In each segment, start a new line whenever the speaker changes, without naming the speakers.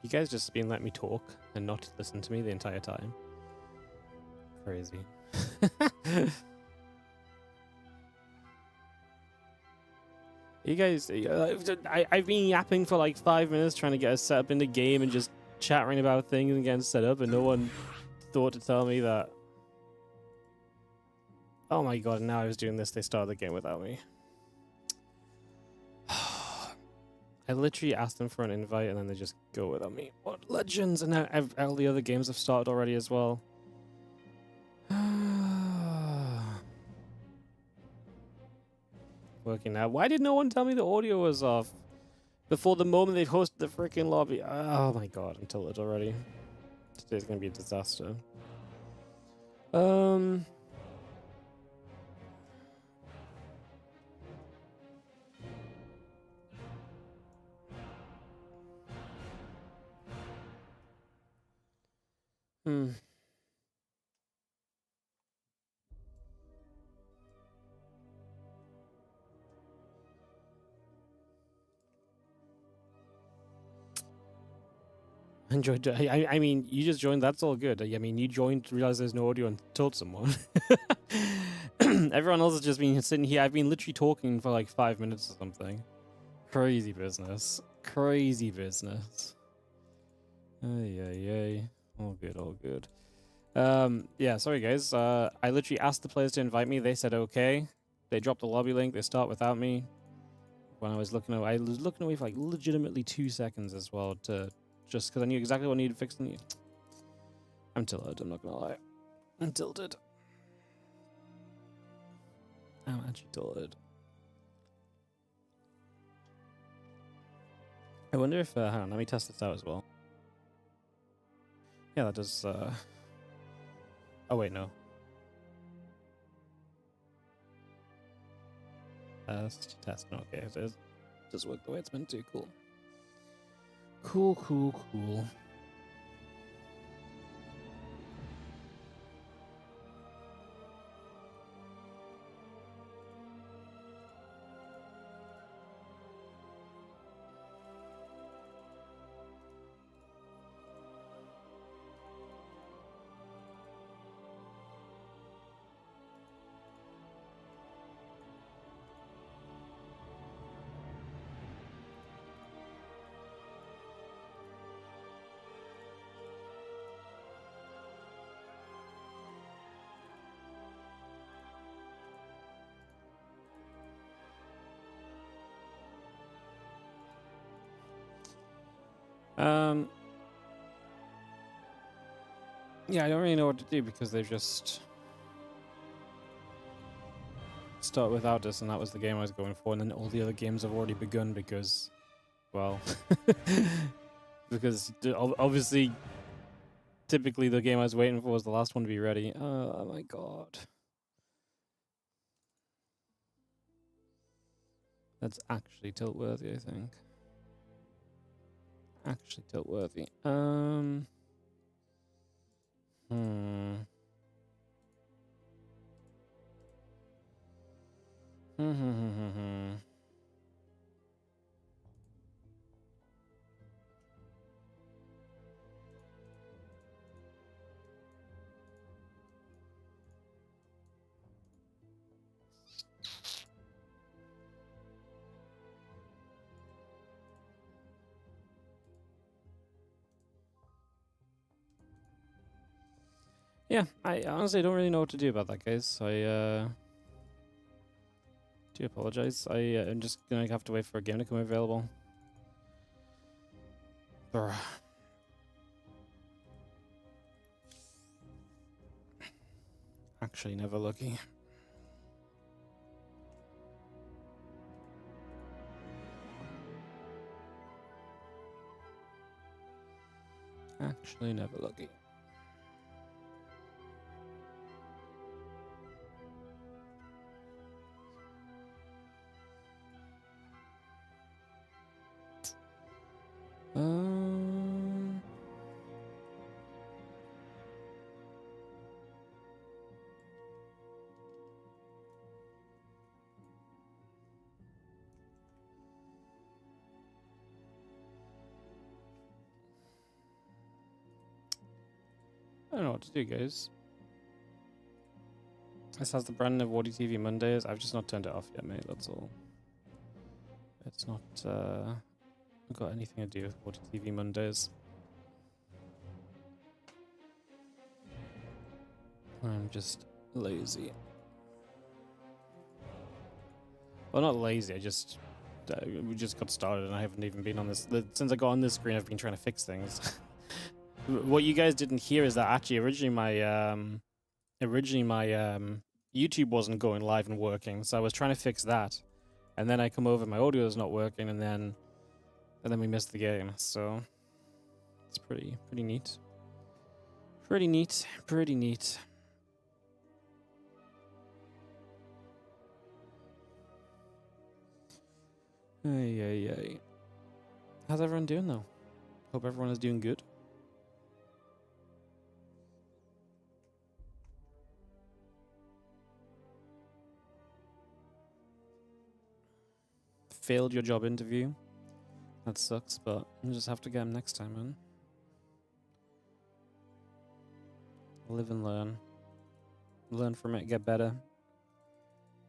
You guys just been letting me talk and not listen to me the entire time. Crazy. You guys, I've been yapping for like 5 minutes trying to get us set up in the game and just chattering about things and getting set up, and no one thought to tell me that. Oh my god, now I was doing this, they started the game without me. I literally asked them for an invite and then they just go without me. What legends! And now all the other games have started already as well. Working out. Why did no one tell me the audio was off before the moment they've hosted the freaking lobby? Oh my god, I'm tilted already. Today's gonna be a disaster. Enjoyed. I mean, you just joined. That's all good. I mean, you joined, realized there's no audio, and told someone. Everyone else has just been sitting here. I've been literally talking for like 5 minutes or something. Crazy business. Crazy business. Ay, ay, ay. All good, all good. Yeah, sorry guys. I literally asked the players to invite me. They said okay. They dropped the lobby link. They start without me. When I was looking away for like legitimately 2 seconds as well, to just because I knew exactly what needed fixing. I'm tilted, I'm not gonna lie. I'm tilted. I'm actually tilted. I wonder if, hang on, let me test this out as well. Yeah, that does, oh wait, no. Test, no, okay, it is. Just work the way it's meant to, cool. Cool, cool, cool. Yeah, I don't really know what to do because they just start without us, and that was the game I was going for, and then all the other games have already begun because, well, because obviously, typically the game I was waiting for was the last one to be ready. Oh my god. That's actually tilt-worthy, I think. Actually tilt-worthy. Yeah, I honestly don't really know what to do about that, guys. I do apologize. I'm just gonna have to wait for a game to come available. Bruh. Actually, never lucky. Actually, never lucky. I don't know what to do, guys. This has the brand of WardiTV Mondays. I've just not turned it off yet, mate. That's all. It's not got anything to do with WardiTV Mondays. I'm just lazy. Well, not lazy. I just we just got started, and I haven't even been on this. Since I got on this screen, I've been trying to fix things. What you guys didn't hear is that actually originally my YouTube wasn't going live and working, so I was trying to fix that, and then I come over, my audio is not working, and then we missed the game. So it's pretty neat. Pretty neat. Pretty neat. Ay. How's everyone doing though? Hope everyone is doing good. Failed your job interview. That sucks, but you just have to get them next time, man. Live and learn. Learn from it, get better.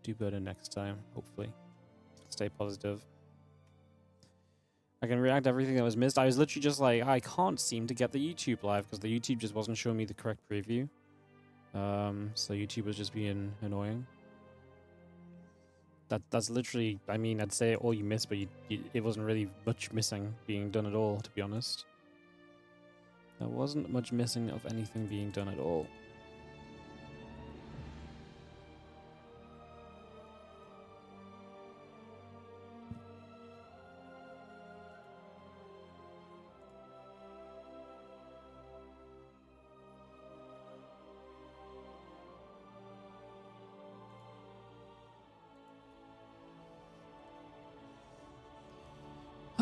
Do better next time, hopefully. Stay positive. I can react to everything that was missed. I was literally just like, I can't seem to get the YouTube live because the YouTube just wasn't showing me the correct preview. So YouTube was just being annoying. That's literally, I mean, I'd say all you missed, but it wasn't really much missing being done at all, to be honest. There wasn't much missing of anything being done at all.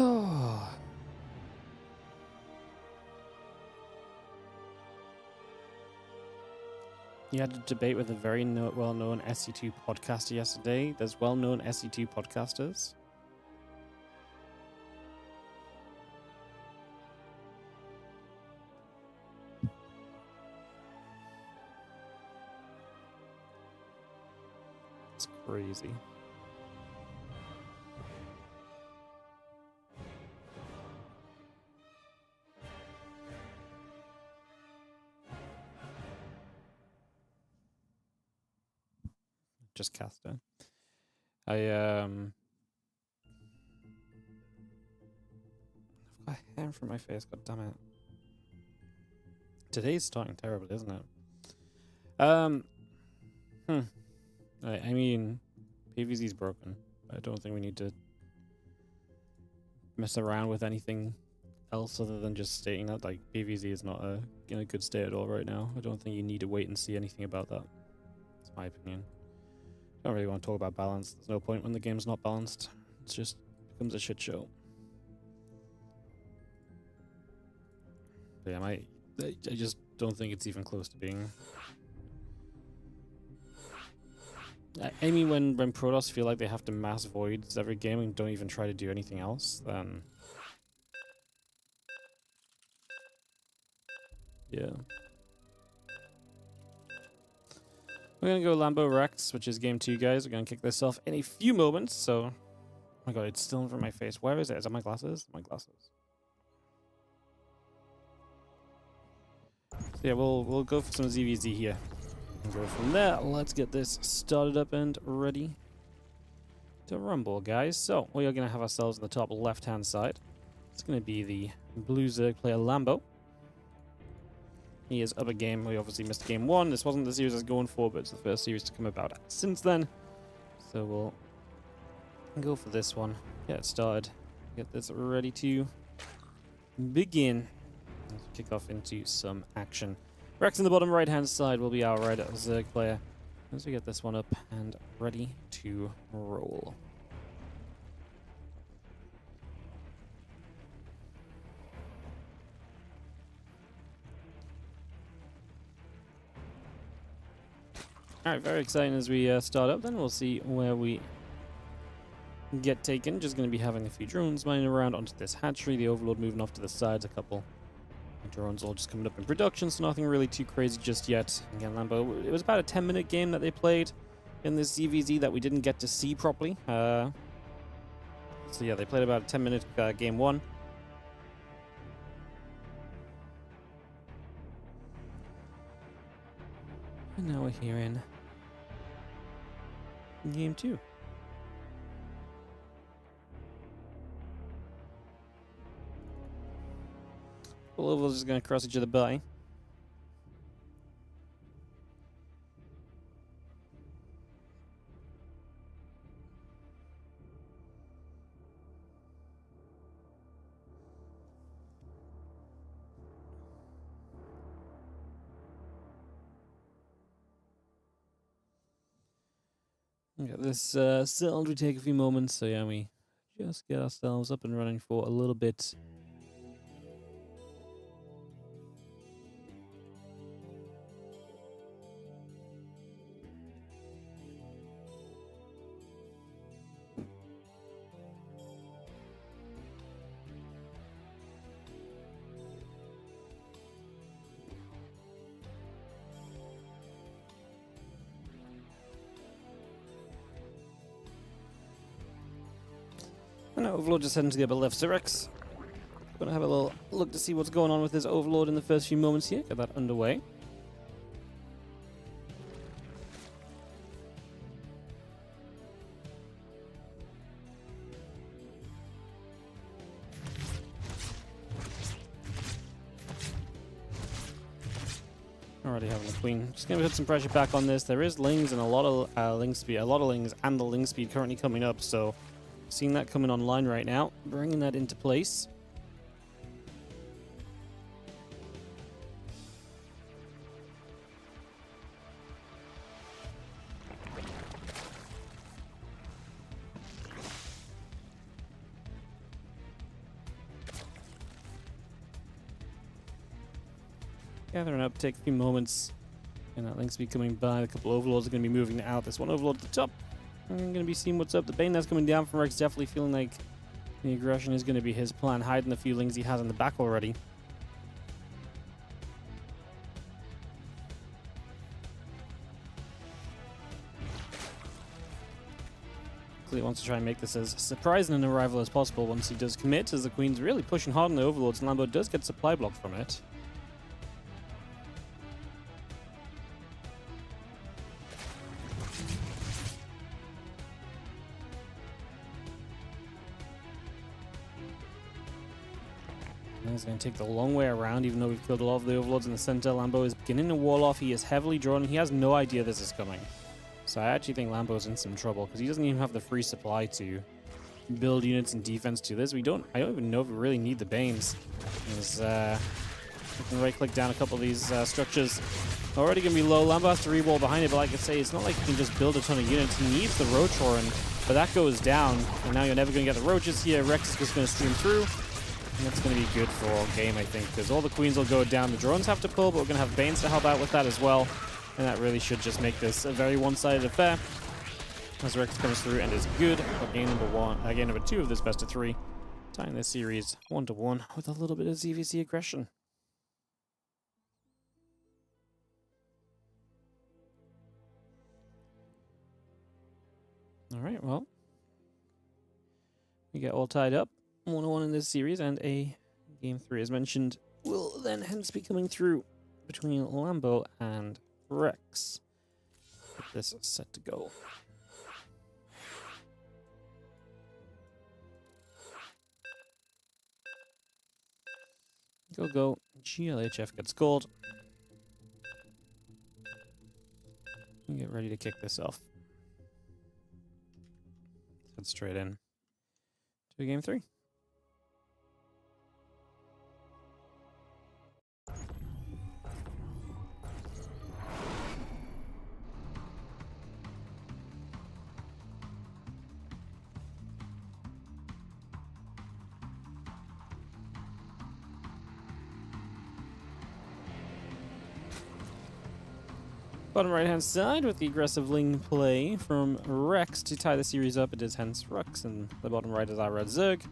Oh. You had a debate with a very well-known SC2 podcaster yesterday. There's well-known SC2 podcasters. It's crazy. Just cast it. I've got hair from my face, god damn it. Today's starting terrible, isn't it? I mean, PvZ's broken. I don't think we need to mess around with anything else other than just stating that like PvZ is not in a good state at all right now. I don't think you need to wait and see anything about that. That's my opinion. I don't really want to talk about balance. There's no point when the game's not balanced. It just becomes a shit show. But yeah, I just don't think it's even close to being. I mean, when Protoss feel like they have to mass voids every game and don't even try to do anything else, then yeah. We're going to go Lambo Rex, which is game 2, guys. We're going to kick this off in a few moments, so... Oh my god, it's still in front of my face. Where is it? Is that my glasses? My glasses. So yeah, we'll go for some ZVZ here. And go from there. Let's get this started up and ready to rumble, guys. So, we are going to have ourselves on the top left-hand side. It's going to be the Blue Zerg player Lambo. He is up a game. We obviously missed game 1. This wasn't the series I was going for, but it's the first series to come about since then. So we'll go for this one. Get it started. Get this ready to begin. Let's kick off into some action. Rex in the bottom right-hand side will be our right Zerg player. As we get this one up and ready to roll. Alright, very exciting as we start up, then we'll see where we get taken. Just going to be having a few drones mining around onto this hatchery, the Overlord moving off to the sides, a couple The drones all just coming up in production, so nothing really too crazy just yet. Again, Lambo, it was about a 10-minute game that they played in this ZVZ that we didn't get to see properly. So yeah, they played about a 10-minute game one. And now we're here in game two. All of us just going to cross each other by. Got this settled. We take a few moments, so yeah, we just get ourselves up and running for a little bit. And Overlord just heading to the upper left. So Rex, gonna have a little look to see what's going on with this Overlord in the first few moments here. Get that underway. Already having the Queen. Just gonna put some pressure back on this. There is Lings and a lot of Ling speed, and the Ling speed currently coming up. So seeing that coming online right now, bringing that into place. Gathering up, take a few moments. And that Ling speed coming by. A couple Overlords are going to be moving out. This one Overlord at the top. I'm going to be seeing what's up. The Bane that's coming down from Rex, definitely feeling like the aggression is going to be his plan, hiding the few Lings he has in the back already. Clearly wants to try and make this as surprising an arrival as possible once he does commit, as the Queen's really pushing hard on the Overlords, and Lambo does get supply block from it. He's going to take the long way around, even though we've killed a lot of the Overlords in the center. Lambo is beginning to wall off. He is heavily drawn, and he has no idea this is coming. So I actually think Lambo's in some trouble, because he doesn't even have the free supply to build units and defense to this. I don't even know if we really need the Banes. We can right-click down a couple of these structures. Already going to be low. Lambo has to re-wall behind it, but like I say, it's not like he can just build a ton of units. He needs the Roach Horn, but that goes down, and now you're never going to get the Roaches here. Rex is just going to stream through. And that's going to be good for all game, I think, because all the Queens will go down. The drones have to pull, but we're going to have Banes to help out with that as well. And that really should just make this a very one-sided affair. As Rex comes through and is good for game number 2 of this best of 3. Tying this series 1-1 with a little bit of ZVC aggression. Alright, well. We get all tied up. 1-1 in this series, and a game 3, as mentioned, will then hence be coming through between Lambo and Rex. Get this set to go. Go. GLHF gets gold. And get ready to kick this off. Head straight in to game 3. Bottom right-hand side with the aggressive Ling play from Rex to tie the series up. It is hence Rux, and the bottom right is our red Zerg.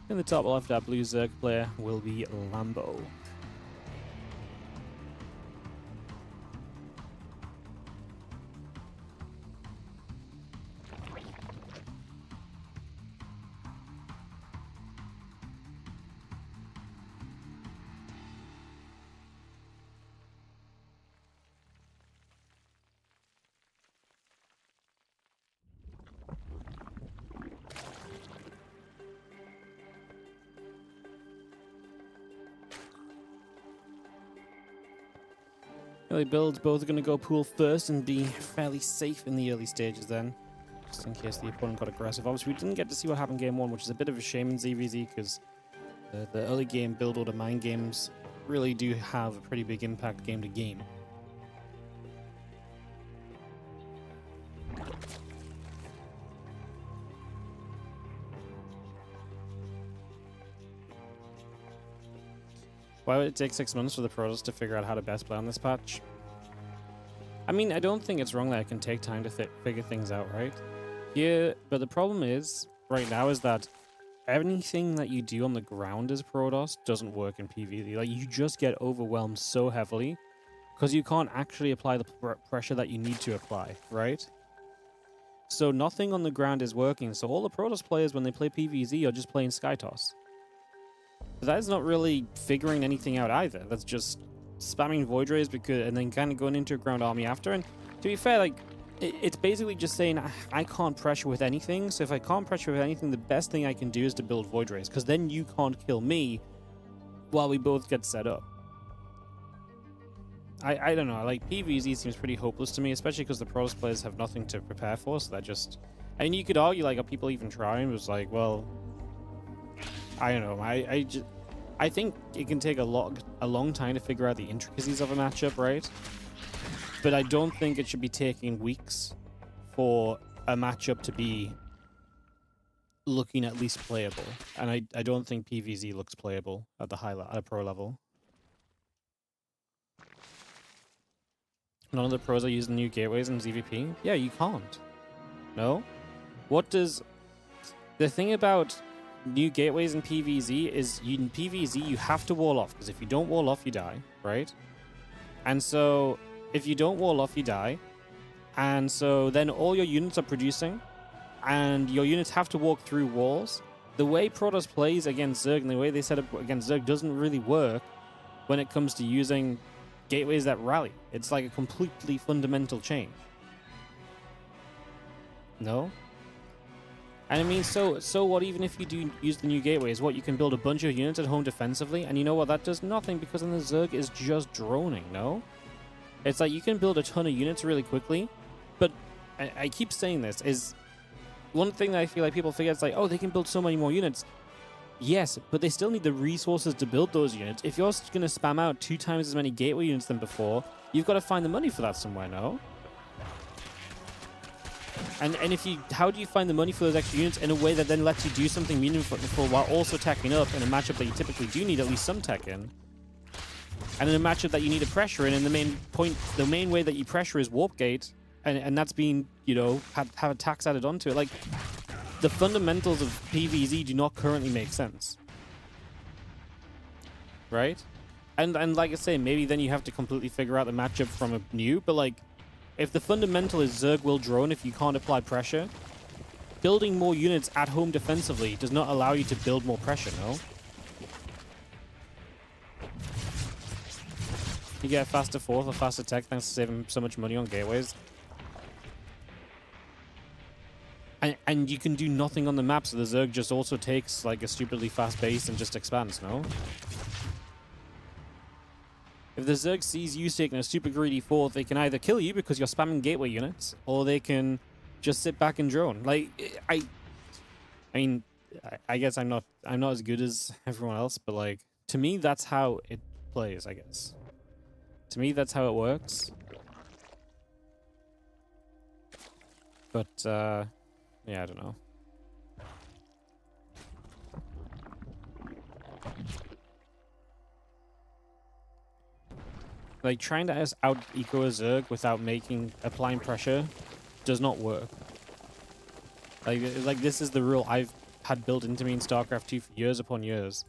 In the top left, our blue Zerg player will be Lambo. Early builds, both are going to go pool first and be fairly safe in the early stages then. Just in case the opponent got aggressive. Obviously, we didn't get to see what happened game 1, which is a bit of a shame in ZVZ because the early game build order mind games really do have a pretty big impact game to game. Why would it take 6 months for the pros to figure out how to best play on this patch? I mean, I don't think it's wrong that it can take time to figure things out, right? Yeah, but the problem is, right now, is that anything that you do on the ground as Protoss doesn't work in PvZ. Like, you just get overwhelmed so heavily because you can't actually apply the pressure that you need to apply, right? So nothing on the ground is working. So all the Protoss players, when they play PvZ, are just playing SkyToss. But that is not really figuring anything out either. That's just spamming Void Rays and then kind of going into a ground army after. And to be fair, like, it's basically just saying I can't pressure with anything. So if I can't pressure with anything, the best thing I can do is to build Void Rays, because then you can't kill me while we both get set up. I don't know. Like, PvZ seems pretty hopeless to me, especially because the Protoss players have nothing to prepare for. So that just... And you could argue, like, are people even trying? It was like, well... I don't know. I think it can take a long time to figure out the intricacies of a matchup, right? But I don't think it should be taking weeks for a matchup to be looking at least playable. And I don't think PvZ looks playable at the at a pro level. None of the pros are using new gateways in ZVP? Yeah, you can't. No? What does... The thing about new gateways in PvZ is in PvZ you have to wall off, because if you don't wall off you die, right? And so if you don't wall off you die, and so then all your units are producing and your units have to walk through walls. The way Protoss plays against Zerg and the way they set up against Zerg doesn't really work when it comes to using gateways that rally. It's like a completely fundamental change. No? And I mean, so what, even if you do use the new gateways, what, you can build a bunch of units at home defensively, and you know what, that does nothing, because then the Zerg is just droning, no? It's like you can build a ton of units really quickly, but I keep saying this, is one thing that I feel like people forget, it's like, oh, they can build so many more units. Yes, but they still need the resources to build those units. If you're going to spam out 2 times as many gateway units than before, you've got to find the money for that somewhere, no? And if you, how do you find the money for those extra units in a way that then lets you do something meaningful while also teching up in a matchup that you typically do need at least some tech in? And in a matchup that you need a pressure in, and the main way that you pressure is warp gate, and that's being, you know, have attacks added onto it. Like, the fundamentals of PvZ do not currently make sense. Right? And like I say, maybe then you have to completely figure out the matchup from a new, but like, if the fundamental is Zerg will drone if you can't apply pressure, building more units at home defensively does not allow you to build more pressure, no? You get a faster fourth or faster tech thanks to saving so much money on gateways. And you can do nothing on the map, so the Zerg just also takes like a stupidly fast base and just expands, no? If the Zerg sees you taking a super greedy fourth, they can either kill you because you're spamming gateway units, or they can just sit back and drone. Like, I mean, I guess I'm not as good as everyone else, but like, to me, that's how it plays, I guess. To me, that's how it works. But, yeah, I don't know. Like, trying to out-eco a Zerg without applying pressure does not work. Like this is the rule I've had built into me in StarCraft 2 for years upon years.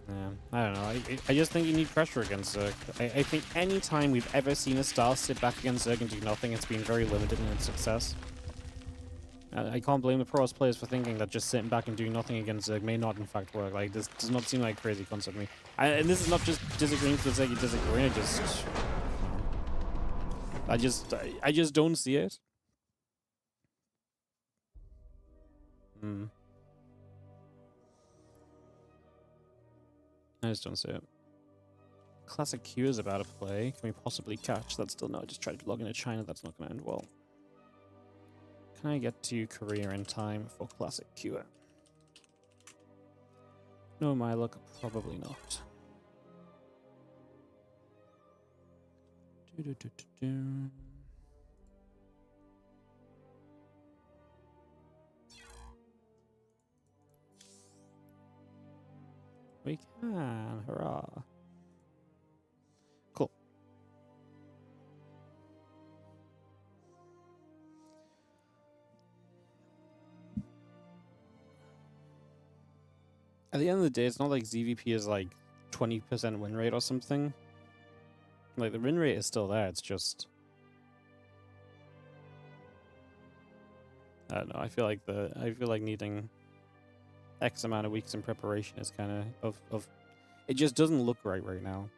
Yeah, I don't know. I just think you need pressure against Zerg. I think any time we've ever seen a star sit back against Zerg and do nothing, it's been very limited in its success. I can't blame the Protoss players for thinking that just sitting back and doing nothing against Zerg may not in fact work. Like, this does not seem like a crazy concept to me. And this is not just disagreeing for the sake of disagreeing, I just don't see it. I just don't see it. Classic Q is about to play. Can we possibly catch? That's still no. I just tried to log into China. That's not going to end well. Can I get to Korea in time for Classic Q? No, my luck, probably not. We can, hurrah. Cool. At the end of the day, it's not like ZVP is like 20% win rate or something. Like, the win rate is still there, it's just... I don't know, I feel like needing X amount of weeks in preparation is kind of... It just doesn't look right now.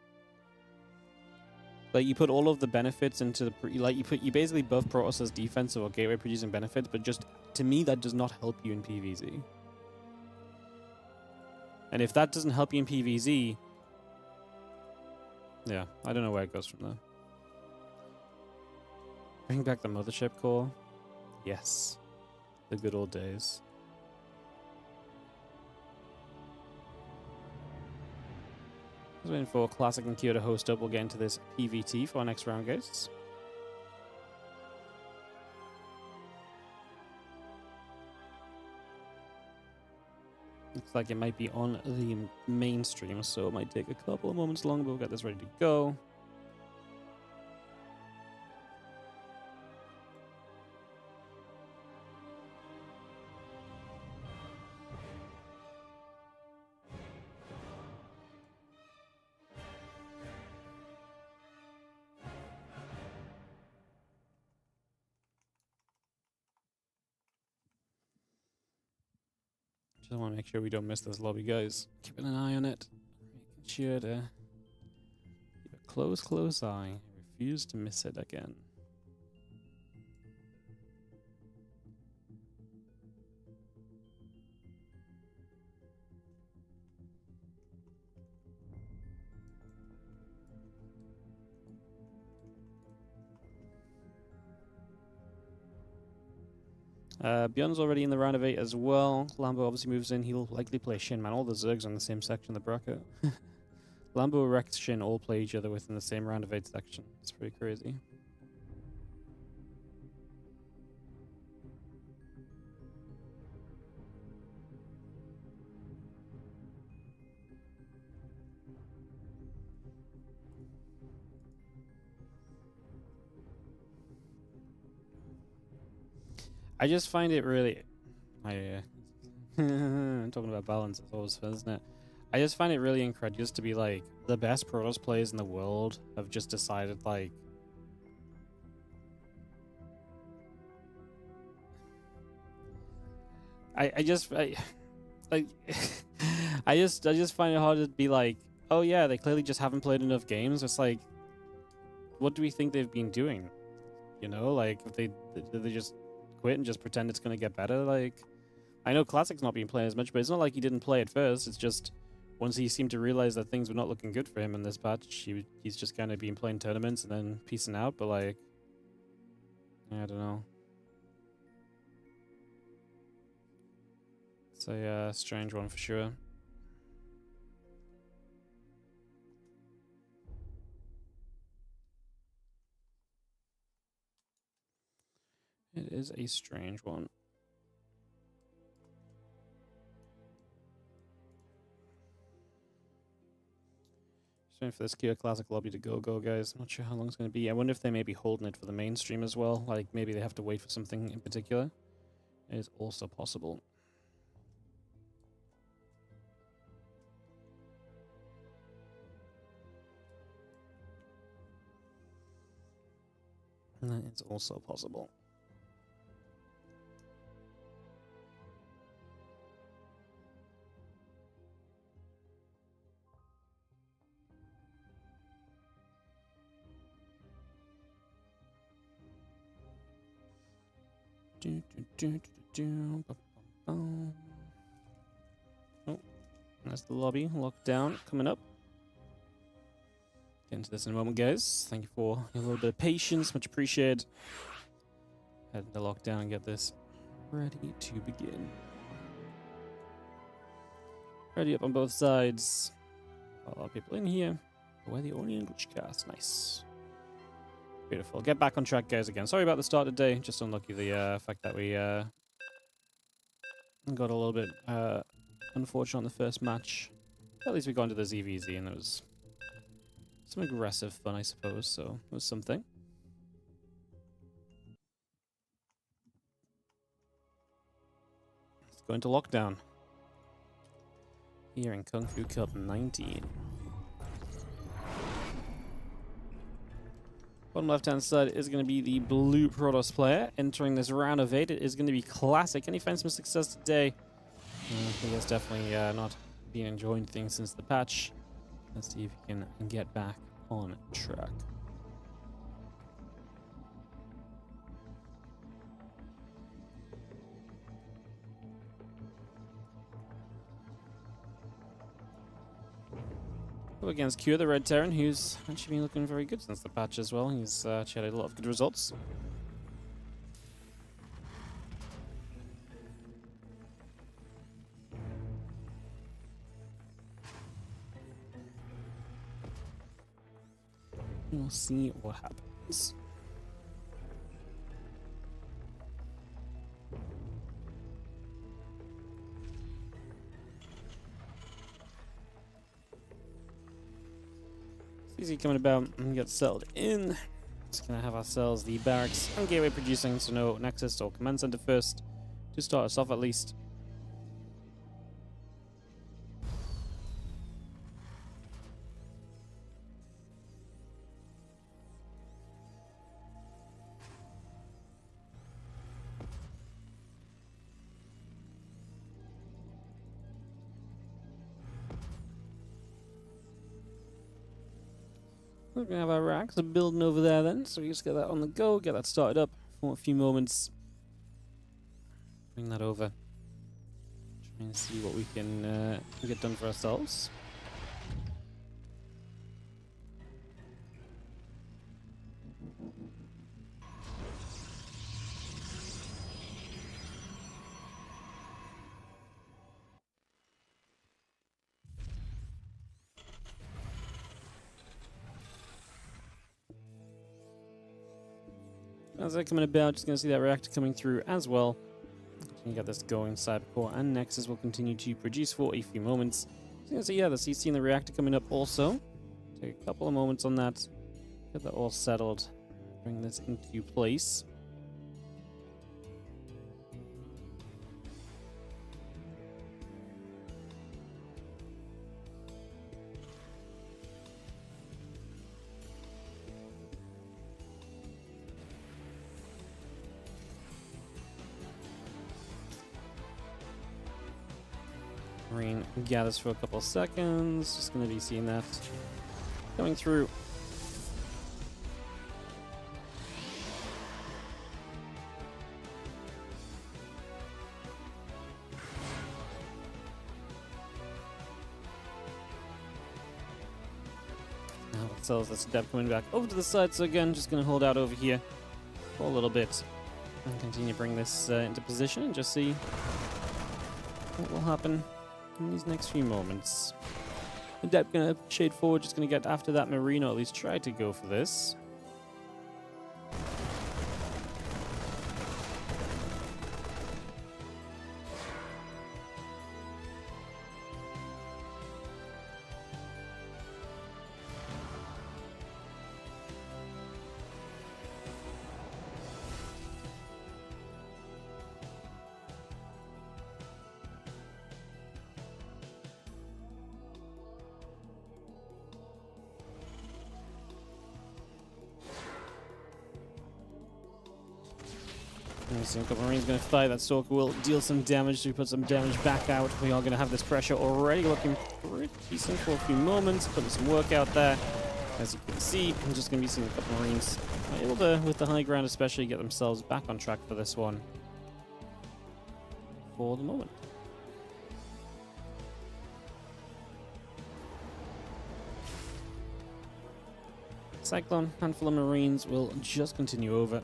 Like, you put all of the benefits into the... You basically buff Protoss as defensive or gateway producing benefits, but just, to me, that does not help you in PvZ. And if that doesn't help you in PvZ... Yeah, I don't know where it goes from there. Bring back the mothership core? Yes. The good old days. Just waiting for Classic and Kyo to host up. We'll get into this PVT for our next round, guys. Looks like it might be on the main stream, so it might take a couple of moments longer, but we'll get this ready to go. Just want to make sure we don't miss this lobby, guys. Keeping an eye on it. Making sure to keep a close eye. I refuse to miss it again. ByuN's already in the round of 8 as well. Lambo obviously moves in. He'll likely play Shin, man. All the Zergs are in the same section of the bracket. Lambo, Rex, Shin all play each other within the same round of 8 section. It's pretty crazy. I just find it really... I'm talking about balance, it's always fun, isn't it? I just find it really incredulous to be like, the best Protoss players in the world have just decided, like... I just find it hard to be like, oh yeah, they clearly just haven't played enough games. It's like, what do we think they've been doing? You know, like, if they just quit and just pretend it's going to get better? Like, I know Classic's not been playing as much, but it's not like he didn't play at first. It's just once he seemed to realize that things were not looking good for him in this patch, he's just kind of been playing tournaments and then peacing out. But like, I don't know. It's a strange one for sure. It is a strange one. Just waiting for this Kia Classic lobby to go, guys. I'm not sure how long it's going to be. I wonder if they may be holding it for the mainstream as well. Like, maybe they have to wait for something in particular. It is also possible. And it's also possible. Oh, That's the lobby. Lockdown coming up. Get into this in a moment, guys. Thank you for a little bit of patience. Much appreciated. Head into lockdown and get this ready to begin. Ready up on both sides. A lot of people in here. We're the only English cast. Nice. Beautiful. Get back on track, guys, again. Sorry about the start of the day. Just unlucky the fact that we got a little bit unfortunate on the first match. At least we got into the ZVZ and there was some aggressive fun, I suppose, so it was something. Let's go into lockdown. Here in Kung Fu Cup 19. Bottom left-hand side is going to be the blue Protoss player entering this round of 8. It is going to be classic. Can he find some success today? He has definitely not been enjoying things since the patch. Let's see if he can get back on track. Up against Q, the Red Terran, who's actually been looking very good since the patch as well. He's actually had a lot of good results. We'll see what happens. Easy coming about and get settled in. Just gonna have ourselves the barracks and gateway producing, so no nexus or command center first to start us off at least. We're going to have our racks building over there then, so we just get that on the go, get that started up for a few moments. Bring that over. Try and see what we can get done for ourselves. As they're coming about, just going to see that reactor coming through as well. Can get this going. Cybercore and Nexus will continue to produce for a few moments. So yeah, the CC and the reactor coming up also. Take a couple of moments on that. Get that all settled. Bring this into place. Marine gathers for a couple of seconds. Just going to be seeing that coming through. Now it sells this depth coming back over to the side. So again, just going to hold out over here for a little bit and continue to bring this into position and just see what will happen in these next few moments. Adept gonna shade forward, just gonna get after that Marine, or at least try to go for this. So a couple of Marines going to fire. That Stalker will deal some damage to put some damage back out. We are going to have this pressure already looking pretty decent for a few moments. Putting some work out there. As you can see, I'm just going to be seeing a couple of Marines able to, with the high ground especially, get themselves back on track for this one. For the moment. Cyclone, handful of Marines will just continue over.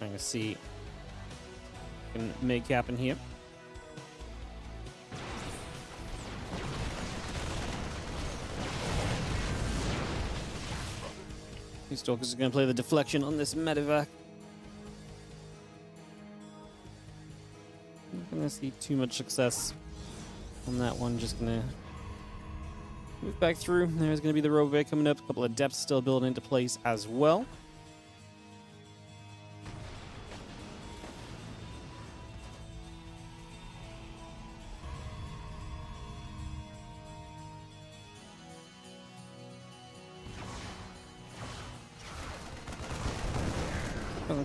Trying to see if we can make happen here. These Stalkers are going to play the deflection on this medevac. Not going to see too much success on that one. Just going to move back through. There's going to be the rover coming up. A couple of depths still building into place as well.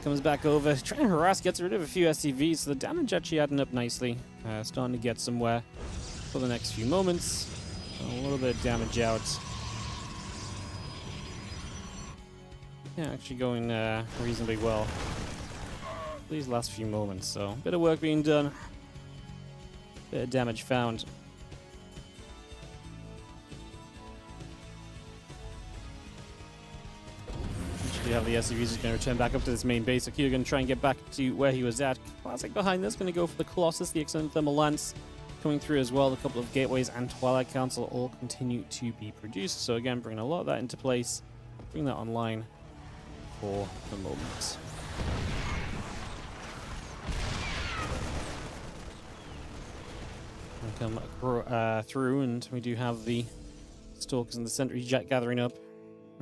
Comes back over, trying to harass, gets rid of a few SCVs, so the damage actually adding up nicely. Starting to get somewhere for the next few moments. A little bit of damage out. Yeah, actually going reasonably well these last few moments, so a bit of work being done. Bit of damage found. You have the SCVs just going to return back up to this main base. So Q going to try and get back to where he was at. Classic behind this, going to go for the Colossus, the extended thermal lance coming through as well. A couple of gateways and Twilight Council all continue to be produced. So again, bringing a lot of that into place, bring that online for the moment. We'll come through, and we do have the Stalkers and the Sentry Jet gathering up.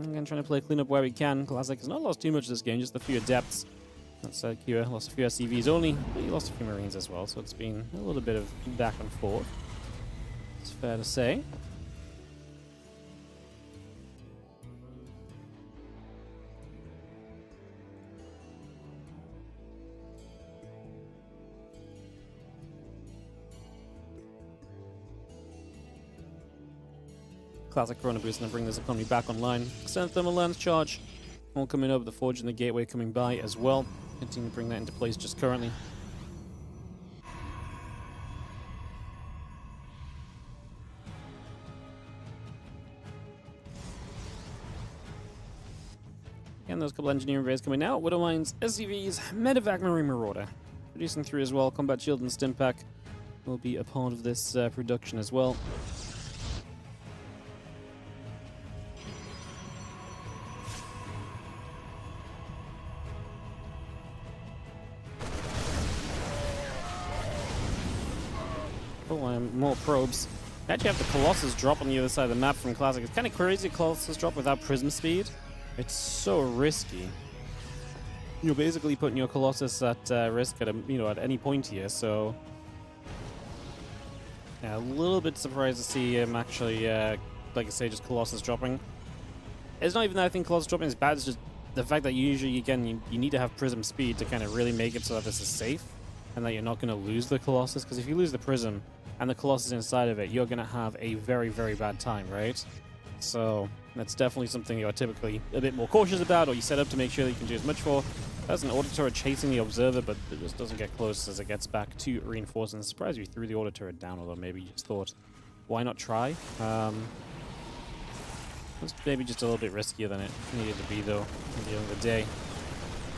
Again, trying to play clean up where we can. Classic has not lost too much this game, just a few adepts. That's Q lost a few SCVs only, but he lost a few Marines as well, so it's been a little bit of back and forth. It's fair to say. Classic Chrono Boost and bring this economy back online. Extended Thermal Lance Charge. All coming over, the Forge and the Gateway coming by as well. Continue to bring that into place just currently. Again, those couple engineering rays coming out. Widow Mines, SCVs, Medevac Marine Marauder. Producing through as well. Combat Shield and Stimpak will be a part of this production as well. More probes. You actually have the Colossus drop on the other side of the map from Classic. It's kind of crazy, Colossus drop without prism speed. It's so risky. You're basically putting your Colossus at risk at at any point here. So yeah, a little bit surprised to see him actually, like I say, just Colossus dropping. It's not even that I think Colossus dropping is bad. It's just the fact that usually again you need to have prism speed to kind of really make it so that this is safe and that you're not going to lose the Colossus. Because if you lose the prism and the Colossus inside of it, you're going to have a very, very bad time, right? So that's definitely something you're typically a bit more cautious about, or you set up to make sure that you can do as much for. There's an Auto Turret chasing the Observer, but it just doesn't get close as it gets back to reinforce. And I'm surprised you threw the Auto Turret down, although maybe you just thought, why not try? It's maybe just a little bit riskier than it needed to be, though, at the end of the day.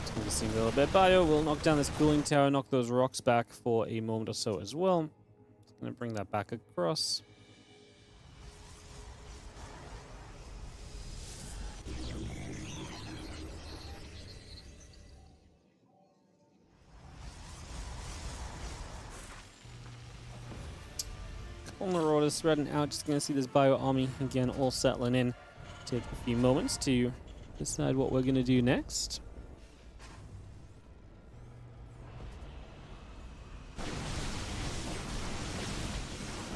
It's going to seem a little bit. Bio will knock down this cooling tower, knock those rocks back for a moment or so as well. Going to bring that back across. Couple Marauders spreading out. Just going to see this Bio army again all settling in. Take a few moments to decide what we're going to do next.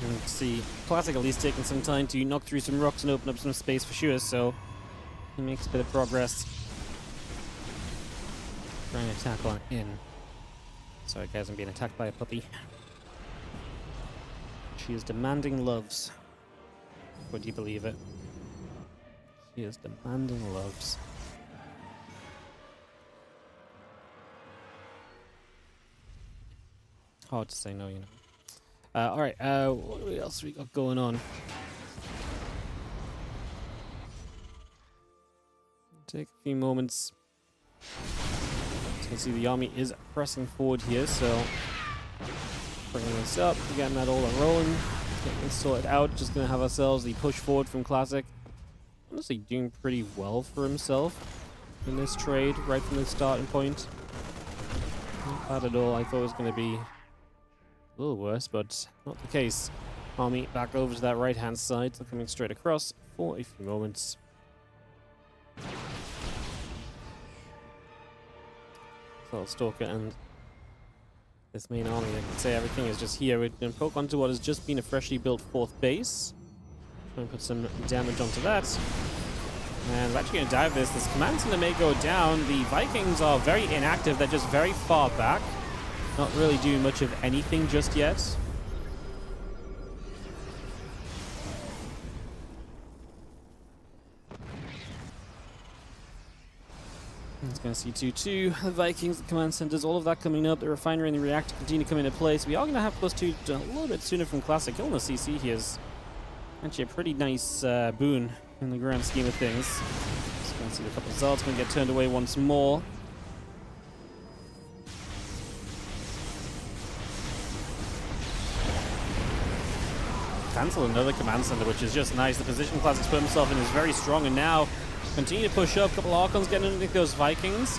You can see Classic at least taking some time to knock through some rocks and open up some space for sure, so he makes a bit of progress. Trying to attack on in. Sorry guys, I'm being attacked by a puppy. She is demanding loves. Would you believe it? She is demanding loves. Hard to say no, you know. Alright, what else we got going on? Take a few moments. As you can see, the army is pressing forward here, so bringing this up, getting that all rolling, getting this sorted out. Just gonna have ourselves the push forward from Classic. Honestly, doing pretty well for himself in this trade right from the starting point. Not bad at all. I thought it was gonna be a little worse, but not the case. Army back over to that right-hand side, so coming straight across for a few moments. So Stalker and this main army, I can say everything is just here. We're going to poke onto what has just been a freshly built 4th base. Try and put some damage onto that. And we're actually going to dive this. This command center may go down. The Vikings are very inactive. They're just very far back. Not really doing much of anything just yet. It's going to see 2-2. The Vikings, the command centers, all of that coming up. The refinery and the reactor continue to come into place. We are going to have +2 a little bit sooner from Classic. Killing the CC here is actually a pretty nice boon in the grand scheme of things. Just going to see a couple of Zards going to get turned away once more. Cancel another command center, which is just nice. The position Classic's put himself in is very strong, and now continue to push up. A couple of Archons getting underneath those Vikings.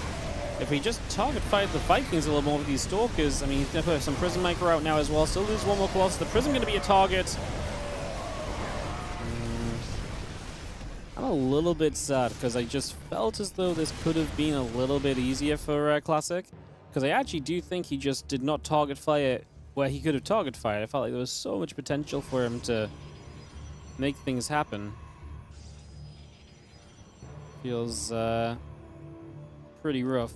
If we just target fight the Vikings a little more with these Stalkers, I mean, he's going to put some Prism Maker out now as well. Still lose one more Colossus. The Prism going to be a target. I'm a little bit sad because I just felt as though this could have been a little bit easier for Classic. Because I actually do think he just did not target fire where he could have target fired. I felt like there was so much potential for him to make things happen. Feels pretty rough.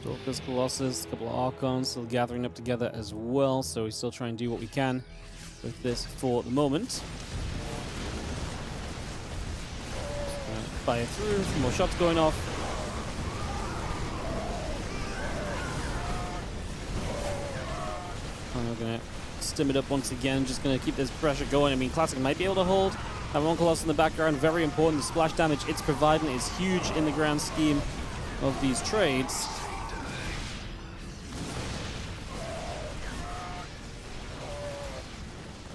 Stalkers, Colossus, a couple of Archons still gathering up together as well, so we still try and do what we can with this for the moment. Fire through, some more shots going off. And we're going to stim it up once again, just going to keep this pressure going. I mean, Classic might be able to hold. Have one Colossus in the background, very important. The splash damage it's providing is huge in the grand scheme of these trades.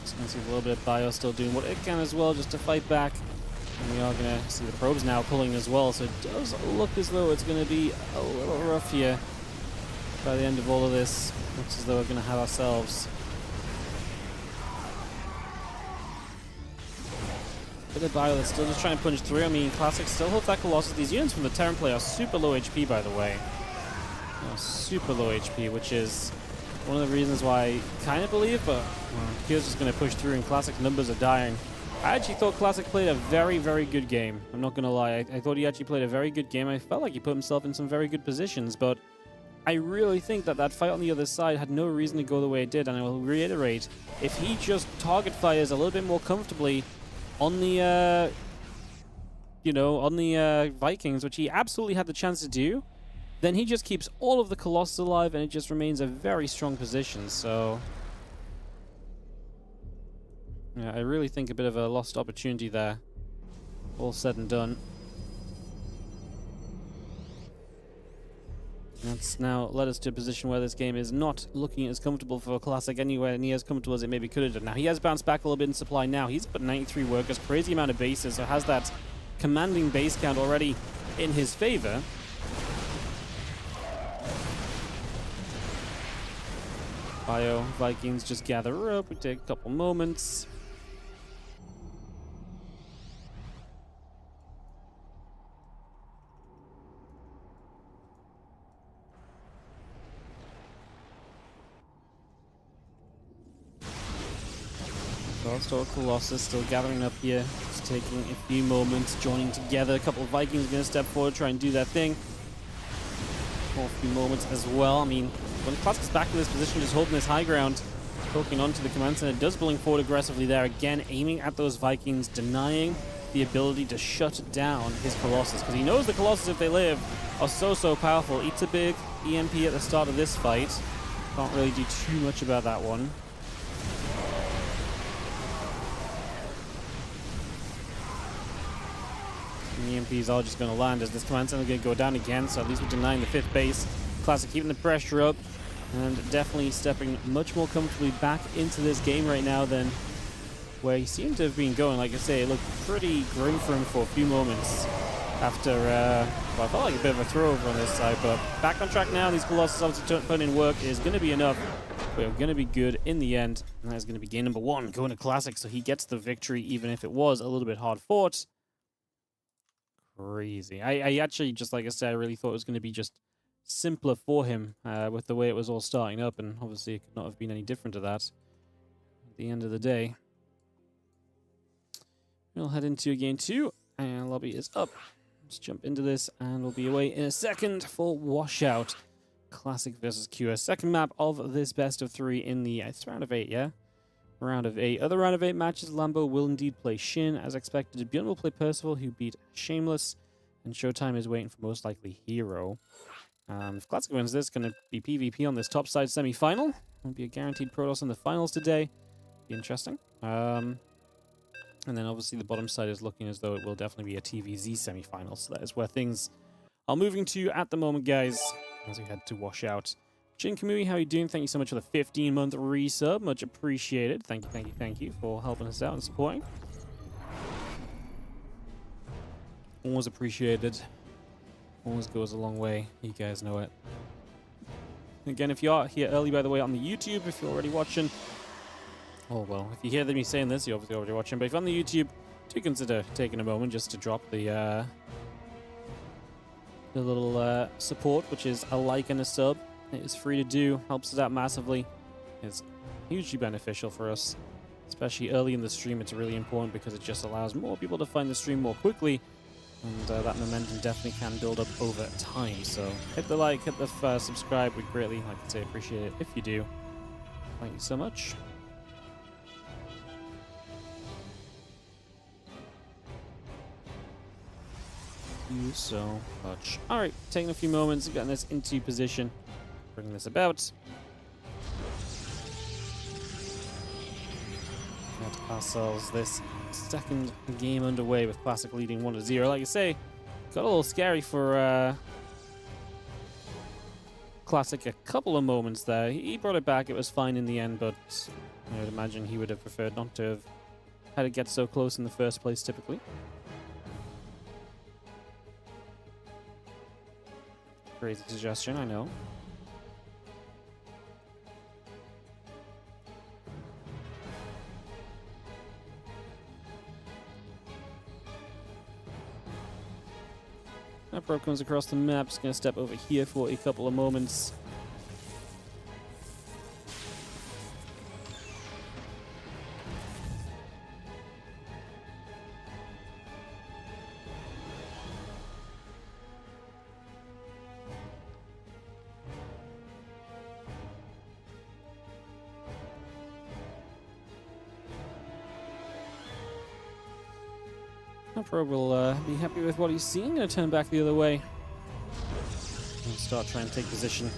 Just going to see a little bit of Bio still doing what it can as well, just to fight back. And we are going to see the probes now pulling as well, so it does look as though it's going to be a little rough here by the end of all of this. Looks as though we're going to have ourselves a bit of Bio that's still just trying to punch through. I mean, Classic still holds that Colossus. These units from the Terran play are super low HP, by the way. Super low HP, which is one of the reasons why I kind of believe, but he's just going to push through and Classic numbers are dying. I actually thought Classic played a very, very good game. I'm not going to lie. I thought he actually played a very good game. I felt like he put himself in some very good positions, but I really think that that fight on the other side had no reason to go the way it did, and I will reiterate, if he just target fires a little bit more comfortably on the, Vikings, which he absolutely had the chance to do, then he just keeps all of the Colossus alive, and it just remains a very strong position, so yeah, I really think a bit of a lost opportunity there, all said and done. That's now led us to a position where this game is not looking as comfortable for Classic anywhere near as comfortable as it maybe could have done. Now, he has bounced back a little bit in supply now. He's put 93 workers, crazy amount of bases, so has that commanding base count already in his favor. Bio, Vikings just gather up. We take a couple moments. Store Colossus still gathering up here. Just taking a few moments, joining together. A couple of Vikings going to step forward, try and do their thing. For a few moments as well. I mean, when Classic's back in this position, just holding this high ground, poking onto the command center, does blink forward aggressively there. Again, aiming at those Vikings, denying the ability to shut down his Colossus. Because he knows the Colossus, if they live, are so powerful. Eats a big EMP at the start of this fight. Can't really do too much about that one. And the EMPs are just going to land as this command center going to go down again, so at least we're denying the 5th base. Classic keeping the pressure up and definitely stepping much more comfortably back into this game right now than where he seemed to have been going. Like I say, it looked pretty grim for him for a few moments after, well, I felt like a bit of a throw-over on this side, but back on track now. These Colossus obviously putting in work is going to be enough. We're going to be good in the end, and that is going to be game number 1, going to Classic, so he gets the victory, even if it was a little bit hard fought. Crazy. I actually, just like I said, I really thought it was going to be just simpler for him with the way it was all starting up, and obviously it could not have been any different to that at the end of the day. We'll head into game 2, and lobby is up. Let's jump into this, and we'll be away in a second for Washout. Classic versus QS. Second map of this best of 3 in the it's round of 8, yeah? Round of 8. Other round of 8 matches, Lambo will indeed play SHIN. As expected, ByuN will play Percival, who beat Shameless, and Showtime is waiting for most likely herO. If Classic wins this, it's going to be PvP on this top side semi-final. Will be a guaranteed Protoss in the finals today. Be interesting. And then obviously the bottom side is looking as though it will definitely be a TVZ semi-final. So that is where things are moving to at the moment, guys, as we head to Washout. Jin Kamui, how are you doing? Thank you so much for the 15-month resub. Much appreciated. Thank you for helping us out and supporting. Always appreciated. Always goes a long way. You guys know it. Again, if you are here early, by the way, on the YouTube, if you're already watching, oh, well, if you hear me saying this, you're obviously already watching, but if you're on the YouTube, do consider taking a moment just to drop the little support, which is a like and a sub. It is free to do, helps us out massively. It's hugely beneficial for us, especially early in the stream. It's really important because it just allows more people to find the stream more quickly, and that momentum definitely can build up over time. So hit the like, hit the subscribe. We'd greatly, like I say, appreciate it if you do. Thank you so much. Thank you so much. All right, taking a few moments, getting this into position, bringing this about. Get ourselves this second game underway with Classic leading 1-0. Like I say, got a little scary for Classic a couple of moments there. He brought it back. It was fine in the end, but I would imagine he would have preferred not to have had to get so close in the first place, typically. Crazy suggestion, I know. That probe comes across the map. Just going to step over here for a couple of moments. Probe will be happy with what he's seeing. Gonna turn back the other way and start trying to take position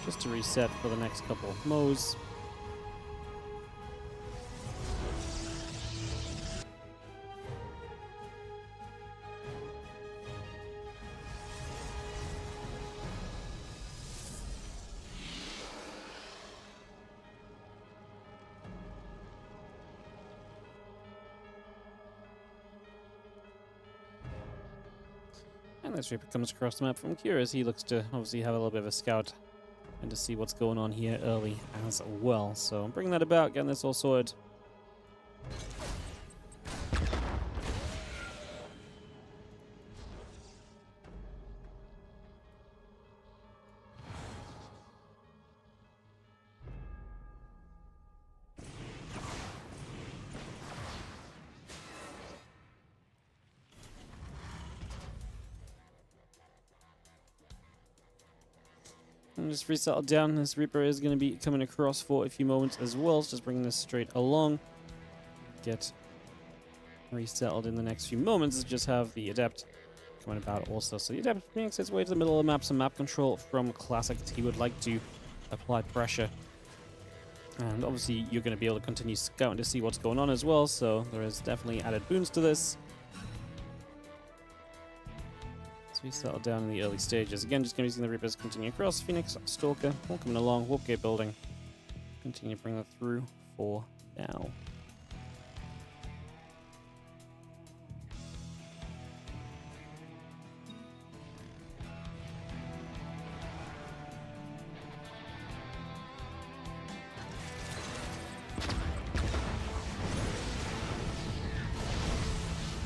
just to reset for the next couple of mows. And this Reaper comes across the map from Curious. He looks to obviously have a little bit of a scout and to see what's going on here early as well. So I'm bringing that about, getting this all sorted. And just resettle down. This Reaper is going to be coming across for a few moments as well. So just bringing this straight along. Get resettled in the next few moments. Just have the Adept coming about also. So the Adept makes its way to the middle of the map. Some map control from Classic. He would like to apply pressure. And obviously you're going to be able to continue scouting to see what's going on as well. So there is definitely added boons to this. So we settle down in the early stages. Again, just going to be seeing the Reapers continue across. Phoenix, Stalker, all coming along. Warp Gate building. Continue to bring that through for now.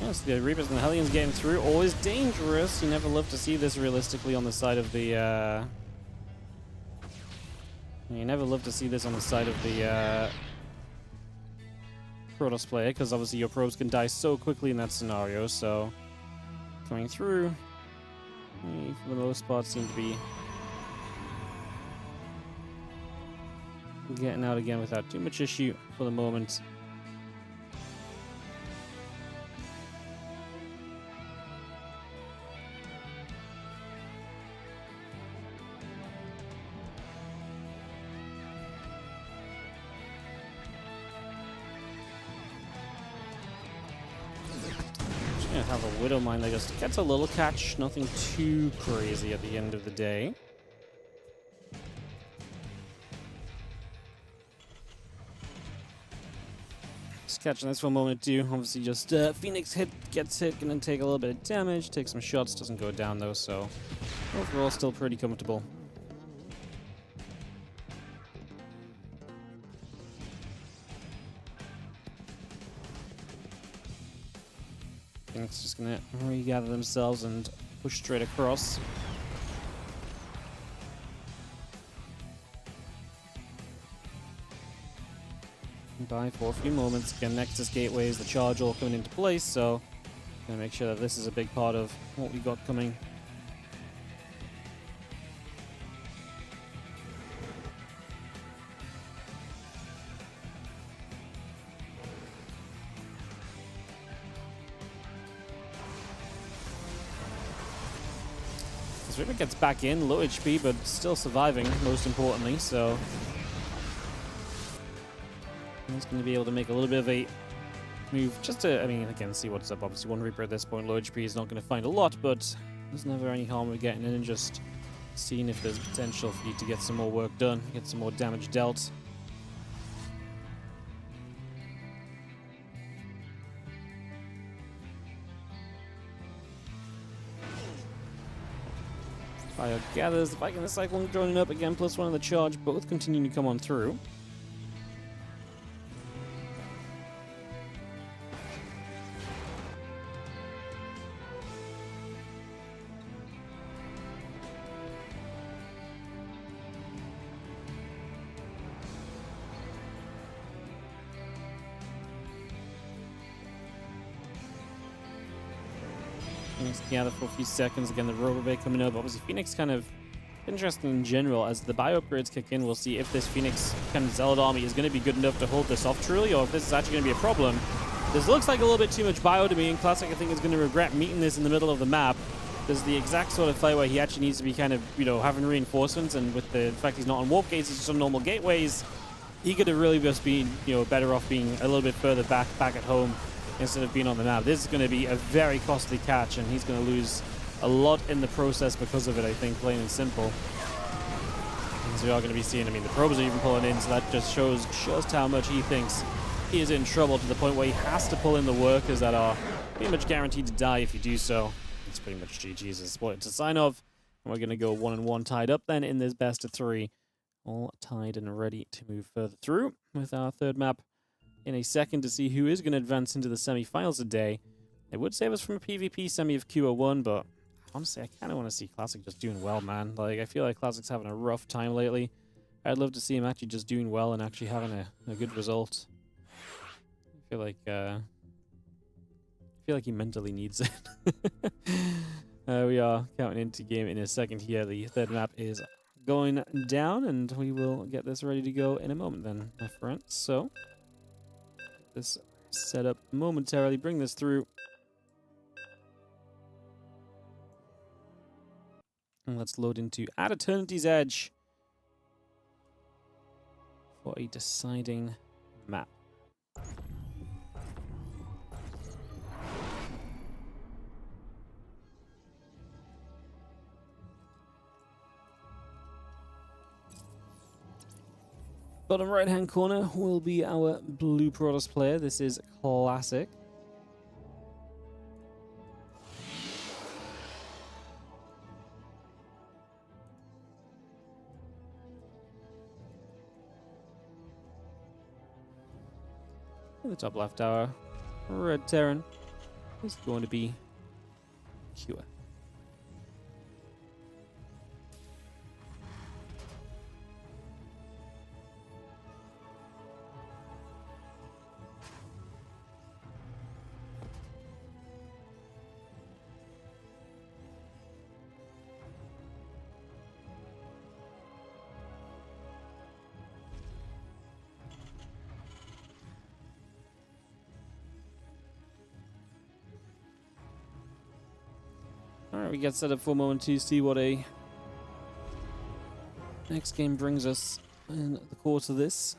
Yes, the Reapers and the Hellions getting through. Always dangerous. You never love to see this realistically on the side of the... You never love to see this on the side of the Protoss player, because obviously your probes can die so quickly in that scenario, so... Coming through, for the most part, seem to be getting out again without too much issue for the moment. Have a Widow Mine that just gets a little catch, nothing too crazy at the end of the day. Just catching this for a moment too. Obviously just Phoenix gets hit, gonna take a little bit of damage, take some shots, doesn't go down though, so overall still pretty comfortable. Phoenix just gonna regather themselves and push straight across. By for a few moments. Again, Nexus gateways, the charge all coming into place, so gonna make sure that this is a big part of what we got coming. Reaper gets back in, low HP, but still surviving, most importantly, so he's going to be able to make a little bit of a move just to, I mean, again, see what's up. Obviously, one Reaper at this point, low HP is not going to find a lot, but there's never any harm with getting in and just seeing if there's potential for you to get some more work done, get some more damage dealt. Fire gathers, the Viking and the Cyclone joining up again, +1 on the charge, both continue to come on through. Phoenix gather for a few seconds. Again, the Rover Bay coming up. Obviously, Phoenix kind of interesting in general. As the bio upgrades kick in, we'll see if this Phoenix kind of Zealot army is going to be good enough to hold this off truly, or if this is actually going to be a problem. This looks like a little bit too much bio to me, and Classic, I think, is going to regret meeting this in the middle of the map. This is the exact sort of fight where he actually needs to be kind of, you know, having reinforcements, and with the fact he's not on warp gates, he's just on normal gateways, he could have really just been, you know, better off being a little bit further back at home instead of being on the map. This is going to be a very costly catch, and he's going to lose a lot in the process because of it, I think, plain and simple. As we are going to be seeing, I mean, the probes are even pulling in, so that just shows just how much he thinks he is in trouble, to the point where he has to pull in the workers that are pretty much guaranteed to die if you do so. It's pretty much GG's is what it's a sign of. And we're going to go 1-1 tied up then in this best of 3. All tied and ready to move further through with our third map in a second to see who is going to advance into the semi-finals today. It would save us from a PvP semi of QO1, but honestly, I kind of want to see Classic just doing well, man. Like, I feel like Classic's having a rough time lately. I'd love to see him actually just doing well and actually having a good result. I feel like he mentally needs it. We are counting into game in a second here. The third map is going down, and we will get this ready to go in a moment then, my friends. So, this set up momentarily, bring this through. And let's load into At Eternity's Edge for a deciding map. Bottom right hand corner will be our blue Protoss player. This is classic. In the top left, our red Terran is going to be Cure. Alright, we get set up for a moment to see what a next game brings us in the course of this.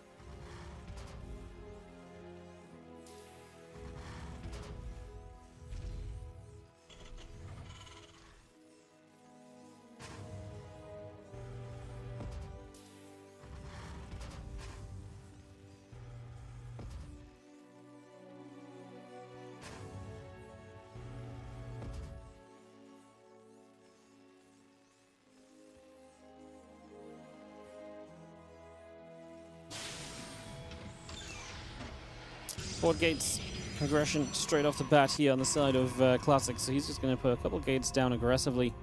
Board gates aggression straight off the bat here on the side of Classic, so he's just going to put a couple gates down aggressively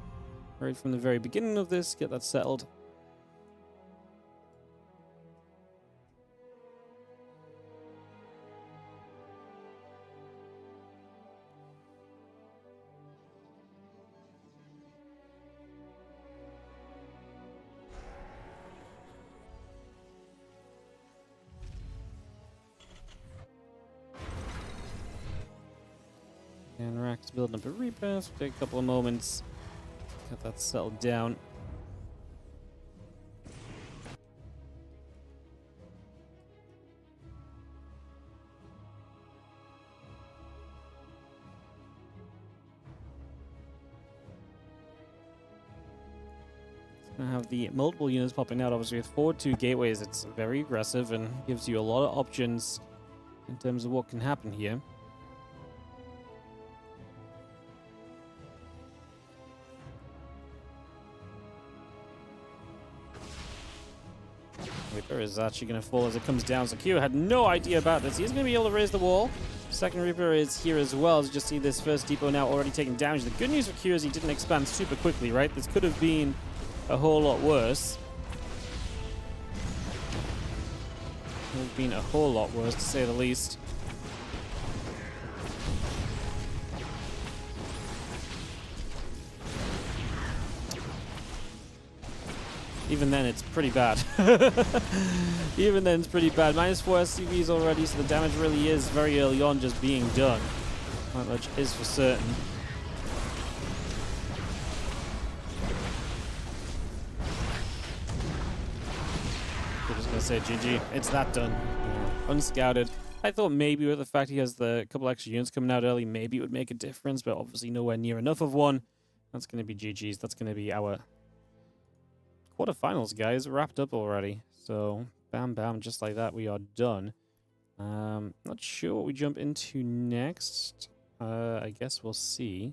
right from the very beginning of this, get that settled. And Rack's building up a repass. We'll take a couple of moments. Get that settled down. It's gonna have the multiple units popping out. Obviously, with 4-2 gateways, it's very aggressive and gives you a lot of options in terms of what can happen here. Reaper is actually going to fall as it comes down. So Q had no idea about this. He's going to be able to raise the wall. Second Reaper is here as well. As you just see this first depot now already taking damage. The good news for Q is he didn't expand super quickly, right? This could have been a whole lot worse. Could have been a whole lot worse, to say the least. Even then, it's pretty bad. Even then, it's pretty bad. -4 SCVs already, so the damage really is very early on just being done. That much is for certain. I'm just going to say GG. It's that done. Yeah. Unscouted. I thought maybe with the fact he has the couple extra units coming out early, maybe it would make a difference, but obviously nowhere near enough of one. That's going to be GG's. That's going to be our quarterfinals, guys, wrapped up already. So, bam, bam, just like that, we are done. Not sure what we jump into next. I guess we'll see.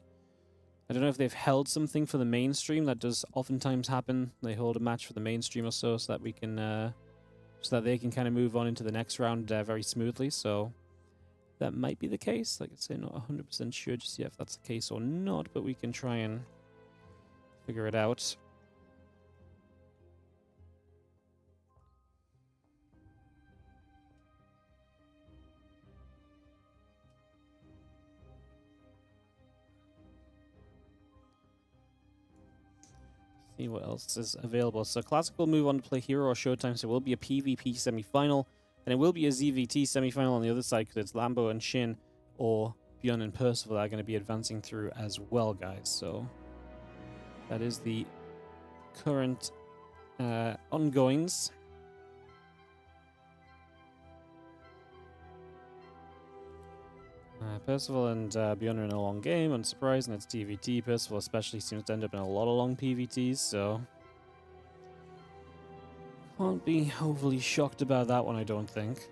I don't know if they've held something for the mainstream. That does oftentimes happen. They hold a match for the mainstream or so, so that we can, so that they can kind of move on into the next round very smoothly. So that might be the case. Like I say, not 100% sure just yet if that's the case or not, but we can try and figure it out. See what else is available. So Classic will move on to play herO or Showtime, so it will be a PvP semi-final, and it will be a ZVT semi-final on the other side, because it's Lambo and Shin, or ByuN and Percival are going to be advancing through as well, guys. So that is the current ongoings. Percival and ByuN are in a long game, unsurprised, and it's TVT. Percival especially seems to end up in a lot of long PVTs, so can't be overly shocked about that one, I don't think.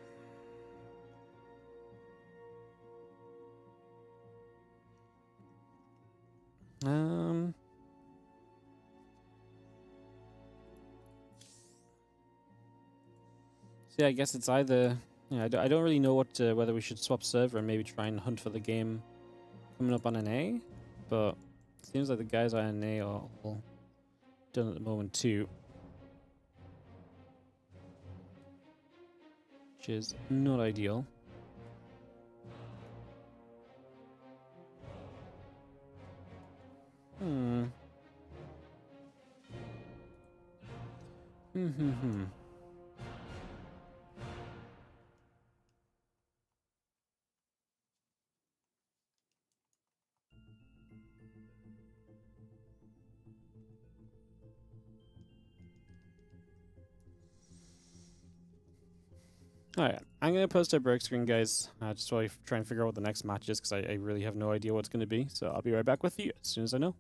So yeah, I guess it's either... Yeah, I don't really know what whether we should swap server and maybe try and hunt for the game coming up on an A, but it seems like the guys on an A are all done at the moment too. Which is not ideal. Alright, I'm going to post a break screen, guys, just while I try and figure out what the next match is, because I really have no idea what it's going to be, so I'll be right back with you as soon as I know.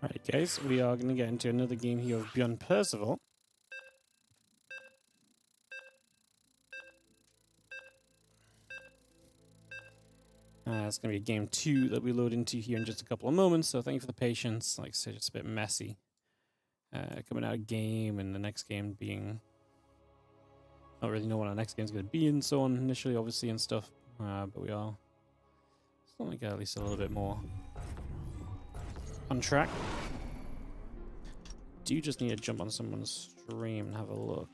Alright guys, we are going to get into another game here of ByuN Percival. It's going to be game 2 that we load into here in just a couple of moments, so thank you for the patience. Like I said, it's a bit messy. Coming out of game and the next game being... I don't really know what our next game is going to be and so on initially, obviously, and stuff. But we are starting to get at least a little bit more on track. Do you just need to jump on someone's stream and have a look?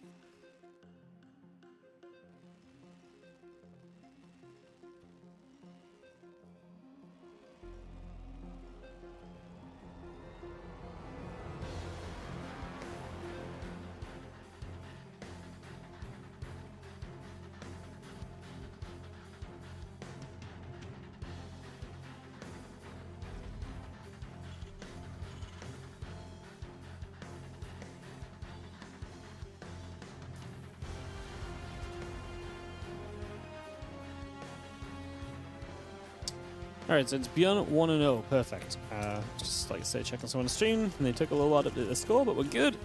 Alright, so it's ByuN 1-0, perfect. Just like I said, checking someone's stream, and they took a little while to update the score, but we're good.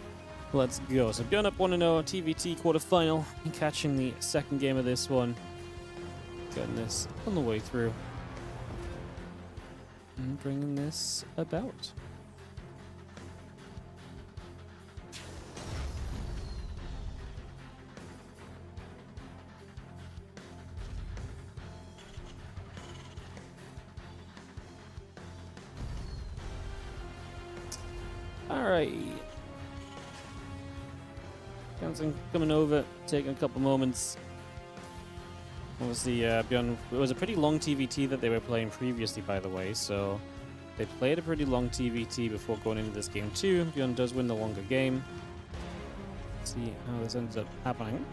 Let's go. So ByuN up 1-0, TVT quarterfinal, and catching the second game of this one. Getting this on the way through. And bringing this about. Alright. Johnson coming over, taking a couple moments. Obviously, ByuN, it was a pretty long TVT that they were playing previously, by the way, so they played a pretty long TVT before going into this game too. ByuN does win the longer game. Let's see how this ends up happening.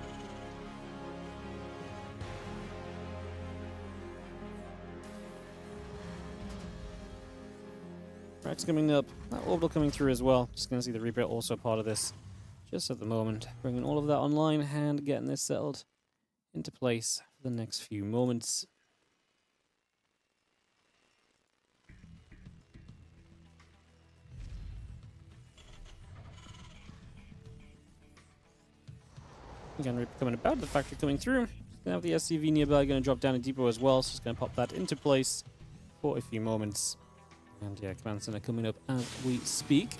Right, coming up. That orbital coming through as well. Just going to see the Reaper also part of this just at the moment. Bringing all of that online and getting this settled into place for the next few moments. Again, Reaper coming about, the factory coming through. Just going to have the SCV nearby, going to drop down a depot as well, so just going to pop that into place for a few moments. And yeah, command center coming up as we speak.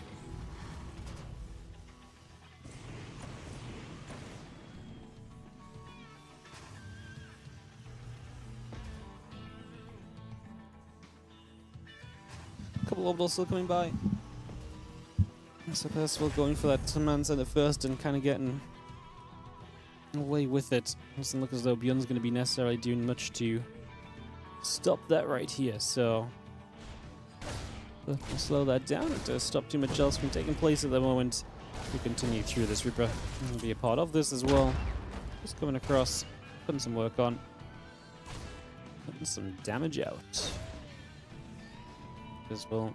A couple orbitals still coming by. So Percival going for that command center first and kind of getting away with it. Doesn't look as though ByuN's going to be necessarily doing much to stop that right here, so we'll slow that down to stop too much else from taking place at the moment. We continue through this. Reaper will be a part of this as well. Just coming across, putting some work on, putting some damage out. Because we'll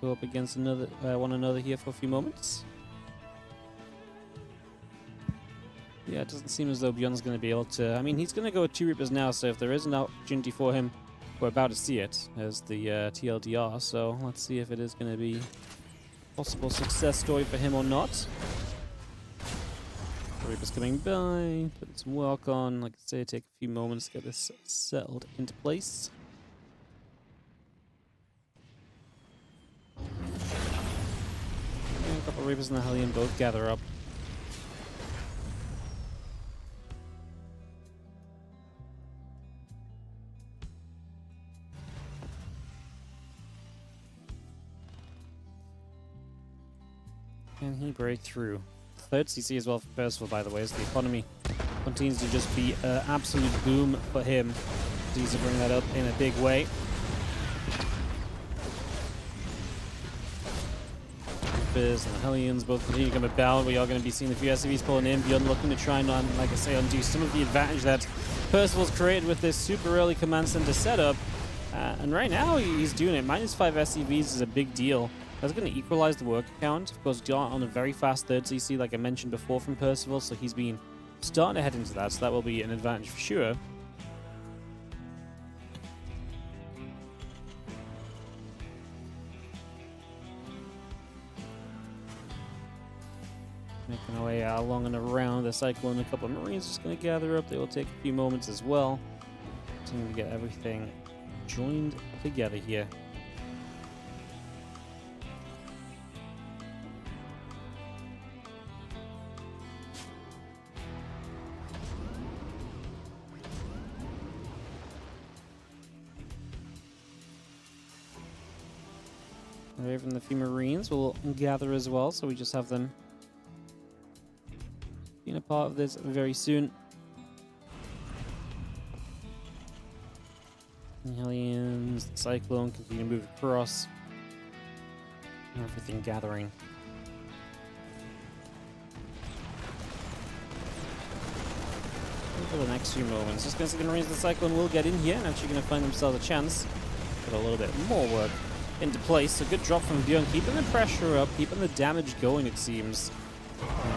go up against one another here for a few moments. Yeah, it doesn't seem as though ByuN's going to be able to... I mean, he's going to go with 2 Reapers now, so if there is an opportunity for him, we're about to see it as the TLDR, so let's see if it is going to be a possible success story for him or not. Reaper's coming by, putting some work on. Like I say, take a few moments to get this settled into place. And a couple of Reapers and the Hellion both gather up. Can he break through? Third CC as well for Percival, by the way, as the economy continues to just be an absolute boom for him. He's to bring that up in a big way. Reapers and the Hellions both continue to come about. We are going to be seeing the few SCVs pulling in. ByuN looking to try and, like I say, undo some of the advantage that Percival's created with this super early command center setup. And right now, he's doing it. -5 SCVs is a big deal. That's going to equalize the work count. Of course, got on a very fast third CC, like I mentioned before from Percival, so he's been starting to head into that, so that will be an advantage for sure. Making our way along and around the cyclone. A couple of Marines just going to gather up. They will take a few moments as well. Continue to get everything joined together here. Even the few Marines will gather as well, so we just have them being a part of this very soon. The Hellions, the Cyclone continue to move across. Everything gathering. For the next few moments. Just going to see the Marines and the Cyclone will get in here and actually going to find themselves a chance. Put a little bit more work into place. A good drop from ByuN, keeping the pressure up, keeping the damage going, it seems.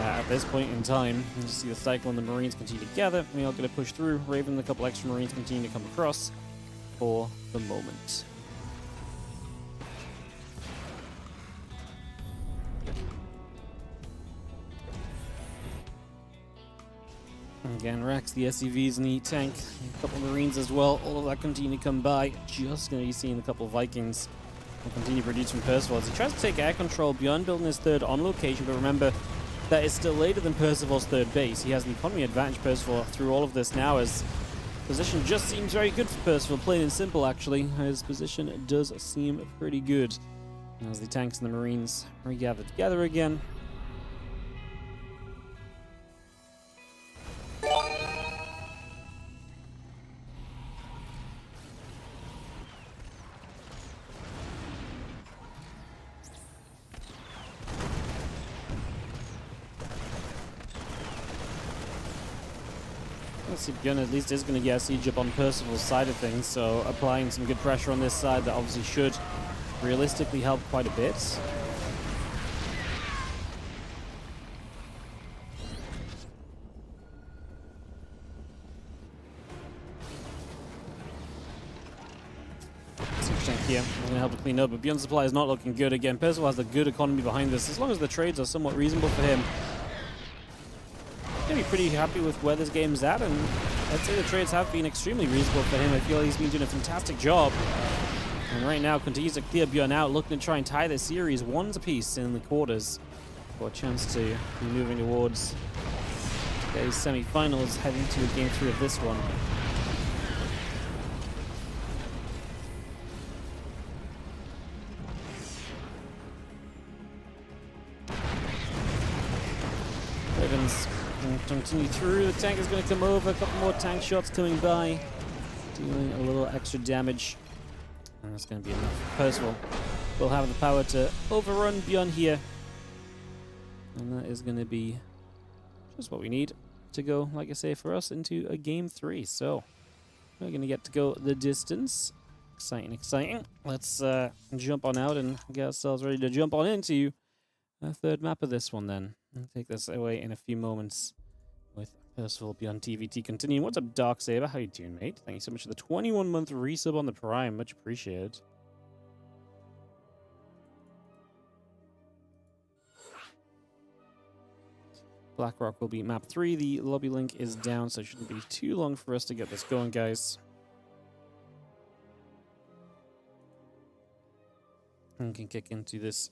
At this point in time, you see the Cyclone and the Marines continue to gather. We are going to push through. Raven and a couple extra Marines continue to come across for the moment. Again, Rex, the SCVs, and the tank, a couple of Marines as well. All of that continue to come by. Just going to be seeing a couple of Vikings. Will continue to produce from Percival as he tries to take air control. ByuN building his third on location, but remember, that is still later than Percival's third base. He has an economy advantage, Percival, through all of this now, as position just seems very good for Percival. Plain and simple, actually. His position does seem pretty good. As the tanks and the Marines regather together again. Let's see, ByuN at least is going to get a siege up on Percival's side of things, so applying some good pressure on this side that obviously should realistically help quite a bit. Here, going to help to clean up, but ByuN's supply is not looking good again. Percival has a good economy behind this, as long as the trades are somewhat reasonable for him. Be pretty happy with where this game's at, and I'd say the trades have been extremely reasonable for him. I feel like he's been doing a fantastic job, and right now continues to clear ByuN out, looking to try and tie this series ones apiece in the quarters for a chance to be moving towards today's semi-finals, heading to game 3 of this one. Ravens continue through. The tank is going to come over. A couple more tank shots coming by, dealing a little extra damage, and that's going to be enough. Percival will have the power to overrun ByuN here, and that is going to be just what we need to go, like I say, for us into a game 3. So we're going to get to go the distance. Exciting, exciting. Let's jump on out and get ourselves ready to jump on into a third map of this one then. I'll take this away in a few moments with Percival ByuN TVT continuing. What's up, Darksaber? How you doing, mate? Thank you so much for the 21-month resub on the Prime. Much appreciated. Blackrock will be map 3. The lobby link is down, so it shouldn't be too long for us to get this going, guys. And we can kick into this.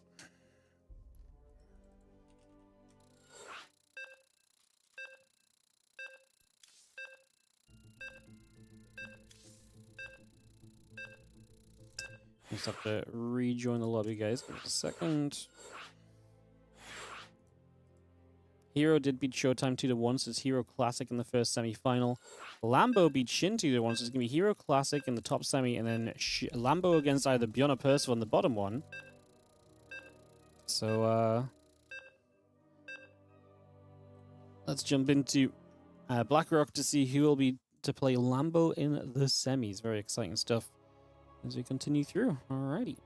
Just have to rejoin the lobby, guys. Give us a second. herO did beat Showtime 2-1, so it's herO Classic in the first semi-final. Lambo beat SHIN 2-1, so it's going to be herO Classic in the top semi, and then Lambo against either ByuN or Percival in the bottom one. So, let's jump into Blackrock to see who will be to play Lambo in the semis. Very exciting stuff as we continue through. Alrighty.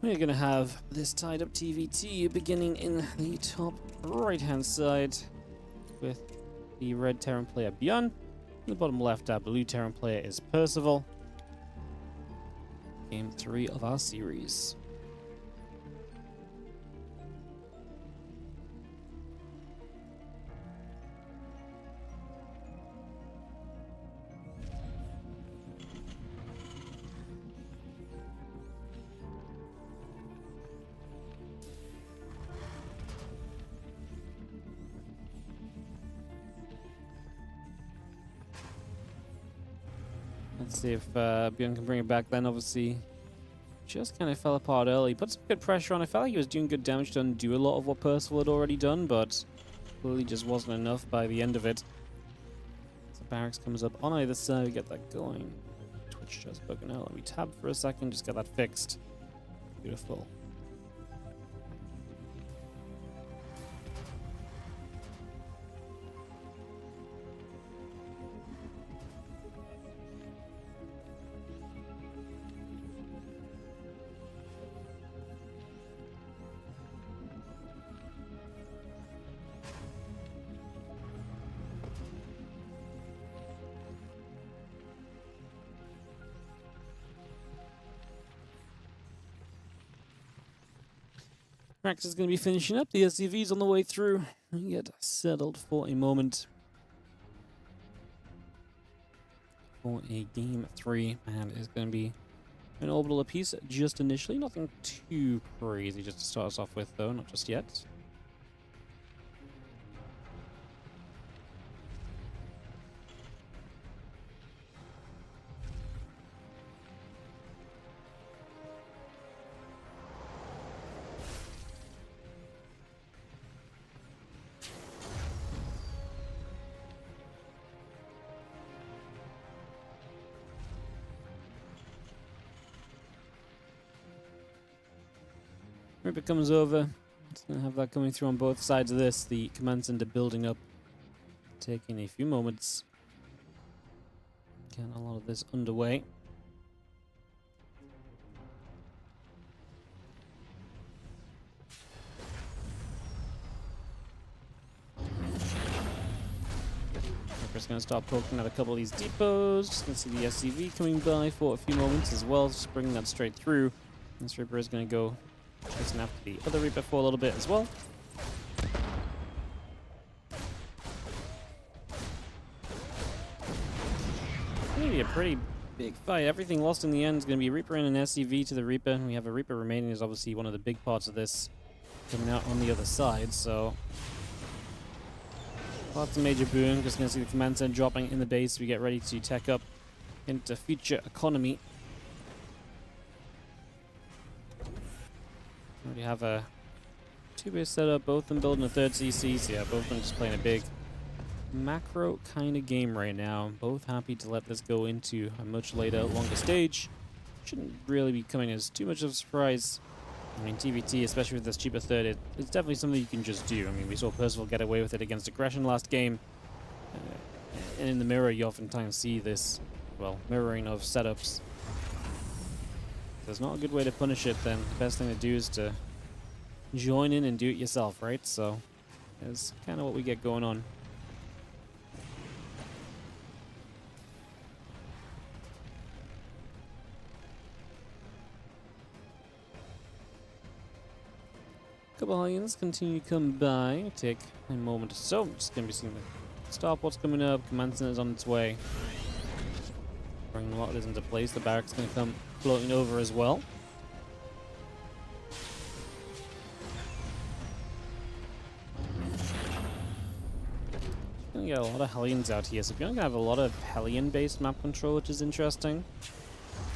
We're going to have this tied up TVT beginning in the top right-hand side. with the red Terran player ByuN. In the bottom left, our blue Terran player is Percival. Game 3 of our series. Let's see if ByuN can bring it back then. Obviously, just kind of fell apart early. Put some good pressure on. I felt like he was doing good damage to undo a lot of what Percival had already done, but clearly just wasn't enough by the end of it. So barracks comes up on either side. We get that going. Twitch just broken out. Let me tab for a second. Just get that fixed. Beautiful. Max is going to be finishing up. The SCV's on the way through. And get settled for a moment. For a game 3. And it's going to be an orbital apiece just initially. Nothing too crazy just to start us off with, though. Not just yet. Reaper comes over. It's going to have that coming through on both sides of this. The command center building up. Taking a few moments. Getting a lot of this underway. Reaper's going to start poking at a couple of these depots. Just going to see the SCV coming by for a few moments as well. Just bringing that straight through. This Reaper is going to go chasing after the other Reaper for a little bit as well. Maybe a pretty big fight. Everything lost in the end is going to be Reaper and an SCV to the Reaper. We have a Reaper remaining is obviously one of the big parts of this coming out on the other side, so lots of major boom. Just going to see the command center dropping in the base. We get ready to tech up into future economy. Already have a 2-base setup, both of them building a third CC, so yeah, both of them just playing a big macro kind of game right now. Both happy to let this go into a much later, longer stage. Shouldn't really be coming as too much of a surprise. I mean, TVT, especially with this cheaper third, it's definitely something you can just do. I mean, we saw Percival get away with it against Aggression last game. And in the mirror, you oftentimes see this, well, mirroring of setups. There's not a good way to punish it, then the best thing to do is to join in and do it yourself, right? So that's kind of what we get going on. Couple Hellions continue to come by. Take a moment or so. Just going to be seeing the starport's coming up. Command center's on its way. Bringing a lot of this into place. The barracks going to come floating over as well. Going to get a lot of Hellions out here. So we're going to have a lot of Hellion-based map control, which is interesting.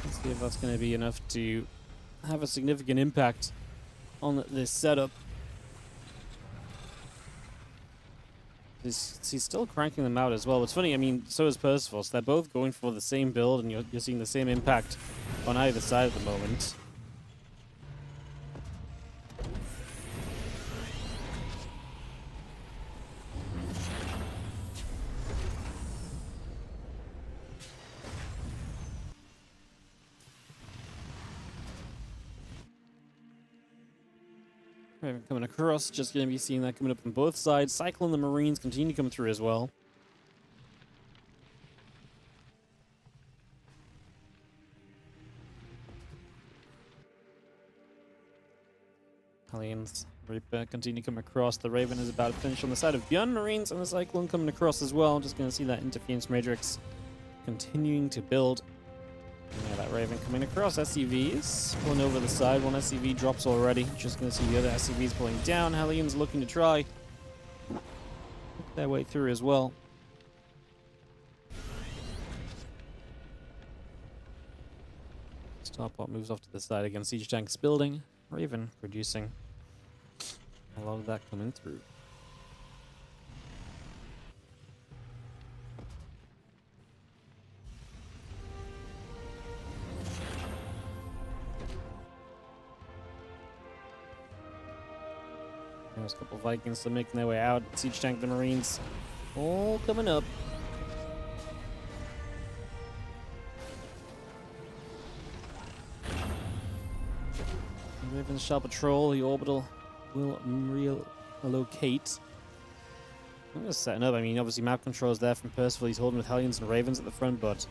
Let's see if that's going to be enough to have a significant impact on this setup. He's still cranking them out as well. It's funny, I mean, so is Percival. So they're both going for the same build, and you're seeing the same impact on either side at the moment. Raven coming across, just going to be seeing that coming up on both sides. Cyclone, the Marines continue to come through as well. Hellions, Reaper continue to come across. The Raven is about to finish on the side of ByuN. Marines and the Cyclone coming across as well. Just going to see that interference matrix continuing to build. Yeah, that Raven coming across. SCVs pulling over the side. One SCV drops already. Just going to see the other SCVs pulling down. Hellions looking to try their way through as well. Starport moves off to the side again. Siege tanks building. Raven producing a lot of that coming through. There's a couple of Vikings still making their way out. Siege tank, the Marines, all coming up. Raven's shall patrol. The orbital will relocate. I'm just setting up. I mean, obviously map control is there from Percival. He's holding with Hellions and Ravens at the front, but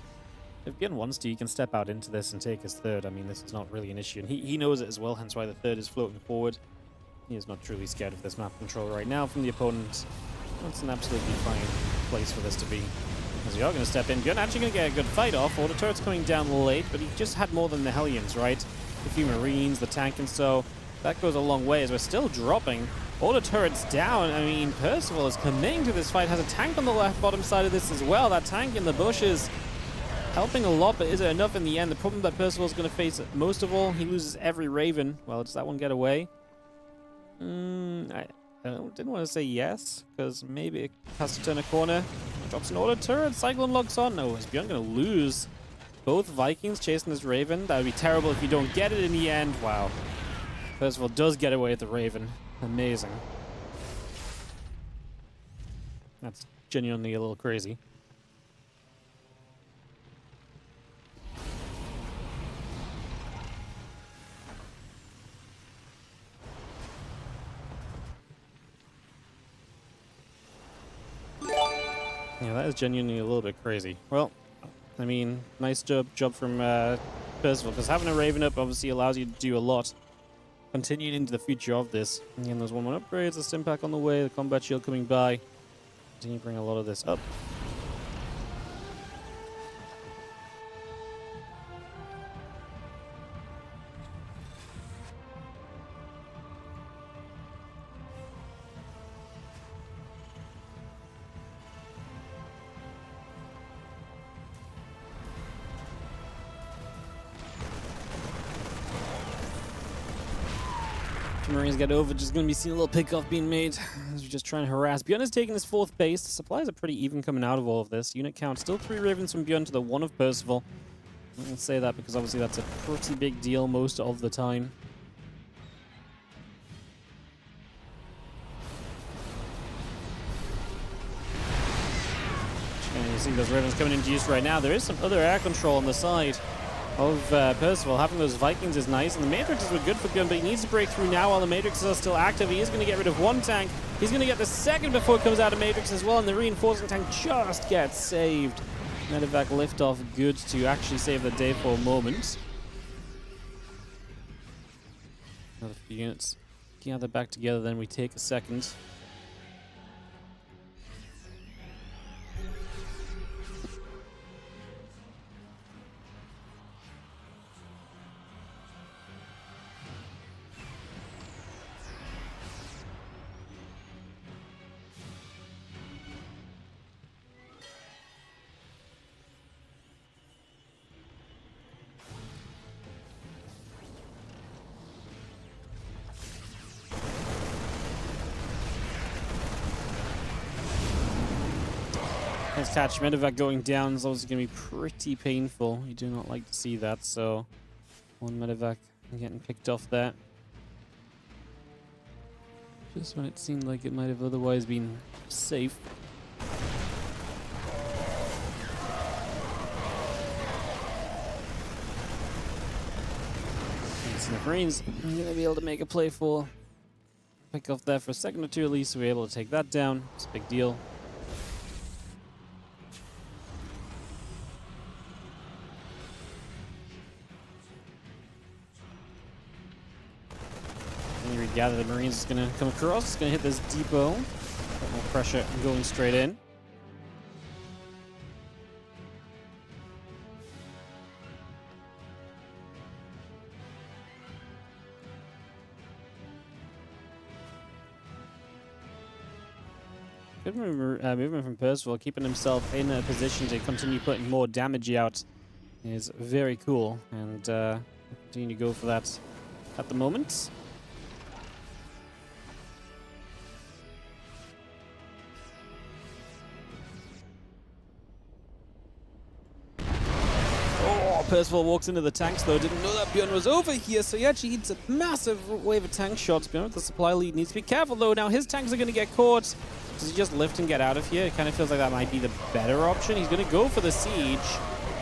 if ByuN wants to, he can step out into this and take his third. I mean, this is not really an issue, and he knows it as well, hence why the third is floating forward. He is not truly scared of this map control right now from the opponent. That's an absolutely fine place for this to be. As we are going to step in. ByuN actually going to get a good fight off. All the turrets coming down late, but he just had more than the Hellions, right? A few Marines, the tank, and so that goes a long way as we're still dropping all the turrets down. I mean, Percival is committing to this fight, has a tank on the left bottom side of this as well. That tank in the bushes helping a lot, but is it enough in the end? The problem that Percival is going to face most of all, he loses every Raven. Well, does that one get away? I didn't want to say yes, because maybe it has to turn a corner. Drops an auto turret, Cyclone locks on. No, is ByuN going to lose both Vikings chasing this Raven? That would be terrible if you don't get it in the end. Wow. Percival does get away with the Raven. Amazing. That's genuinely a little crazy. Yeah, that is genuinely a little bit crazy. Well, I mean, nice job from Percival, because having a Raven up obviously allows you to do a lot. Continuing into the future of this. Again, there's 1-1 upgrades, a stim pack on the way, the combat shield coming by. Continue to bring a lot of this up. Marines get over, just going to be seeing a little pick-off being made as we just try and harass. ByuN is taking his 4th base. The supplies are pretty even coming out of all of this. Unit count, still 3 Ravens from ByuN to the 1 of Percival. I'm going to say that because obviously that's a pretty big deal most of the time. You see those Ravens coming into use right now. There is some other air control on the side of Percival. Having those Vikings is nice, and the Matrixes were good for ByuN, but he needs to break through now while the Matrixes are still active. He is going to get rid of 1 tank. He's going to get the 2nd before it comes out of Matrix as well, and the reinforcing tank just gets saved. Medevac liftoff good to actually save the day for a moment. Another few units gather back together, then we take a second. Next catch, Medevac going down is obviously going to be pretty painful. You do not like to see that, so 1 Medevac getting picked off there. Just when it seemed like it might have otherwise been safe. And the Marines are going to be able to make a play for pick off there for a second or two at least, so we're able to take that down. It's a big deal. And you gather the Marines is going to come across. It's going to hit this depot. Got more pressure going straight in. Good movement from Percival, keeping himself in a position to continue putting more damage out is very cool, and continue to go for that at the moment. Oh, Percival walks into the tanks though, didn't know that ByuN was over here, so he actually hits a massive wave of tank shots. ByuN with the supply lead needs to be careful though, now his tanks are going to get caught. Does he just lift and get out of here? It kind of feels like that might be the better option. He's going to go for the siege.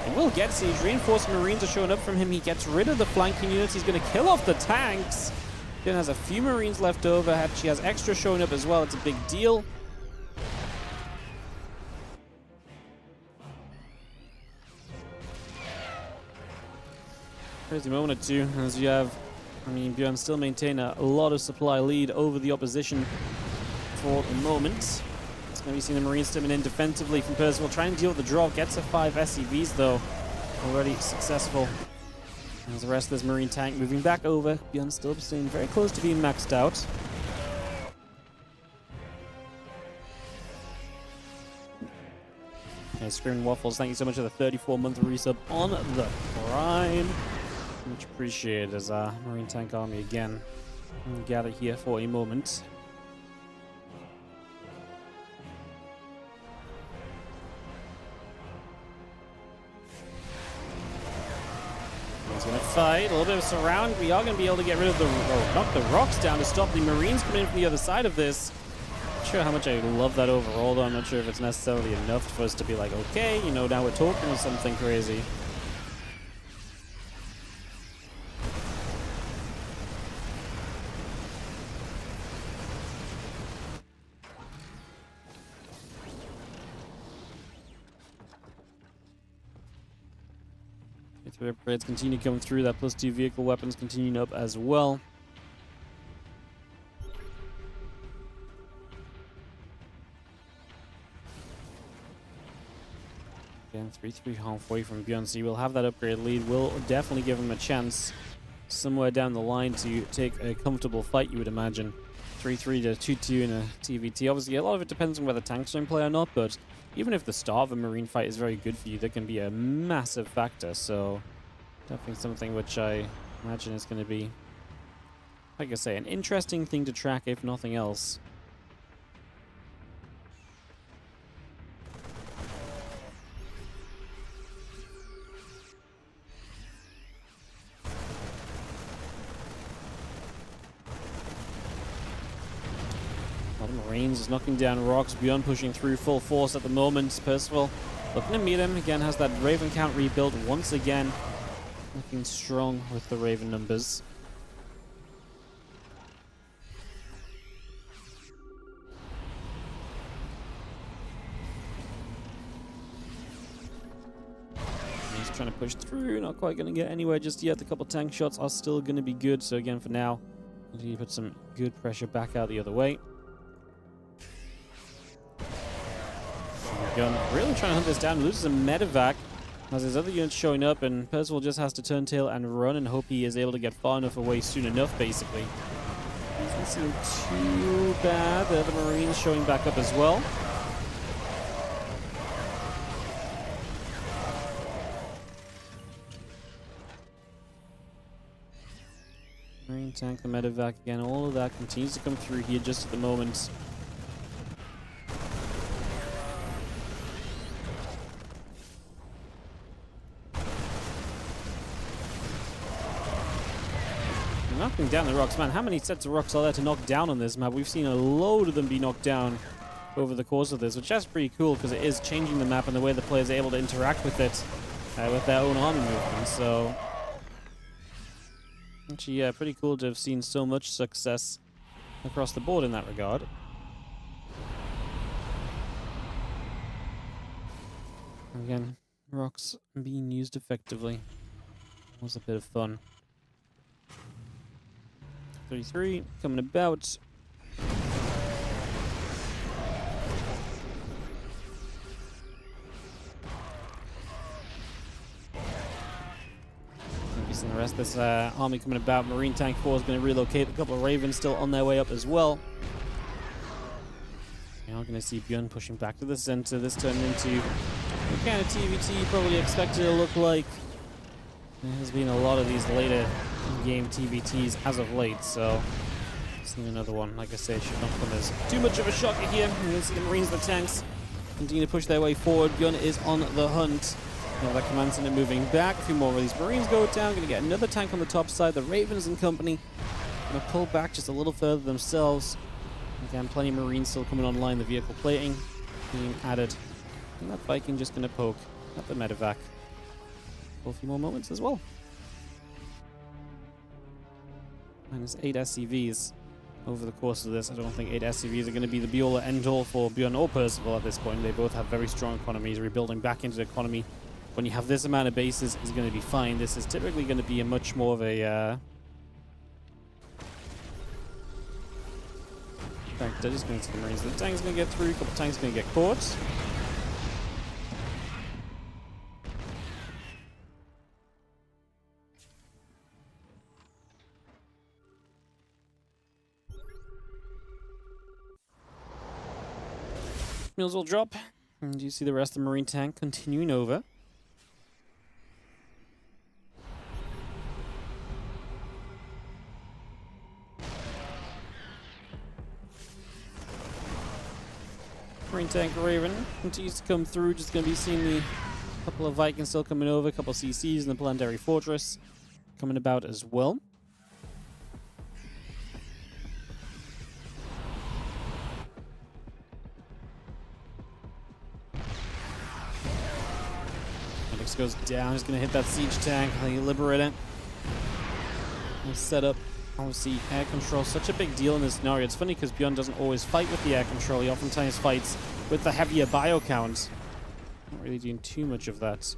And will get siege. Reinforced Marines are showing up from him. He gets rid of the flanking units. He's going to kill off the tanks. Then has a few Marines left over. Actually has extra showing up as well. It's a big deal. Crazy moment or two as you have, ByuN still maintain a lot of supply lead over the opposition for the moment. It's going to be seeing the Marines stepping in defensively from Percival, trying to deal with the drop. Gets a 5 SCVs though, already successful. As the rest of this Marine tank moving back over, ByuN still staying very close to being maxed out. Hey, Screaming Waffles, thank you so much for the 34-month resub on the Prime. Much appreciated as our Marine tank army again gather here for a moment. He's going to fight. A little bit of surround. We are going to be able to get rid of the... Oh, knock the rocks down to stop the Marines coming in from the other side of this. Not sure how much I love that overall, though. I'm not sure if it's necessarily enough for us to be like, okay, you know, now we're talking or something crazy. Upgrades continue coming through. That +2 vehicle weapons continuing up as well. Again, 3-3 halfway from ByuN, so we'll have that upgrade lead. Will definitely give him a chance somewhere down the line to take a comfortable fight, you would imagine. 3-3 to 2-2 in a TVT. Obviously, a lot of it depends on whether tanks are in play or not, but even if the start of a Marine fight is very good for you, that can be a massive factor, so definitely something which I imagine is going to be, like I say, an interesting thing to track, if nothing else. Marines is knocking down rocks. ByuN pushing through full force at the moment. Percival looking to meet him. Again, has that Raven count rebuilt once again. Looking strong with the Raven numbers. He's trying to push through. Not quite going to get anywhere just yet. A couple tank shots are still going to be good. So again, for now, you put some good pressure back out the other way. ByuN really trying to hunt this down. Loses a medevac as his other units showing up, and Percival just has to turn tail and run and hope he is able to get far enough away soon enough, basically. Doesn't seem too bad. The other Marines showing back up as well. Marine tank, the medevac again, all of that continues to come through here just at the moment. Knocking down the rocks. Man, how many sets of rocks are there to knock down on this map? We've seen a load of them be knocked down over the course of this, which is pretty cool because it is changing the map and the way the players are able to interact with it with their own army movement. So, actually, yeah, pretty cool to have seen so much success across the board in that regard. Again, rocks being used effectively. Was a bit of fun. 33 coming about. And the rest of this army coming about. Marine Tank 4 is going to relocate. A couple of Ravens still on their way up as well. Now we're going to see ByuN pushing back to the center. This turned into the kind of TVT you probably expected to look like. There has been a lot of these later game TVTs as of late, so seeing another one, like I say, should not come as too much of a shocker here. You're going to see the Marines and the tanks continue to push their way forward. ByuN is on the hunt. Now that command center moving back. A few more of these Marines go down. Going to get another tank on the top side. The Ravens and company going to pull back just a little further themselves. Again, plenty of Marines still coming online. The vehicle plating being added. And that Viking just going to poke at the medevac for a few more moments as well. Minus 8 SCVs over the course of this. I don't think 8 SCVs are going to be the be-all and end-all for ByuN or Percival at this point. They both have very strong economies. Rebuilding back into the economy when you have this amount of bases is going to be fine. This is typically going to be a much more of a they're just going to see the Marines. The tank's going to get through. A couple tanks going to get caught. Mills will drop. And you see the rest of the Marine tank continuing over. Marine tank Raven continues to come through. Just going to be seeing the couple of Vikings still coming over. A couple of CCs in the Planetary Fortress coming about as well. Goes down. He's going to hit that siege tank. They liberate it. We'll set up, obviously, air control. Such a big deal in this scenario. It's funny because ByuN doesn't always fight with the air control. He oftentimes fights with the heavier bio count. Not really doing too much of that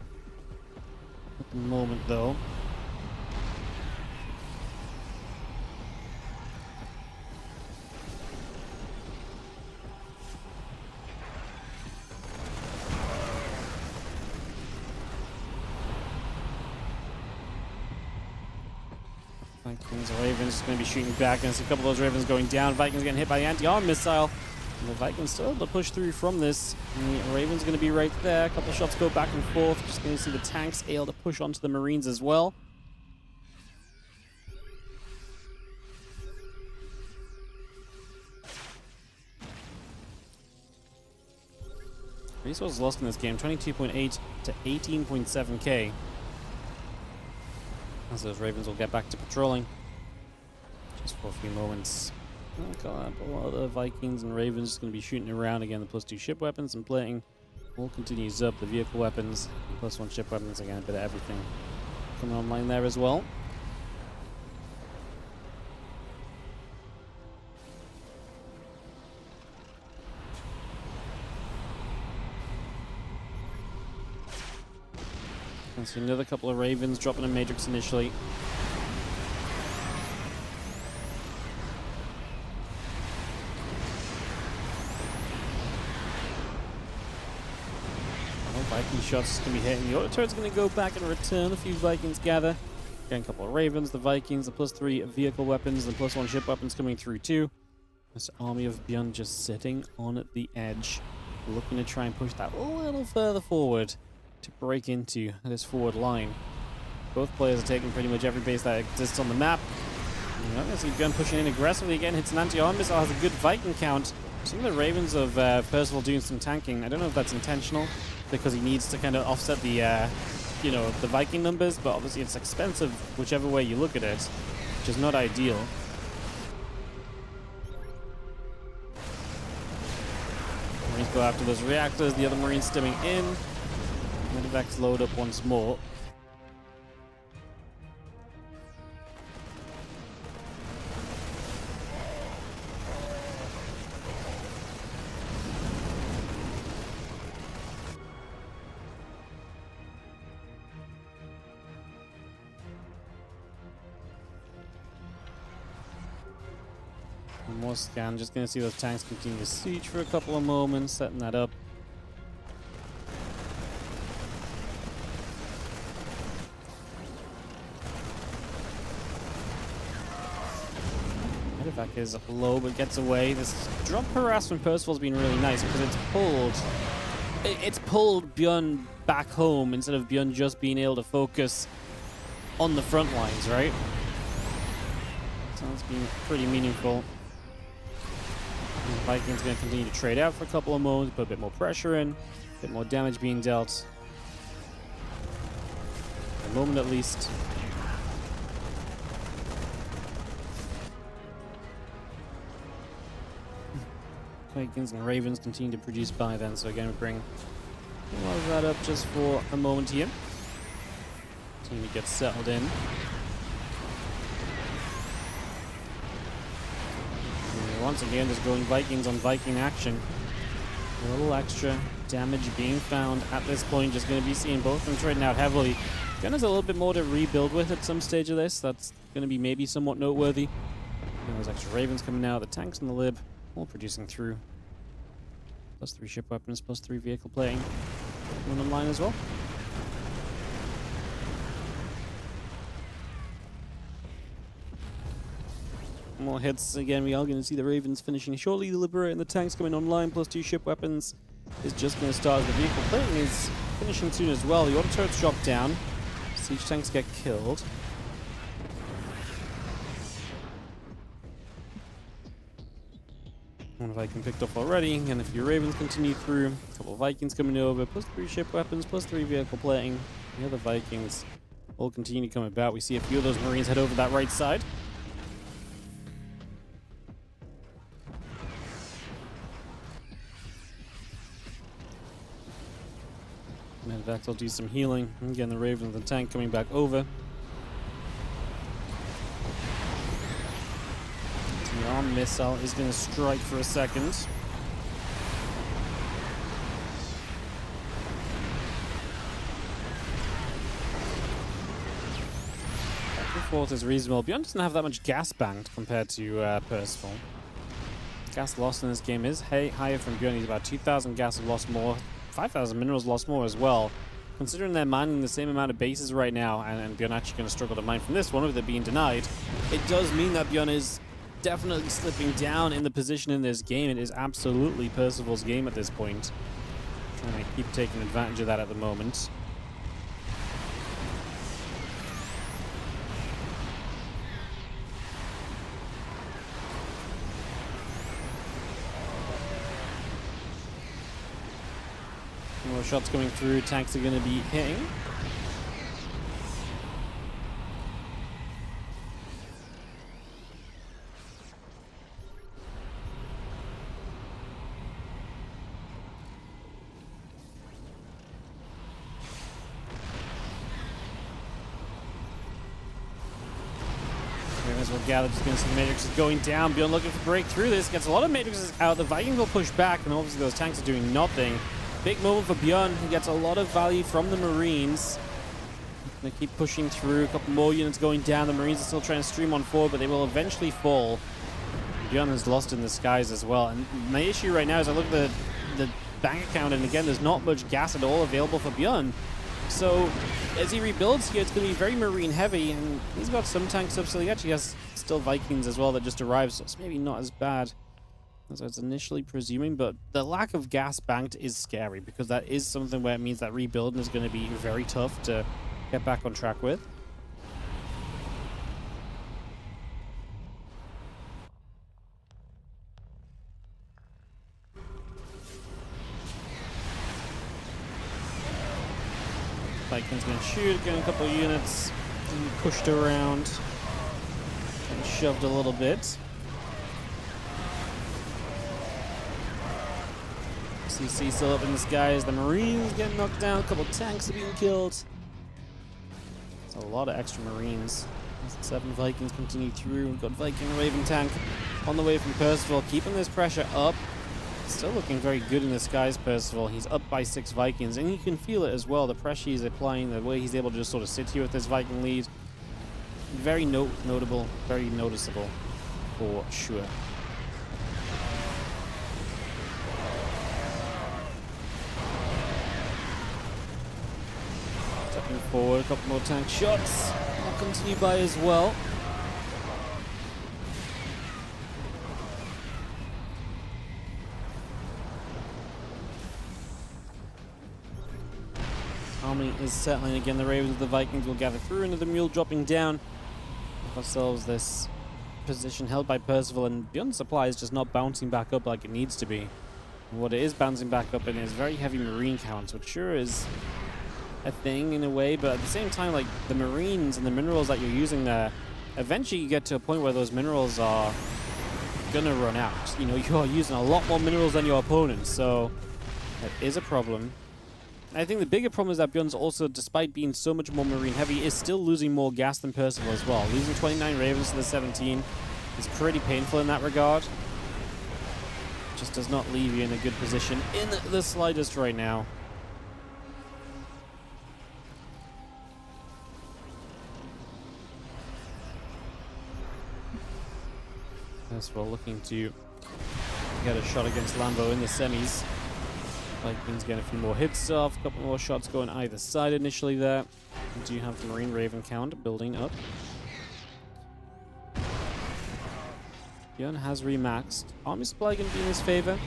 at the moment, though. Vikings, Ravens going to be shooting back, and see a couple of those Ravens going down. Vikings getting hit by the anti-arm missile. And the Vikings still able to push through from this. And the Ravens going to be right there. A couple of shots go back and forth. Just going to see the tanks able to push onto the Marines as well. Resources lost in this game, 22.8 to 18.7k. As those Ravens will get back to patrolling. Just for a few moments. A lot of Vikings and Ravens just going to be shooting around again. The +2 ship weapons and plating all continues up. The vehicle weapons, +1 ship weapons, again, a bit of everything coming online there as well. And see another couple of Ravens dropping a Matrix initially. Viking shots going to be hitting. The auto turret's going to go back and return. A few Vikings gather. Again, a couple of Ravens, the Vikings, the +3 vehicle weapons, the +1 ship weapons coming through too. This army of ByuN just sitting on the edge, looking to try and push that a little further forward to break into this forward line. Both players are taking pretty much every base that exists on the map. You're going to see ByuN pushing in aggressively again. Hits an anti-arm missile, has a good Viking count. Some of the Ravens of Percival doing some tanking. I don't know if that's intentional, because he needs to kind of offset the, you know, the Viking numbers, but obviously it's expensive whichever way you look at it, which is not ideal. Marines go after those reactors, the other Marines stimming in. Medevac's load up once more. One more scan. Just going to see those tanks continue to siege for a couple of moments, setting that up. Medevac is low, but gets away. This drop harassment Percival's been really nice because it's pulled ByuN back home instead of ByuN just being able to focus on the front lines, right? So that's been pretty meaningful. Vikings going to continue to trade out for a couple of moments, put a bit more pressure in, a bit more damage being dealt. For a moment at least. Vikings and Ravens continue to produce by then, so again we bring a lot of that up just for a moment here. Team gets settled in. And once again, just going Vikings on Viking action. A little extra damage being found at this point. Just going to be seeing both of them trading out heavily. ByuN has a little bit more to rebuild with at some stage of this. That's going to be maybe somewhat noteworthy. And those extra Ravens coming out, the tanks and the lib. All producing through. +3 ship weapons, +3 vehicle plating. One online as well. More hits. Again, we are going to see the Ravens finishing shortly. The Liberator and the tanks coming online, +2 ship weapons is just going to start. The vehicle plating is finishing soon as well. The auto turrets drop down. Siege tanks get killed. One Viking picked up already, and if your Ravens continue through, a couple of Vikings coming over, +3 ship weapons, +3 vehicle plating. The other Vikings will continue to come about. We see a few of those Marines head over that right side. Medevacs will do some healing. Again, the Ravens and the tank coming back over. The arm missile is going to strike for a second. Back and forth is reasonable. ByuN doesn't have that much gas banked compared to Percival. Gas lost in this game is higher from ByuN. He's about 2,000 gas lost more. 5,000 minerals lost more as well. Considering they're mining the same amount of bases right now, and ByuN actually going to struggle to mine from this one with it being denied, it does mean that ByuN is definitely slipping down in the position in this game. It is absolutely Percival's game at this point. Trying to keep taking advantage of that at the moment. More shots coming through. Tanks are going to be hitting. As well gathered, just going to see the matrixes going down. ByuN looking for break through this. Gets a lot of matrixes out. The Vikings will push back, and obviously those tanks are doing nothing. Big moment for ByuN. He gets a lot of value from the Marines. They keep pushing through. A couple more units going down. The Marines are still trying to stream on forward, but they will eventually fall. ByuN is lost in the skies as well. And my issue right now is I look at the bank account, and again, there's not much gas at all available for ByuN. So as he rebuilds here, it's going to be very Marine heavy, and he's got some tanks up, so he actually has still Vikings as well that just arrived, so it's maybe not as bad as I was initially presuming, but the lack of gas banked is scary, because that is something where it means that rebuilding is going to be very tough to get back on track with. Vikings going to shoot, getting a couple of units pushed around and shoved a little bit. CC still up in the skies. The Marines getting knocked down. A couple of tanks are being killed. That's a lot of extra Marines. As the 7 Vikings continue through. We've got Viking Raven tank on the way from Percival, keeping this pressure up. Still looking very good in the skies, Percival. He's up by 6 Vikings, and you can feel it as well. The pressure he's applying, the way he's able to just sort of sit here with this Viking lead. Very notable, very noticeable for sure. Looking forward, a couple more tank shots. I'll continue by as well. Army is settling again. The Ravens of the Vikings will gather through into the mule, dropping down. Give ourselves this position held by Percival, and ByuN supply is just not bouncing back up like it needs to be. And what it is bouncing back up in is very heavy marine counts, which sure is a thing in a way, but at the same time, like, the marines and the minerals that you're using there, eventually you get to a point where those minerals are gonna run out. You know, you're using a lot more minerals than your opponents, so that is a problem. I think the bigger problem is that ByuN's also, despite being so much more marine heavy, is still losing more gas than Percival as well. Losing 29 Ravens to the 17 is pretty painful in that regard. Just does not leave you in a good position in the slightest right now. Percival looking to get a shot against Lambo in the semis. Vikings getting a few more hits off, a couple more shots going either side initially there. We do have the Marine Raven count building up. ByuN has remaxed. Army supply going to be in his favor.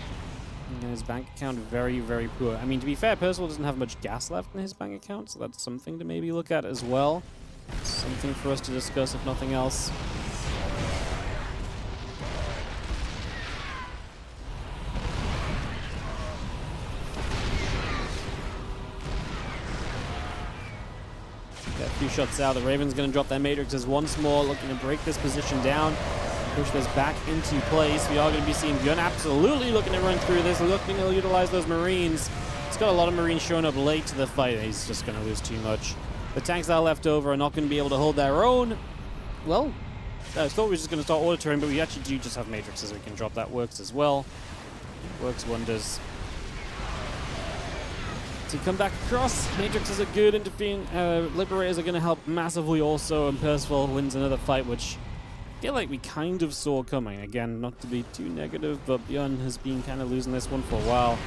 And his bank account very, very poor. I mean, to be fair, Percival doesn't have much gas left in his bank account, so that's something to maybe look at as well. Something for us to discuss, if nothing else. A few shots out. The Ravens going to drop their matrices once more, looking to break this position down, push this back into place. We are going to be seeing ByuN absolutely looking to run through this, looking to utilize those Marines. He's got a lot of Marines showing up late to the fight. He's just going to lose too much. The tanks that are left over are not going to be able to hold their own. Well, I thought we were just going to start auto turn, but we actually do just have matrices we can drop. That works as well. Works wonders. To come back across, matrices are good, interfering. Liberators are going to help massively also, and Percival wins another fight, which I feel like we kind of saw coming. Again, not to be too negative, but ByuN has been kind of losing this one for a while.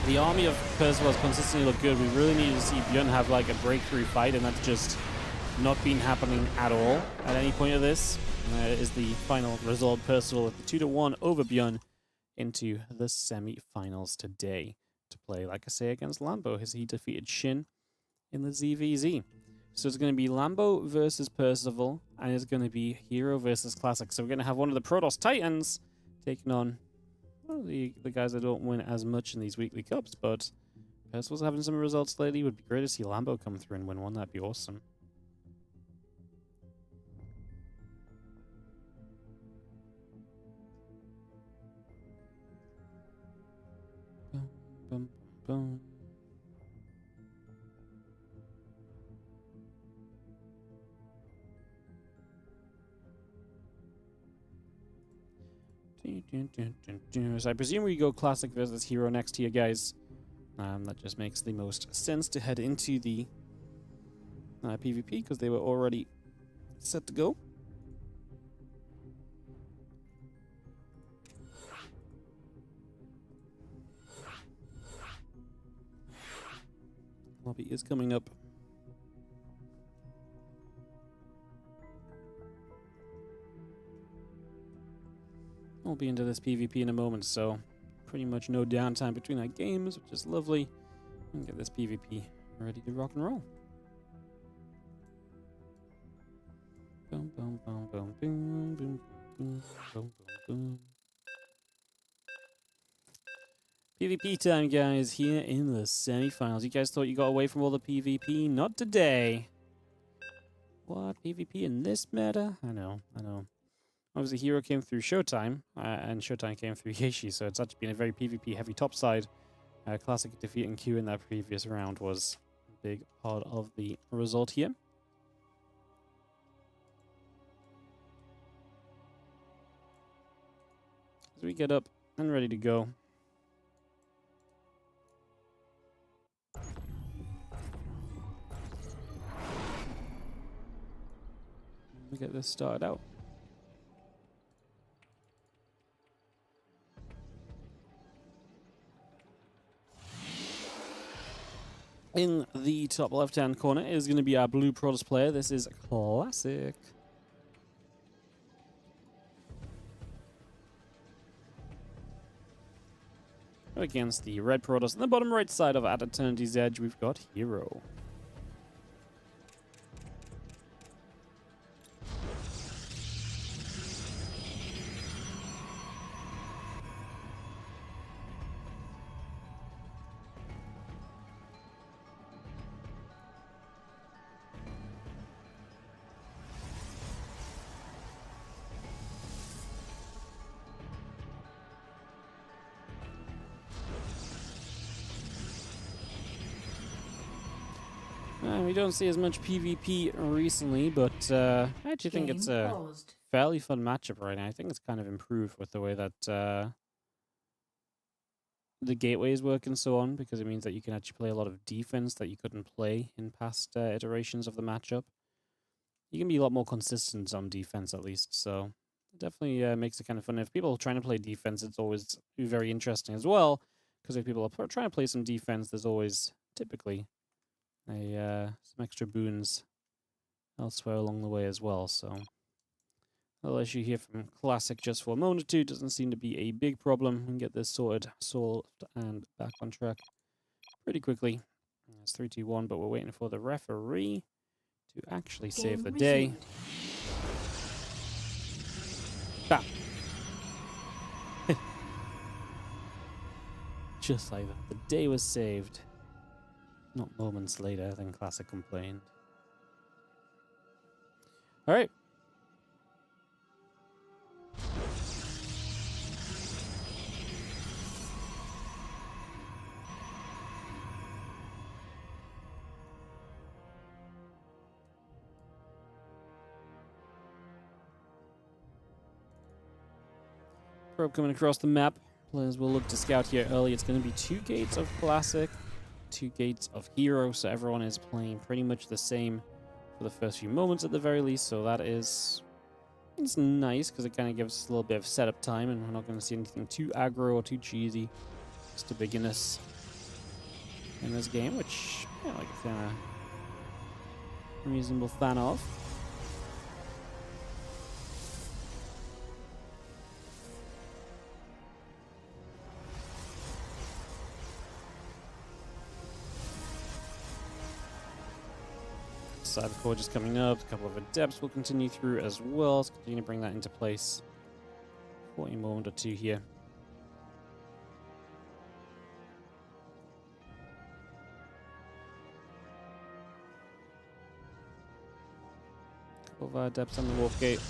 The army of Percival has consistently looked good. We really need to see ByuN have like a breakthrough fight, and that's just not been happening at all at any point of this. Is the final result. Percival with the 2-1 over ByuN into the semi-finals today to play, like I say, against Lambo, as he defeated SHIN in the ZVZ. So it's going to be Lambo versus Percival, and it's going to be herO versus Classic. So we're going to have one of the Protoss Titans taking on, well, the guys that don't win as much in these weekly cups, but Percival's having some results lately. It would be great to see Lambo come through and win one. That'd be awesome. Boom, boom. So I presume we go Classic versus herO next here, guys. That just makes the most sense to head into the PvP, because they were already set to go. Lobby is coming up. We'll be into this PvP in a moment, so pretty much no downtime between our games, which is lovely. And get this PvP ready to rock and roll. Boom, boom, boom, boom, boom, boom, boom, boom, boom. PvP time, guys, here in the semifinals. You guys thought you got away from all the PvP? Not today. What? PvP in this meta? I know. Obviously, herO came through Showtime, and Showtime came through Yeshi, so it's actually been a very PvP-heavy topside. Classic defeating Q in that previous round was a big part of the result here. As we get up and ready to go. We get this started out. In the top left-hand corner is going to be our blue Protoss player. This is Classic. Against the red Protoss. On the bottom right side of At Eternity's Edge, we've got herO. We don't see as much PvP recently, but I actually think it's a fairly fun matchup right now. I think it's kind of improved with the way that the gateways work and so on, because it means that you can actually play a lot of defense that you couldn't play in past iterations of the matchup. You can be a lot more consistent on defense, at least, so it definitely makes it kind of fun. If people are trying to play defense, it's always very interesting as well, because if people are trying to play some defense, there's always typically some extra boons elsewhere along the way as well. So I'll let you hear from Classic just for a moment or two. Doesn't seem to be a big problem. We can get this sorted, solved, and back on track pretty quickly. It's 3-2-1, but we're waiting for the referee to actually save the day. Bam! Just like that, the day was saved. Not moments later than Classic complained. Alright. Probe coming across the map. Players will look to scout here early. It's going to be 2 gates of Classic, 2 gates of herO, so everyone is playing pretty much the same for the first few moments at the very least, so that is... it's nice, because it kind of gives us a little bit of setup time, and we're not going to see anything too aggro or too cheesy. Just a beginners in this game, which I like a kind of reasonable fan of. Cybercore just coming up, a couple of adepts will continue through as well. Let's continue to bring that into place for a moment or two here. Couple of adepts on the warp gate.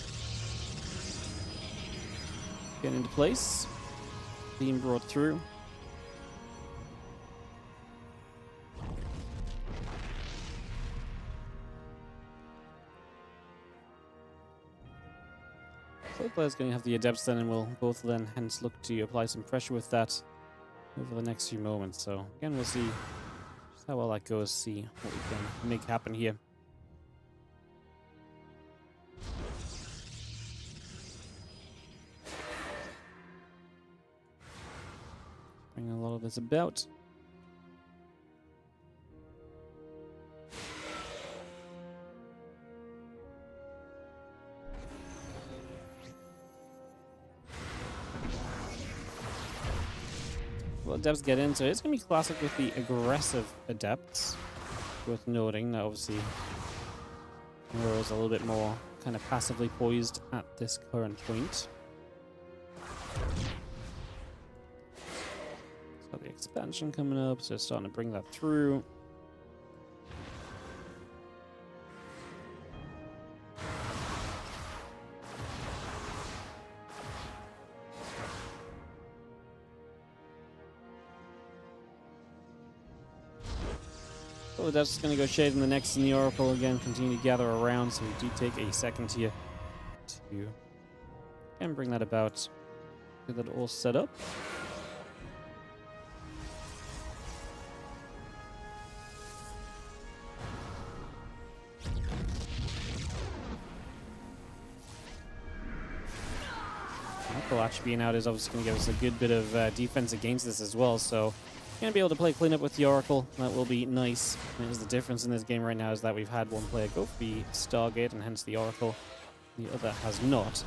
Getting into place. Being brought through. Both players going to have the adepts then, and we'll both then hence look to apply some pressure with that over the next few moments. So again, we'll see just how well that goes, see what we can make happen here. Bring a lot of this about. Well, adepts get in, so it's going to be Classic with the aggressive adepts. Worth noting that obviously herO is a little bit more kind of passively poised at this current point. So the expansion coming up, so it's starting to bring that through. Oh, that's just going to go shade in the next in the Oracle again, continue to gather around, so we do take a second here to and bring that about. Get that all set up. Actually being out is obviously going to give us a good bit of defense against this as well, so Gonna be able to play cleanup with the Oracle. That will be nice. And the difference in this game right now is that we've had one player go for the Stargate and hence the Oracle. The other has not.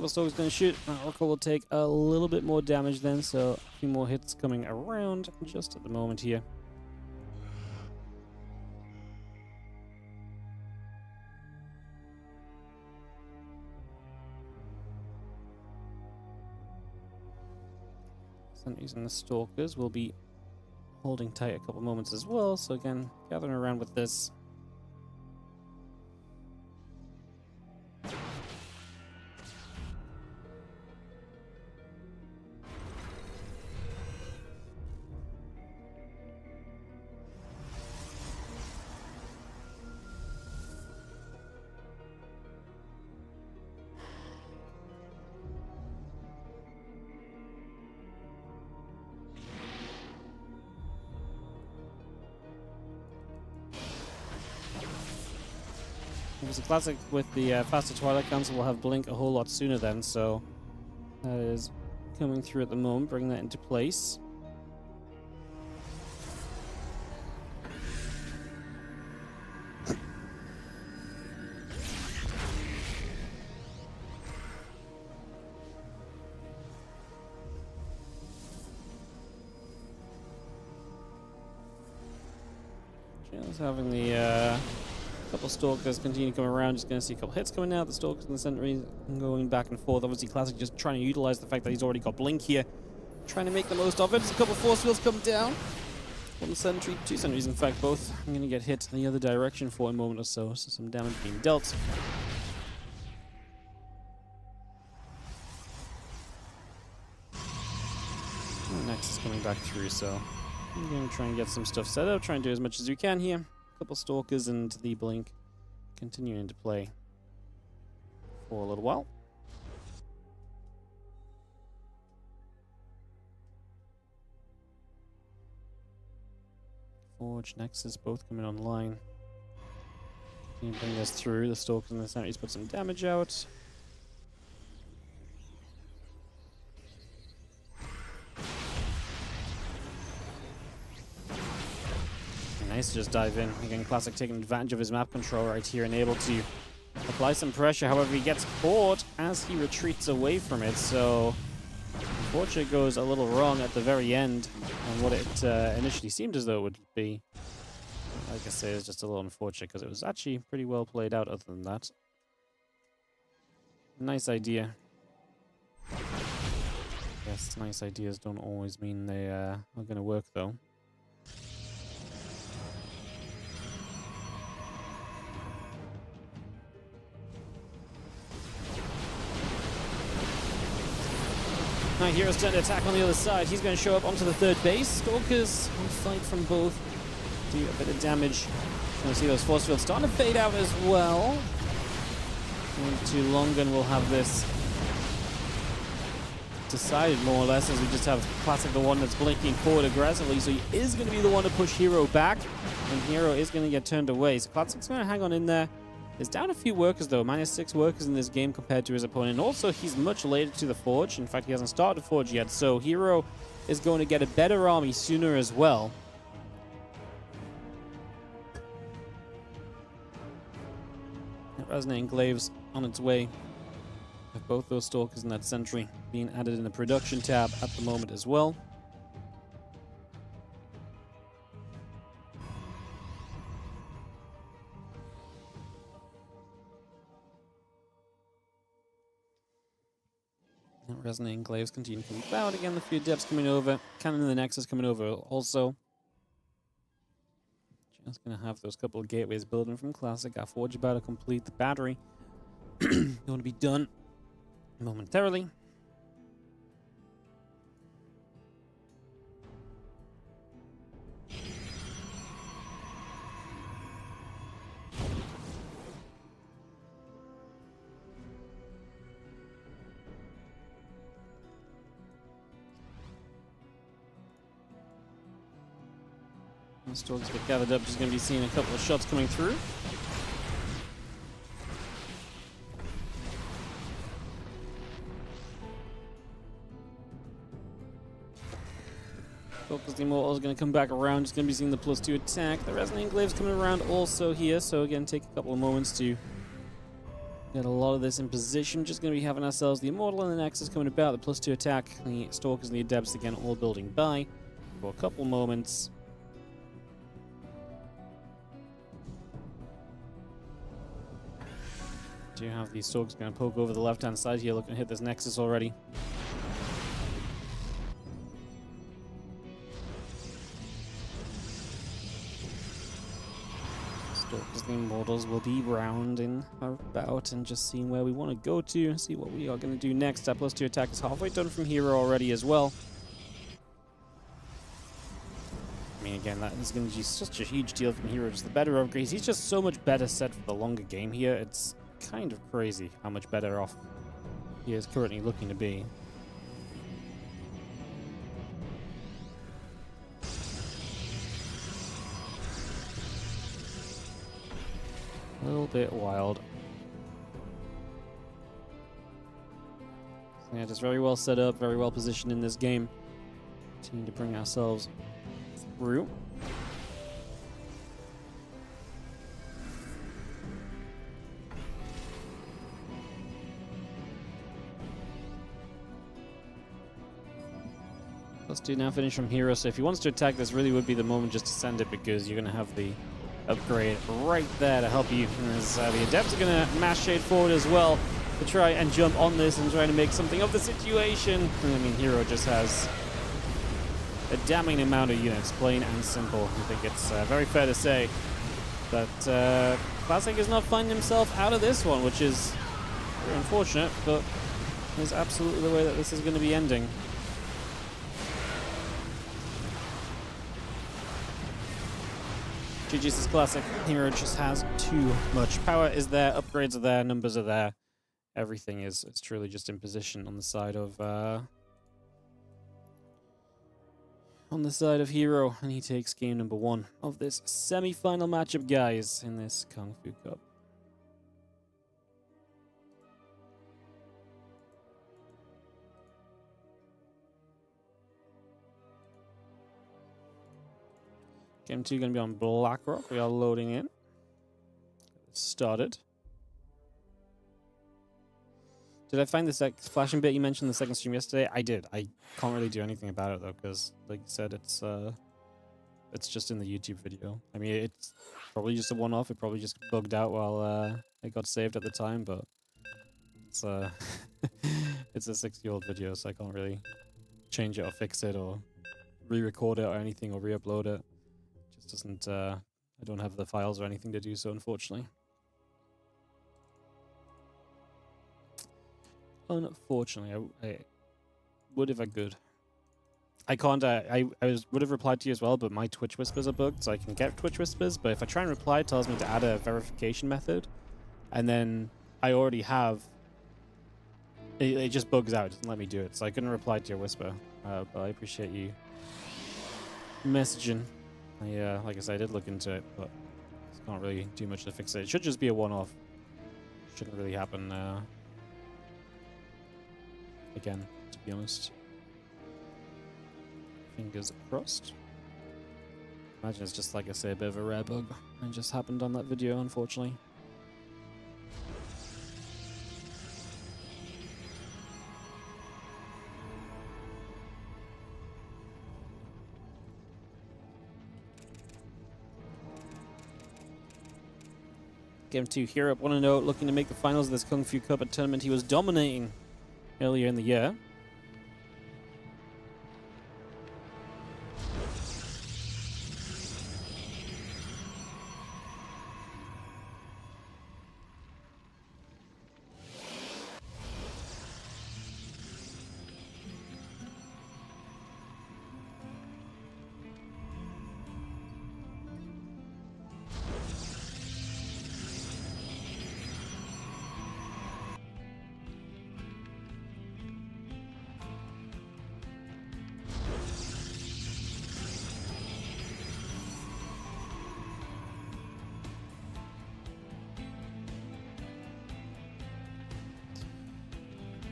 Stalker's going to shoot. Oracle will take a little bit more damage then, so a few more hits coming around just at the moment here. Sentries and the Stalkers will be holding tight a couple moments as well, so again, gathering around with this. It was a classic with the faster Twilight Council. We'll have Blink a whole lot sooner then, so that is coming through at the moment, bringing that into place. Just having the couple Stalkers continue to come around. Just going to see a couple hits coming out. The Stalkers and the Sentries going back and forth. Obviously, Classic just trying to utilize the fact that he's already got Blink here. Trying to make the most of it. There's a couple Force Fields come down. One Sentry, two Sentries, in fact, both. I'm going to get hit the other direction for a moment or so. So some damage being dealt. And Next is coming back through, so I'm going to try and get some stuff set up. Try and do as much as we can here. Couple Stalkers and the Blink continuing to play for a little while. Forge, Nexus, both coming online. Can you bring this through? The Stalkers and the Sentries put some damage out. Nice to just dive in. Again, Classic taking advantage of his map control right here and able to apply some pressure. However, he gets caught as he retreats away from it. So, unfortunately, it goes a little wrong at the very end on what it initially seemed as though it would be. Like I say, it's just a little unfortunate because it was actually pretty well played out other than that. Nice idea. Yes, nice ideas don't always mean they are going to work, though. Now hero's trying to attack on the other side. He's going to show up onto the third base. Stalkers will fight from both. Do a bit of damage. Going to see those Force Fields starting to fade out as well. Not too long and we'll have this decided more or less as we just have Classic the one that's blinking forward aggressively. So he is going to be the one to push herO back. And herO is going to get turned away. So Classic's going to hang on in there. He's down a few workers, though. -6 workers in this game compared to his opponent. Also, he's much later to the Forge. In fact, he hasn't started Forge yet. So herO is going to get a better army sooner as well. Resonating Glaives on its way. With both those Stalkers and that Sentry being added in the production tab at the moment as well. Resonating Glaives continue to come about. Again, the few depths coming over. Cannon in the Nexus coming over also. Just going to have those couple of gateways building from Classic. Our Forge about to complete the battery. Going to be done momentarily. The Storks get gathered up, just going to be seeing a couple of shots coming through. Focus the Immortal is going to come back around, just going to be seeing the +2 attack. The Resonant Glaive's coming around also here, so again, take a couple of moments to get a lot of this in position. Just going to be having ourselves the Immortal and the Nexus coming about, the +2 attack, the Stalkers and the Adepts again all building by for a couple moments. Do have these Stalkers going to poke over the left-hand side here, looking to hit this Nexus already. Stalkers, the Immortals will be rounding about and just seeing where we want to go to, see what we are going to do next. That +2 attack is halfway done from herO already as well. I mean, again, that is going to be such a huge deal from herO. Just the better upgrades. He's just so much better set for the longer game here. It's kind of crazy how much better off he is currently looking to be. A little bit wild. So yeah, just very well set up, very well positioned in this game. Continue to bring ourselves through. +2 now finish from herO, so if he wants to attack, this really would be the moment just to send it, because you're going to have the upgrade right there to help you. As the Adepts are going to mash shade forward as well to try and jump on this and try to make something of the situation. I mean, herO just has a damning amount of units, plain and simple. I think it's very fair to say that Classic is not finding himself out of this one, which is very unfortunate, but is absolutely the way that this is going to be ending. GG's is Classic. herO just has too much. Power is there, upgrades are there, numbers are there. Everything is. It's truly just in position on the side of herO, and he takes game number 1 of this semi-final matchup, guys, in this Kung Fu Cup. Game 2 going to be on BlackRock. We are loading in. Started. Did I find this flashing bit you mentioned in the second stream yesterday? I did. I can't really do anything about it though, because like you said, it's just in the YouTube video. I mean, it's probably just a one-off. It probably just bugged out while it got saved at the time, but it's it's a 6-year-old video, so I can't really change it or fix it or re-record it or anything or re-upload it. Just doesn't. I don't have the files or anything to do so, unfortunately. Unfortunately, I would if I could. I can't. Would have replied to you as well, but my Twitch whispers are bugged, so I can get Twitch whispers. But if I try and reply, it tells me to add a verification method, and then I already have. It just bugs out. It doesn't let me do it, so I couldn't reply to your whisper. But I appreciate you messaging. Like I said, I did look into it, but can't really do much to fix it. It should just be a one-off. Shouldn't really happen again, to be honest. Fingers crossed. Imagine it's just, like I say, a bit of a rare bug. It just happened on that video, unfortunately. Game 2 here up 1-0, looking to make the finals of this Kung Fu Cup, a tournament he was dominating earlier in the year.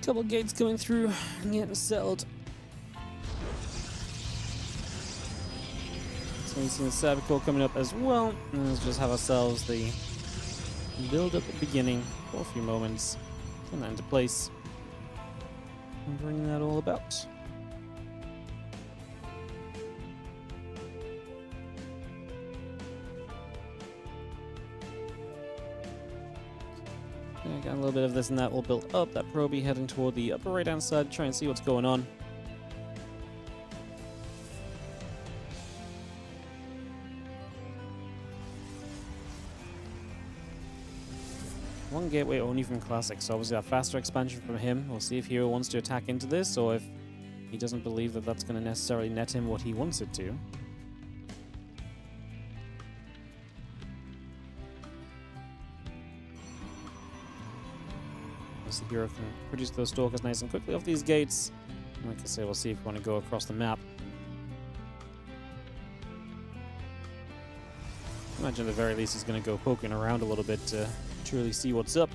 Couple gates coming through and getting settled. So we've seen the server core coming up as well. And let's just have ourselves the build up at the beginning for a few moments. Turn that into place. And bring that all about. Okay, got a little bit of this and that will build up. That probe heading toward the upper right hand side, try and see what's going on. One gateway only from Classic, so obviously a faster expansion from him. We'll see if herO wants to attack into this, or if he doesn't believe that that's going to necessarily net him what he wants it to. So herO can produce those stalkers nice and quickly off these gates. And like I say, we'll see if we want to go across the map. Imagine at the very least he's going to go poking around a little bit to truly see what's up.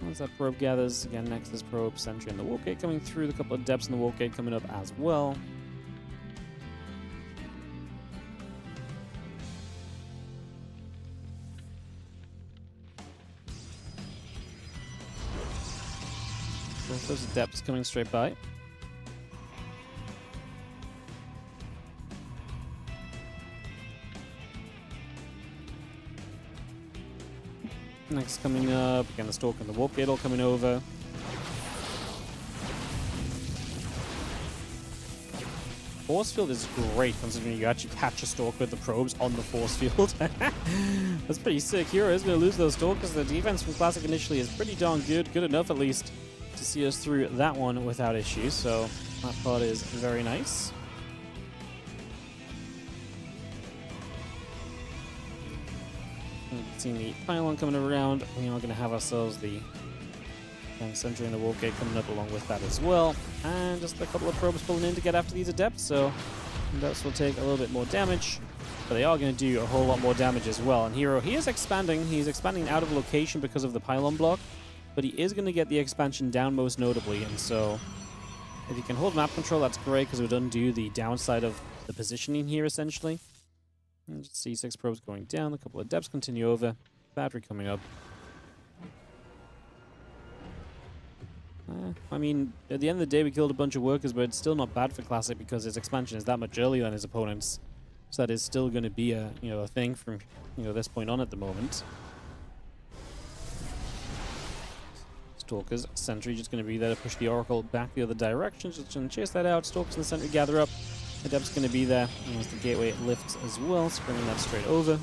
Once that probe gathers, again, next is probe, sentry, and the warp gate coming through. The couple of depths in the warp gate coming up as well. Both those depths coming straight by. Next coming up, again the stalk and the warp gate all coming over. Force field is great considering you actually catch a stalk with the probes on the force field. That's pretty sick. herO is going to lose those stalkers. The defense from Classic initially is pretty darn good. Good enough at least to see us through that one without issues. So that part is very nice. Seeing the pylon coming around, we are going to have ourselves the sentry and the warp gate coming up along with that as well. And just a couple of probes pulling in to get after these adepts, so adepts will take a little bit more damage, but they are going to do a whole lot more damage as well. And herO, he is expanding. He's expanding out of location because of the pylon block, but he is going to get the expansion down most notably, and so if you can hold map control, that's great because it would undo the downside of the positioning here essentially. And just see 6 probes going down, a couple of depths continue over, battery coming up. I mean, at the end of the day, we killed a bunch of workers, but it's still not bad for Classic because his expansion is that much earlier than his opponents. So that is still going to be a a thing from this point on at the moment. Stalkers, sentry just going to be there to push the Oracle back the other direction. Just going to chase that out. Stalkers and the sentry gather up. Adept's going to be there, and as the gateway lifts as well, so bringing that straight over.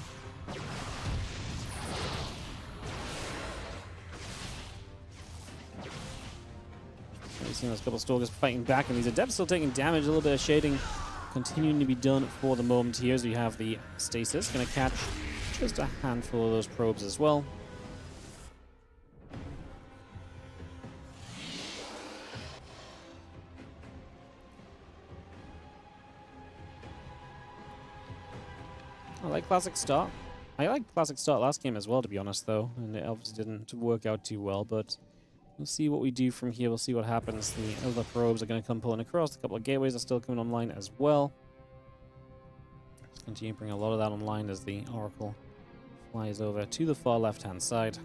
We've seen those couple stalkers fighting back, and these adepts still taking damage. A little bit of shading continuing to be done for the moment here, as we have the stasis going to catch just a handful of those probes as well. I like Classic Start. I like Classic Start last game as well, to be honest, though. And it obviously didn't work out too well, but we'll see what we do from here. We'll see what happens. The other probes are going to come pulling across. A couple of gateways are still coming online as well. Just continue to bring a lot of that online as the Oracle flies over to the far left-hand side.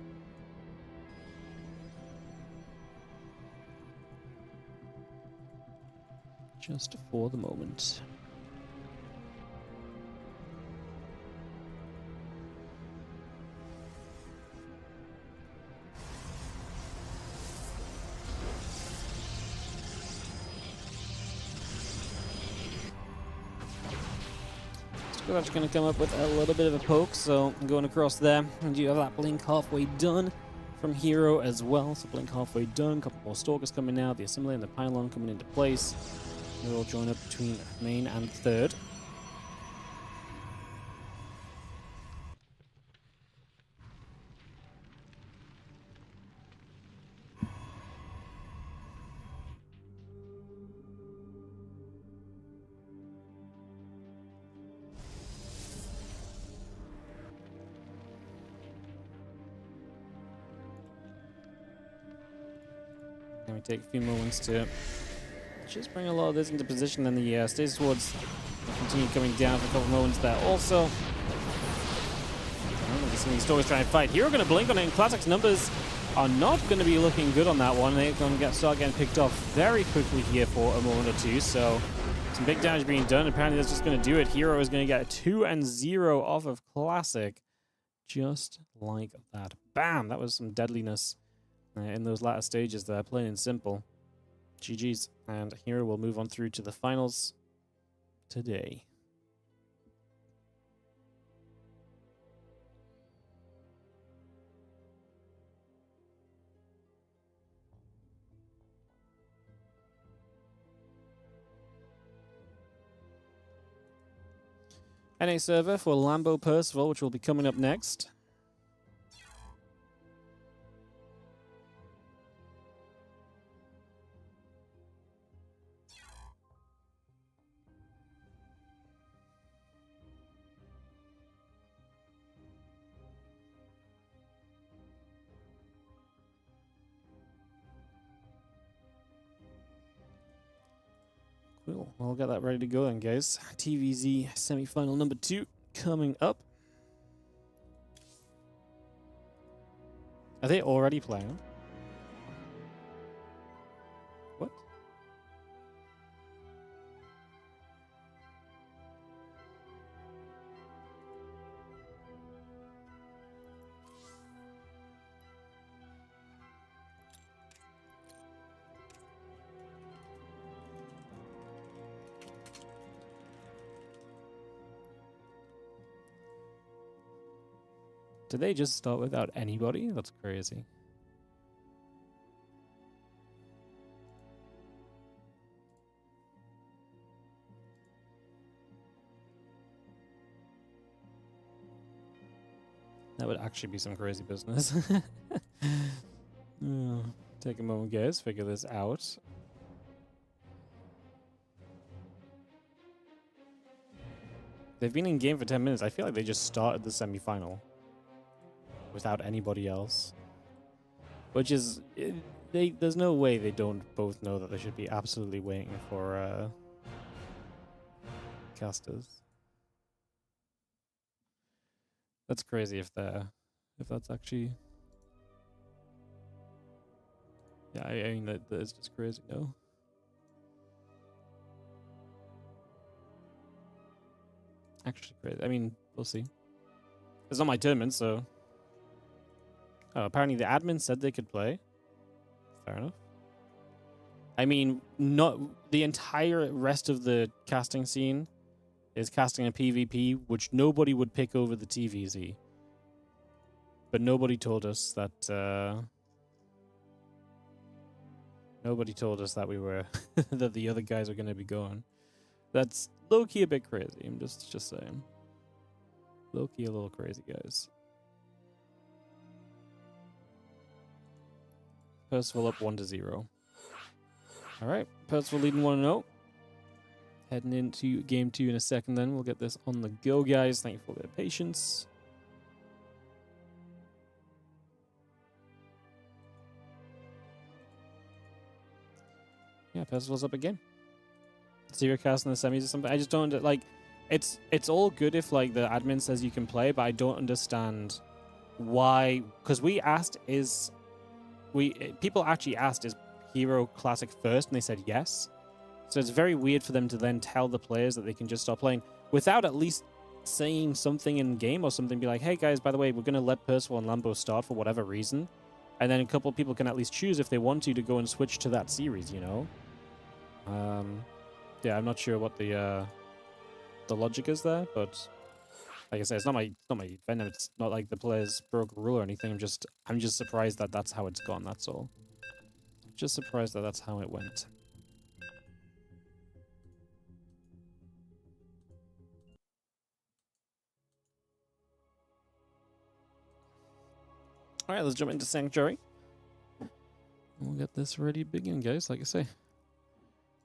Just for the moment. That's going to come up with a little bit of a poke, so I'm going across there. And you have that blink halfway done from herO as well. So blink halfway done, a couple more stalkers coming out, the assembly and the pylon coming into place. They all join up between main and third. Might take a few moments to just bring a lot of this into position, and the Stasis Wards continue coming down for a couple moments there. Also, he's always trying to fight. herO going to blink on it, and Classic's numbers are not going to be looking good on that one. They're going to start getting picked off very quickly here for a moment or two, so some big damage being done. Apparently that's just going to do it. herO is going to get a 2-0 off of Classic, just like that. Bam! That was some deadliness in those latter stages there, plain and simple. GG's, and herO will move on through to the finals today. NA server for Lambo Percival, which will be coming up next. Cool. We'll get that ready to go then, guys. TVZ semi-final number 2 coming up. Are they already playing? What? Did they just start without anybody? That's crazy. That would actually be some crazy business. Oh, take a moment, guys. Figure this out. They've been in game for 10 minutes. I feel like they just started the semi-final without anybody else, which is there's no way they don't both know that they should be absolutely waiting for casters. That's crazy if that's actually, yeah, I mean that is just crazy. No, actually crazy. I mean, we'll see. It's not my tournament, so. Oh, apparently the admin said they could play. Fair enough. I mean, not the entire rest of the casting scene is casting a PvP, which nobody would pick over the TVZ. But nobody told us that. Nobody told us that we were that the other guys are going to be going. That's low key a bit crazy. I'm just saying. Low key a little crazy, guys. Percival up 1-0. Alright, Percival leading 1-0. Heading into game 2 in a second then. We'll get this on the go, guys. Thank you for your patience. Yeah, Percival's up again. Zero cast in the semis or something. I just don't, like, it's all good if, like, the admin says you can play, but I don't understand why, because we asked, people actually asked, is herO Classic first? And they said yes. So it's very weird for them to then tell the players that they can just stop playing without at least saying something in game or something. Be like, hey guys, by the way, we're going to let Percival and Lambo start for whatever reason. And then a couple of people can at least choose if they want to go and switch to that series, you know? Yeah, I'm not sure what the logic is there, but like I said, it's not my venom. It's not like the players broke a rule or anything. I'm just surprised that that's how it's gone. That's all. Just surprised that that's how it went. All right, let's jump into Sanctuary. We'll get this ready to begin, guys. Like I say, a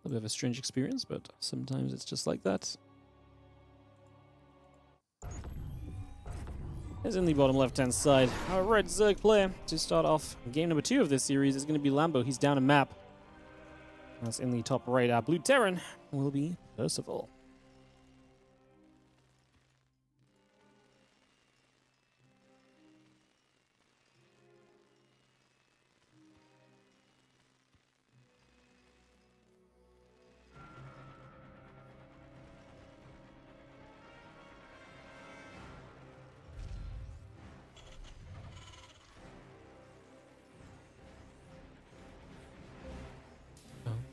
little bit of a strange experience, but sometimes it's just like that. As in the bottom left-hand side, our red Zerg player to start off game number 2 of this series is going to be Lambo. He's down a map As in the top right, our blue Terran will be Percival.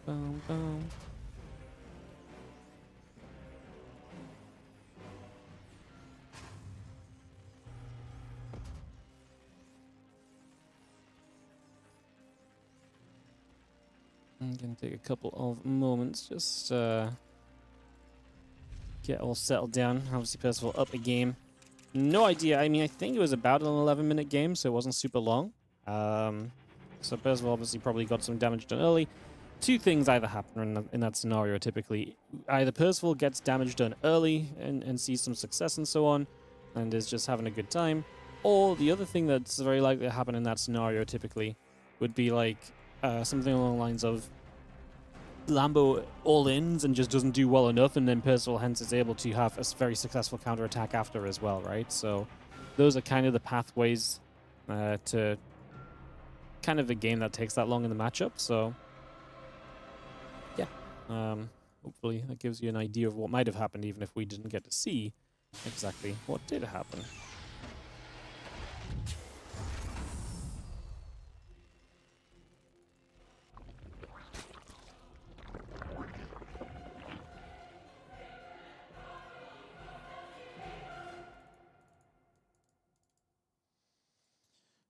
Boom, boom. I'm gonna take a couple of moments just get all settled down. Obviously, Percival up a game. No idea. I mean, I think it was about an 11-minute game, so it wasn't super long. So Percival obviously probably got some damage done early. Two things either happen in that scenario typically. Either Percival gets damage done early and sees some success and so on, and is just having a good time. Or the other thing that's very likely to happen in that scenario typically would be like something along the lines of Lambo all-ins and just doesn't do well enough, and then Percival hence is able to have a very successful counterattack after as well, right? So those are kind of the pathways to kind of a game that takes that long in the matchup. So yeah, hopefully that gives you an idea of what might have happened, even if we didn't get to see exactly what did happen.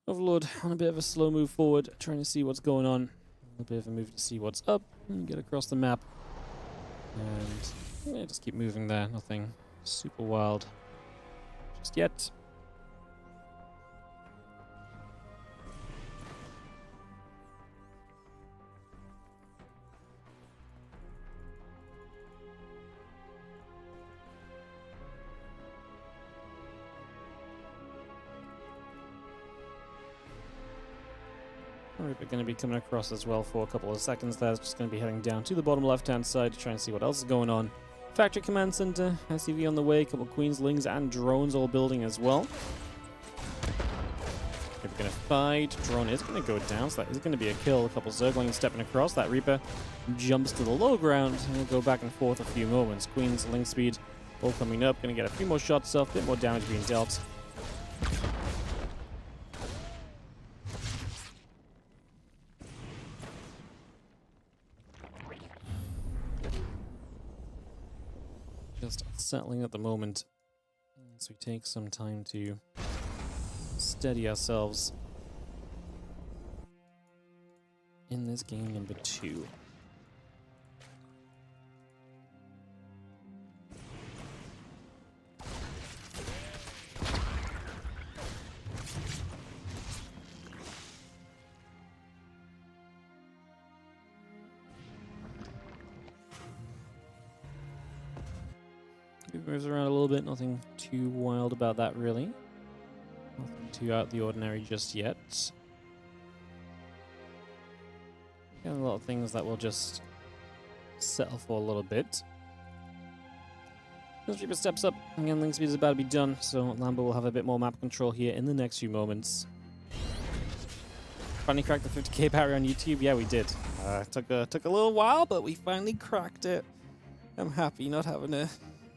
Overlord on a bit of a slow move forward, trying to see what's going on. A bit of a move to see what's up and get across the map. And yeah, just keep moving there. Nothing super wild just yet. We're going to be coming across as well for a couple of seconds there. It's just going to be heading down to the bottom left-hand side to try and see what else is going on. Factory Command Center, SCV on the way, a couple of Queenslings and drones all building as well. We're going to fight. Drone is going to go down, so that is going to be a kill. A couple of Zerglings stepping across. That Reaper jumps to the low ground and will go back and forth a few moments. Queensling speed all coming up. Going to get a few more shots off, a bit more damage being dealt. Just settling at the moment, so we take some time to steady ourselves in this game number 2. Moves around a little bit, nothing too wild about that really. Nothing too out of the ordinary just yet. Got a lot of things that will just settle for a little bit. As Reaper steps up, again, link speed is about to be done, so Lambo will have a bit more map control here in the next few moments. Finally cracked the 50k barrier on YouTube. Yeah, we did. Took a little while, but we finally cracked it. I'm happy not having to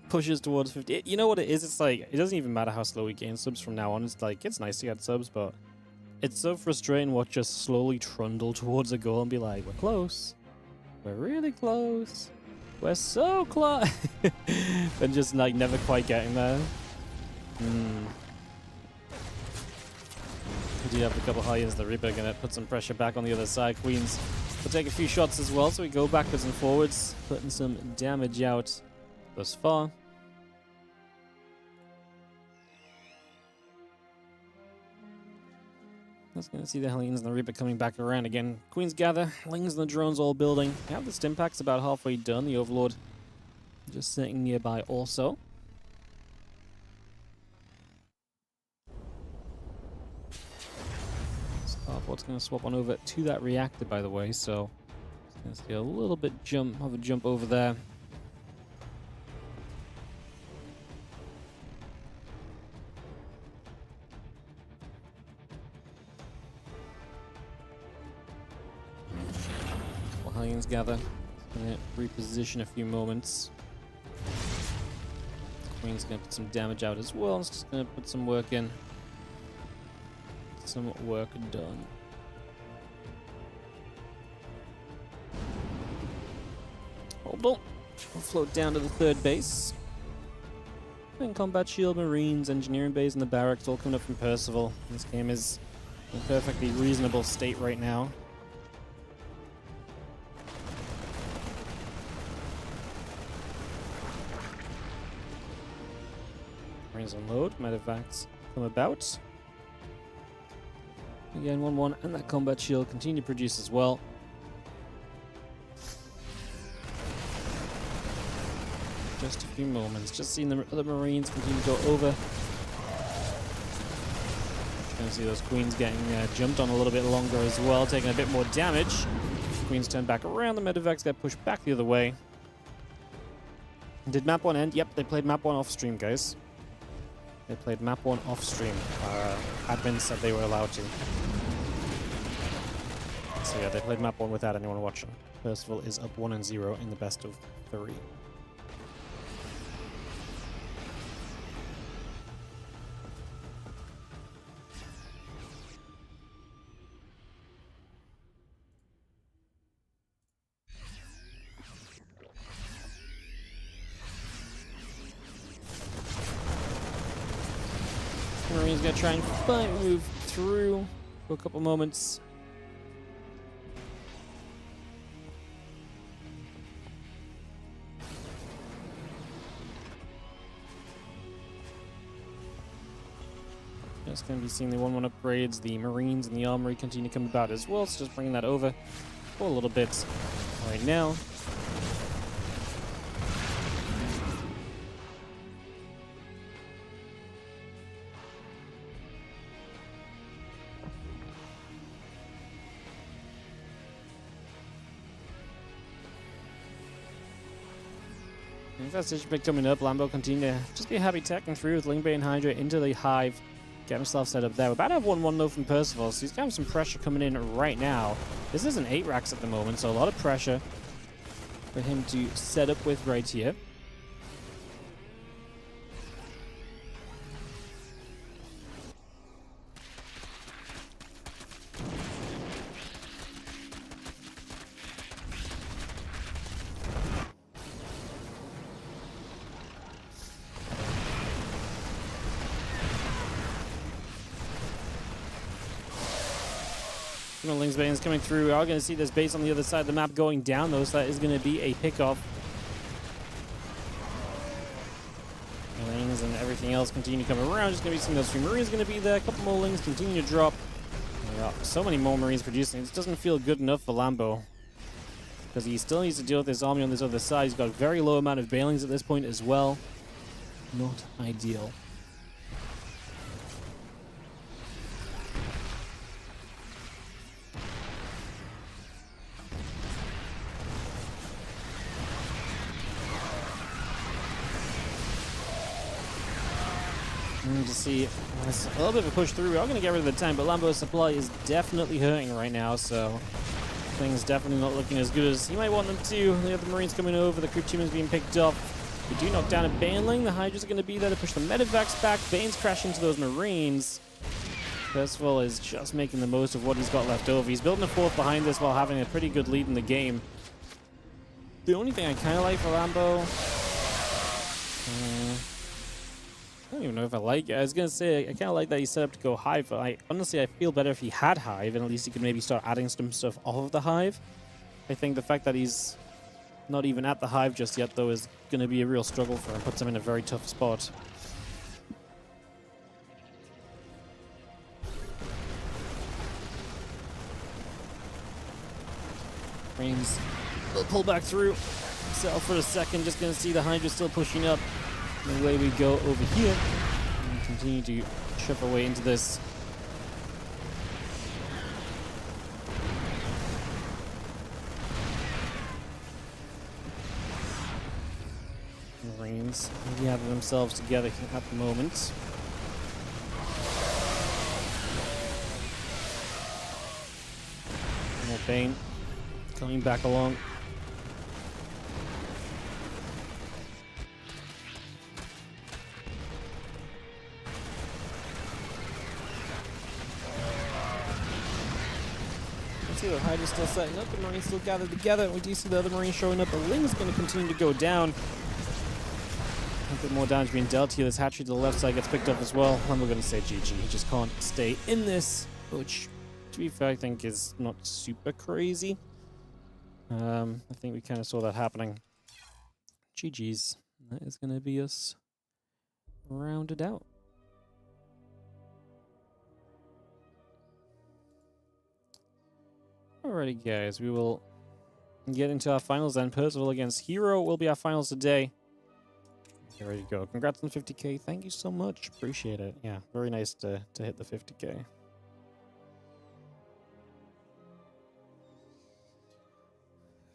pushes towards 50. You know what it is? It's like, it doesn't even matter how slow we gain subs from now on. It's like, it's nice to get subs, but it's so frustrating watch us slowly trundle towards a goal and be like, we're close. We're really close. We're so close. And just like never quite getting there. We do have a couple high-ends. The Reaper gonna put some pressure back on the other side. Queens will take a few shots as well, so we go backwards and forwards, putting some damage out thus far. Just going to see the Hellions and the Reaper coming back around again. Queens gather, Lings and the drones all building. We have the stim packs about halfway done. The Overlord just sitting nearby also. Starport's going to swap on over to that reactor, by the way, so See a little bit of a jump over there. While Hellions gather, gonna reposition a few moments. Queen's gonna put some damage out as well. It's just gonna put some work in. Some work done. Hold on. We'll float down to the third base. And combat shield, marines, engineering base, and the barracks all coming up from Percival. This game is in a perfectly reasonable state right now. Marines unload, medevacs come about. Again, 1-1, and that combat shield continue to produce as well. Just a few moments. Just seeing the other Marines continue to go over. Gonna see those Queens getting jumped on a little bit longer as well, taking a bit more damage. Queens turn back around. The medevacs get pushed back the other way. Did map 1 end? Yep, they played map 1 off stream, guys. They played map 1 off stream. Admin said they were allowed to. So yeah, they played map 1 without anyone watching. Percival is up 1-0 in the best of 3. Marine's gonna try and move through for a couple moments. Just gonna be seeing the 1-1 upgrades. The Marines and the Armory continue to come about as well, so just bringing that over for a little bit right now. Infestation pick coming up. Lambo continue to just be happy tacking through with Lingbait and Hydra into the hive. Get himself set up there. We're about to have 1-1 though from Percival, so he's got some pressure coming in right now. This is an 8 racks at the moment, so a lot of pressure for him to set up with right here. Ling's Bane is coming through. We are going to see this base on the other side of the map going down, though, so that is going to be a pickoff. Lings and everything else continue to come around. Just going to be seeing those 3 Marines going to be there. A couple more Lings continue to drop. So many more Marines producing. It just doesn't feel good enough for Lambo, because he still needs to deal with this army on this other side. He's got a very low amount of Bailings at this point as well. Not ideal. To see there's a little bit of a push through. We are going to get rid of the tank, but Lambo's supply is definitely hurting right now, so things definitely not looking as good as he might want them to. The other Marines coming over, the creep team is being picked up. We do knock down a Baneling. The Hydra's going to be there to push the medevacs back. Bane's crashing into those Marines. Percival is just making the most of what he's got left over. He's building a 4th behind this while having a pretty good lead in the game. The only thing I kind of like for Lambo, I don't even know if I like it. I was going to say, I kind of like that he's set up to go Hive, but honestly, I feel better if he had Hive, and at least he could maybe start adding some stuff off of the Hive. I think the fact that he's not even at the Hive just yet, though, is going to be a real struggle for him. Puts him in a very tough spot. Marines will pull back through. Settle for a second. Just going to see the Hydra still pushing up. And away we go over here. And continue to chip our way into this. gather themselves together at the moment. More Bane coming back along. See the Hydra's still setting up, the Marines still gathered together. We do see the other Marine showing up. The Ling's going to continue to go down. A bit more damage being dealt here. This hatchery to the left side gets picked up as well. And we're going to say GG. He just can't stay in this, which, to be fair, I think is not super crazy. I think we kind of saw that happening. GG's. That is going to be us rounded out. Alrighty, guys, we will get into our finals then. Percival against herO will be our finals today. There you go. Congrats on 50k. Thank you so much. Appreciate it. Yeah, very nice to hit the 50k.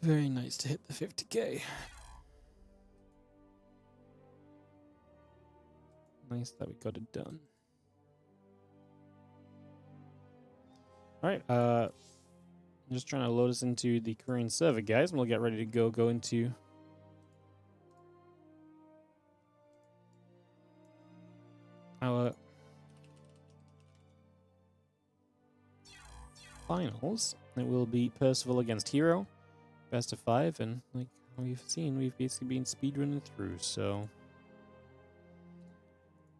Very nice to hit the 50k. Nice that we got it done. Alright, I'm just trying to load us into the Korean server, guys, and we'll get ready to go into our finals. It will be Percival against herO, best of 5, and like we've seen, we've basically been speedrunning through, so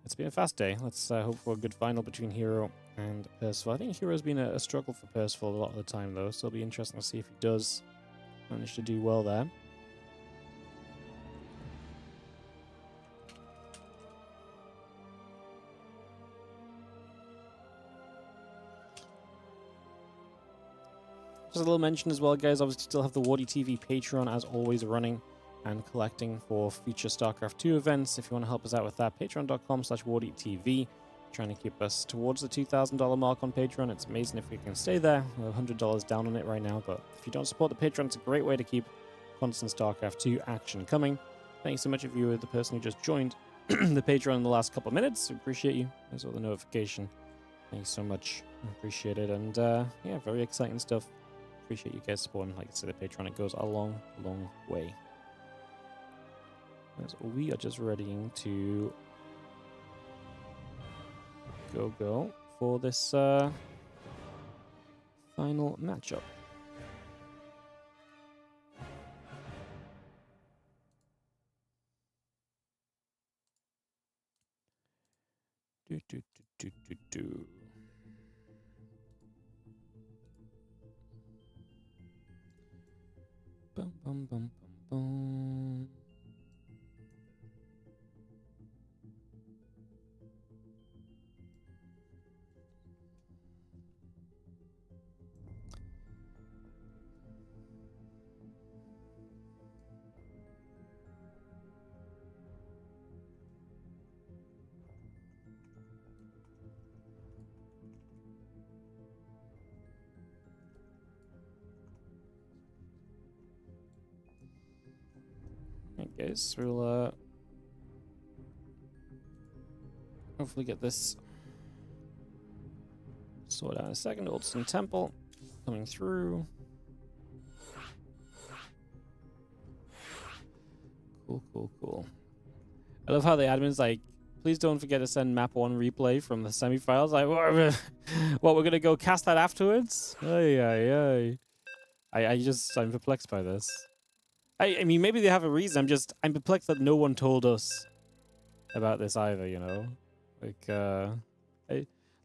it's been a fast day. Let's hope for a good final between herO and Percival. I think herO's been a struggle for Percival a lot of the time, though, so it'll be interesting to see if he does manage to do well there. Just a little mention as well, guys. Obviously, still have the WardiTV Patreon as always running and collecting for future StarCraft 2 events. If you want to help us out with that, patreon.com/WardiTV. Trying to keep us towards the $2,000 mark on Patreon. It's amazing if we can stay there. We're $100 down on it right now, but if you don't support the Patreon, it's a great way to keep constant StarCraft 2 action coming. Thank you so much if you were the person who just joined the Patreon in the last couple of minutes. We appreciate you. There's all the notification. Thank you so much. I appreciate it. And yeah, very exciting stuff. Appreciate you guys supporting. Like I said, the Patreon, it goes a long, long way. As we are just readying to go for this final matchup. Do. Bum bum bum bum bum. Alright, guys, we'll hopefully get this sorted out in a second. Alderson Temple coming through. Cool. I love how the admin's like, please don't forget to send map 1 replay from the semifinals. Like, what, we're gonna go cast that afterwards? Ay. I'm perplexed by this. I mean, maybe they have a reason. I'm perplexed that no one told us about this either, you know?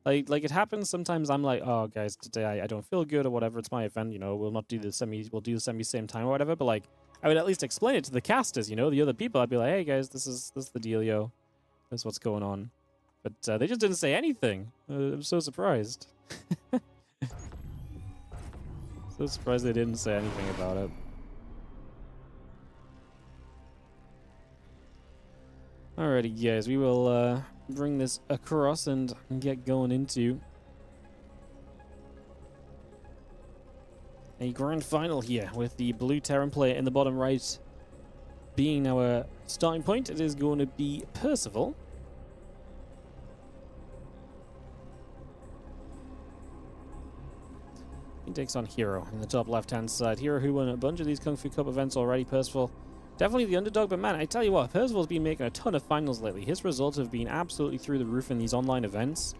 Like, it happens sometimes. I'm like, oh, guys, today I don't feel good or whatever. It's my event, you know. We'll do the semi same time or whatever. But, like, I would at least explain it to the casters, you know, the other people. I'd be like, hey, guys, this is the dealio. This is what's going on. But they just didn't say anything. I'm so surprised. So surprised they didn't say anything about it. Alrighty, guys, we will bring this across and get going into a grand final here with the blue Terran player in the bottom right being our starting point, it is going to be Percival. He takes on herO in the top left-hand side. herO, who won a bunch of these Kung Fu Cup events already. Percival, definitely the underdog, but man, I tell you what, Percival's been making a ton of finals lately. His results have been absolutely through the roof in these online events.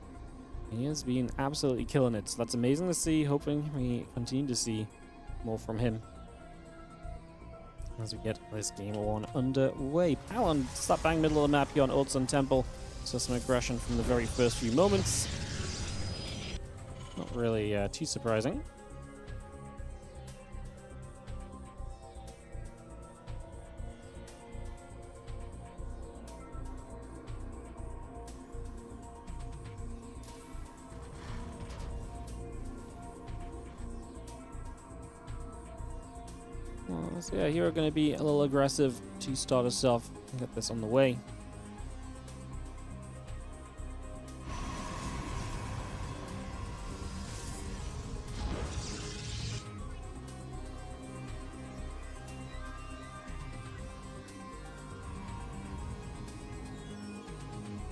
He has been absolutely killing it. So that's amazing to see. Hoping we continue to see more from him as we get this game one underway. ByuN, slap bang middle of the map here on Old Sun Temple. So some aggression from the very first few moments. Not really too surprising. So yeah, here we're going to be a little aggressive to start us off and get this on the way.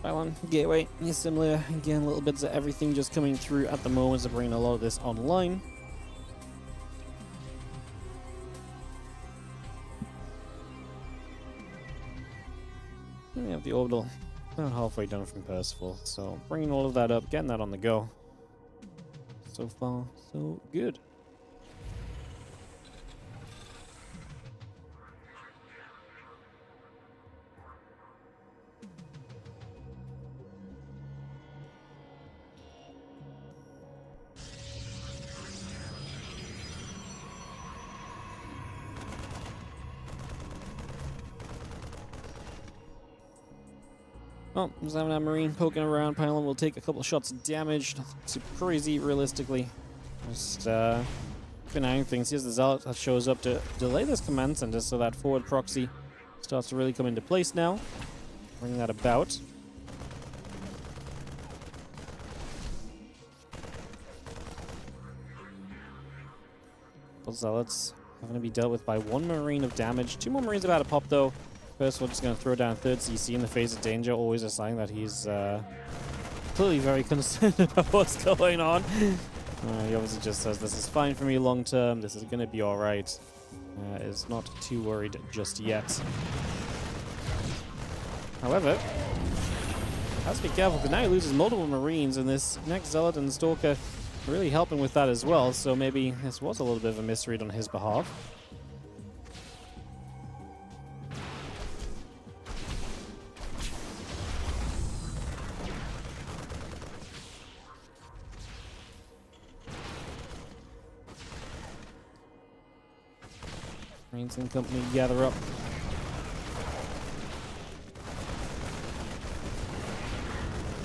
ByuN, Gateway is similar. Again, little bits of everything just coming through at the moment to bring a lot of this online. We have the orbital about halfway done from Percival, so bringing all of that up, getting that on the go. So far, so good. Oh, there's that Marine poking around. ByuN will take a couple of shots of damage. Nothing too crazy, realistically. Just denying things. Here's the Zealot that shows up to delay this command center so that forward proxy starts to really come into place now. Bring that about. Both Zealots are going to be dealt with by one Marine of damage. Two more Marines about to pop, though. First, we're just going to throw down third CC in the face of danger, always a sign that he's clearly very concerned about what's going on. He obviously just says, this is fine for me long term, this is going to be alright. Is not too worried just yet. However, has to be careful, because now he loses multiple Marines, and this next Zealot and Stalker really helping with that as well, so maybe this was a little bit of a misread on his behalf. Marines and company gather up.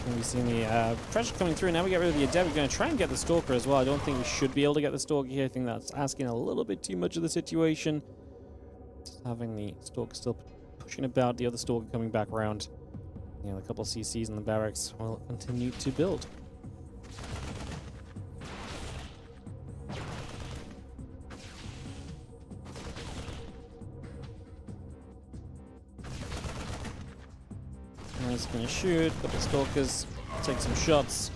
And we've seen the pressure coming through. Now we get rid of the Adept. We're going to try and get the Stalker as well. I don't think we should be able to get the Stalker here. I think that's asking a little bit too much of the situation. Just having the Stalker still pushing about, the other Stalker coming back around. You know, a couple of CCs in the barracks will continue to build. He's going to shoot, but the Stalkers take some shots.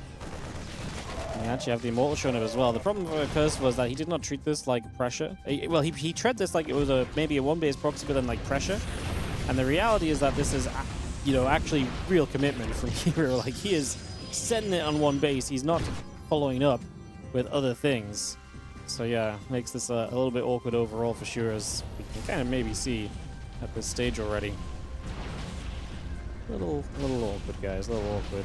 And we actually have the Immortal showing up as well. The problem with Percival was that he did not treat this like pressure. Well, he treated this like it was maybe a one-base proxy, but then like pressure. And the reality is that this is, you know, actually real commitment from herO. Like, he is setting it on one base. He's not following up with other things. So yeah, makes this a little bit awkward overall for sure, as we can kind of maybe see at this stage already. A little awkward, guys. A little awkward.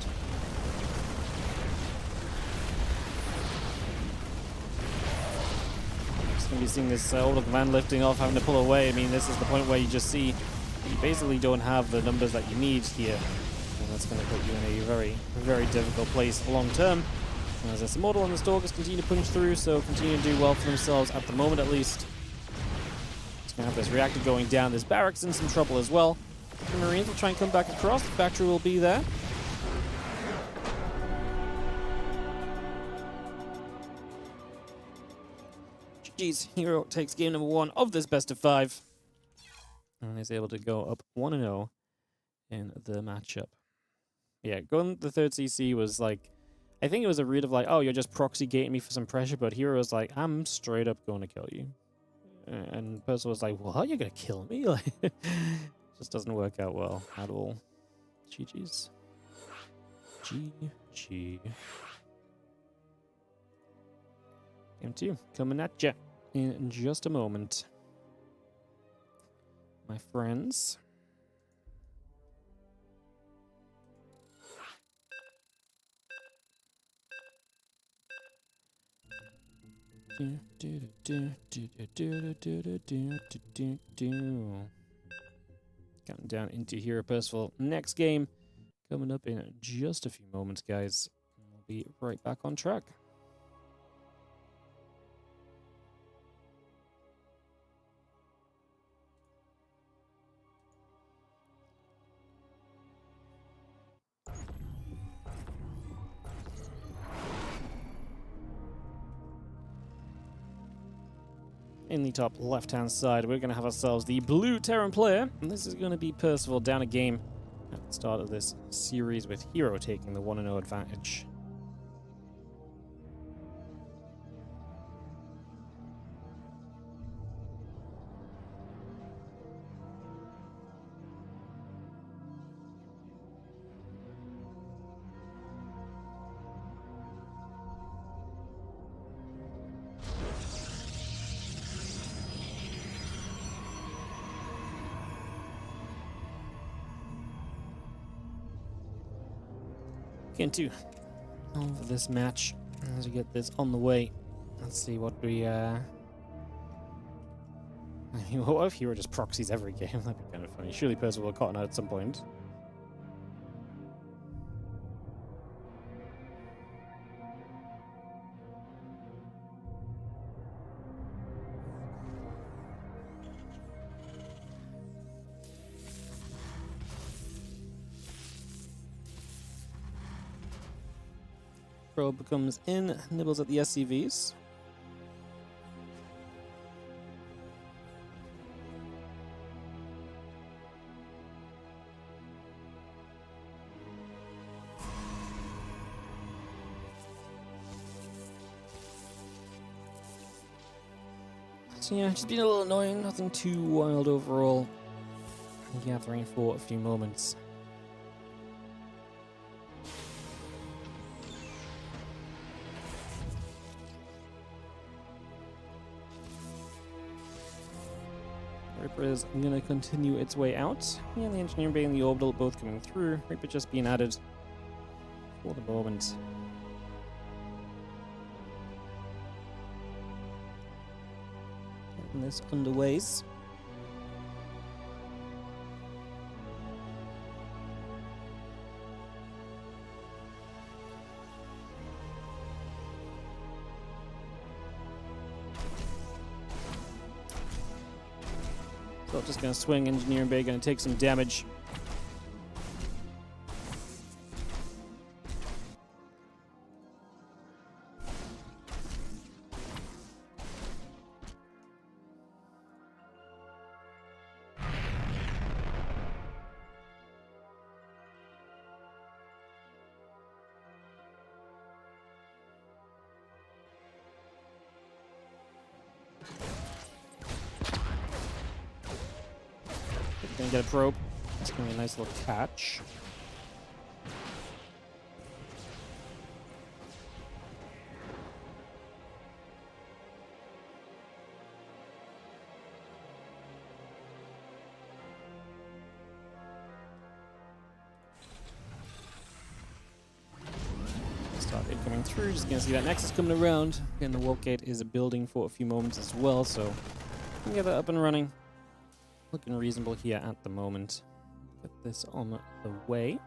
Just gonna be seeing this orbital command lifting off, having to pull away. I mean, this is the point where you just see you basically don't have the numbers that you need here, and that's going to put you in a very, very difficult place long term. As this Immortal and the Stalkers continue to punch through, so continue to do well for themselves at the moment, at least. It's going to have this reactor going down. This barracks in some trouble as well. The Marines will try and come back across. The factory will be there. GG's. herO takes game number 1 of this best of 5. and is able to go up 1-0 in the matchup. Yeah, going the third CC was like, I think it was a read of like, oh, you're just proxy gating me for some pressure, but herO was like, I'm straight up going to kill you. And Percival was like, well, you're going to kill me? Like, just doesn't work out well at all. GG's. GG. Game 2 coming at ya in just a moment, my friends. Counting down into herO Percival. Next game coming up in just a few moments, guys. We'll be right back on track. In the top left-hand side, we're going to have ourselves the blue Terran player, and this is going to be Percival down a game at the start of this series with herO taking the 1-0 advantage. Into over this match as we get this on the way. Let's see what we I mean, what if herO just proxies every game? That'd be kind of funny. Surely Percival will have caught out at some point. Probe comes in, nibbles at the SCVs. So yeah, just been a little annoying, nothing too wild overall. Gathering for a few moments. Reaper is going to continue its way out. Yeah, the Engineering Bay and the Orbital both coming through. Reaper just being added for the moment. Getting this underways. So just going to swing Engineering Bay, going to take some damage. Gonna get a probe. It's gonna be a nice little catch. Start it coming through. Just gonna see that Nexus coming around. Again, the Warp Gate is building for a few moments as well, so we can get that up and running. Looking reasonable here at the moment. Get this on the way.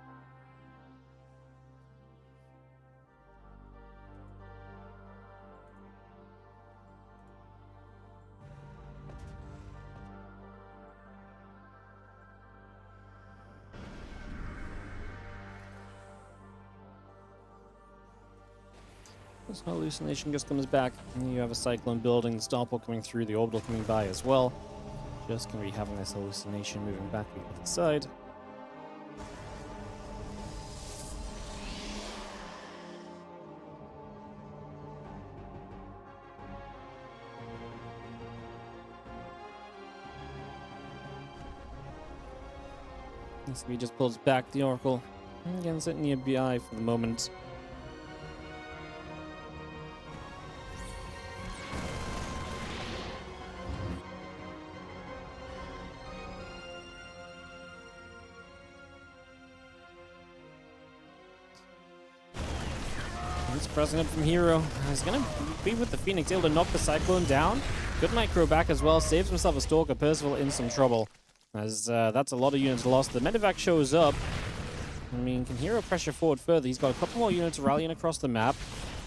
This hallucination just comes back, and you have a Cyclone building, the Starport coming through, the Orbital coming by as well. Just gonna be having this hallucination moving back to the other side. So he just pulls back the Oracle. Again, sitting near BI for the moment. He's pressing up from herO. He's going to be with the Phoenix, able to knock the Cyclone down. Good micro back as well. Saves himself a Stalker. Percival in some trouble. As that's a lot of units lost. The medevac shows up. I mean, can herO pressure forward further? He's got a couple more units rallying across the map.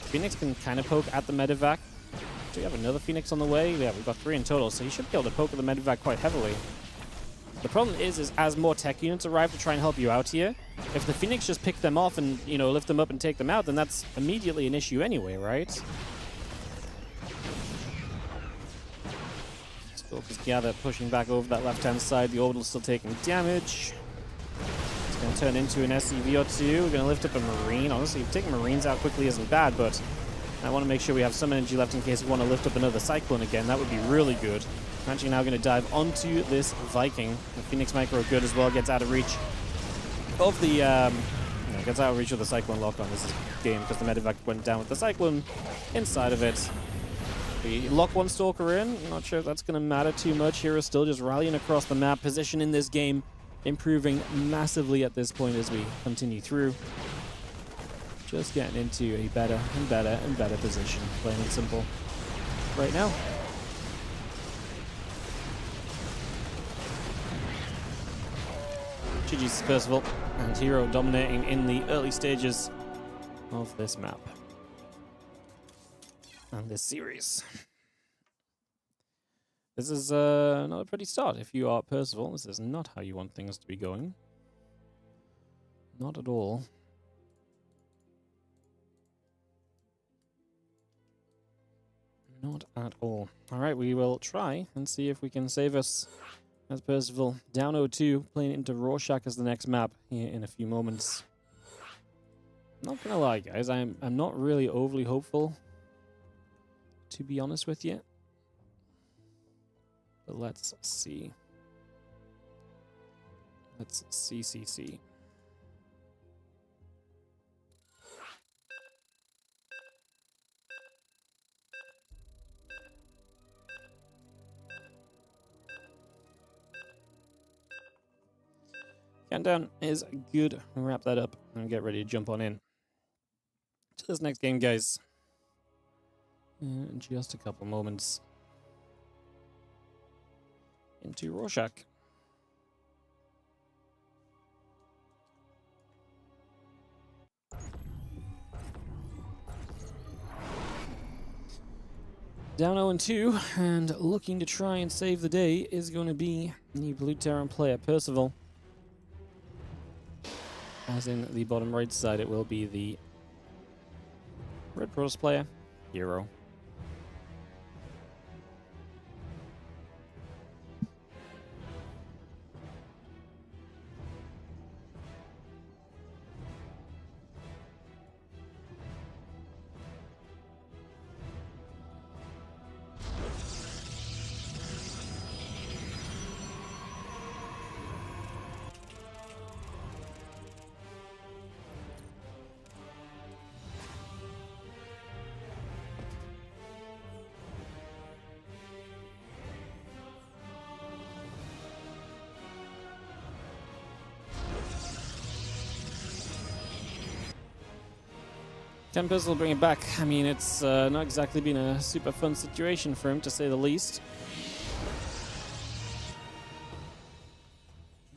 Phoenix can kind of poke at the medevac. Do we have another Phoenix on the way? Yeah, we've got 3 in total, so he should be able to poke at the medevac quite heavily. The problem is as more tech units arrive to try and help you out here, if the Phoenix just pick them off and, you know, lift them up and take them out, then that's immediately an issue anyway, right? Stalkers gather, pushing back over that left-hand side. The Orbital's still taking damage. It's going to turn into an SCV or 2. We're going to lift up a Marine. Honestly, taking Marines out quickly isn't bad, but I want to make sure we have some energy left in case we want to lift up another Cyclone again. That would be really good. I'm actually now going to dive onto this Viking. The Phoenix Micro good as well. Gets out of reach of the... gets out of reach of the Cyclone lock on this game because the medevac went down with the Cyclone inside of it. We lock one Stalker in. I'm not sure if that's going to matter too much. herO still just rallying across the map. Position in this game improving massively at this point as we continue through. Just getting into a better and better and better position. Plain and simple. Right now. GG's Percival and herO dominating in the early stages of this map. And this series. This is not a pretty start. If you are Percival, this is not how you want things to be going. Not at all. Not at all. Alright, we will try and see if we can save us as Percival. Down 0-2, playing into Rorschach as the next map here in a few moments. Not gonna lie, guys, I'm not really overly hopeful, to be honest with you. But let's see. Let's see. Countdown is good. We'll wrap that up and get ready to jump on in to this next game, guys. In just a couple moments. Into Rorschach. Down 0-2, and looking to try and save the day is going to be the Blue Terran player, Percival. As in the bottom right side, it will be the Red Protoss player, herO. Tempest will bring it back. I mean, it's not exactly been a super fun situation for him, to say the least.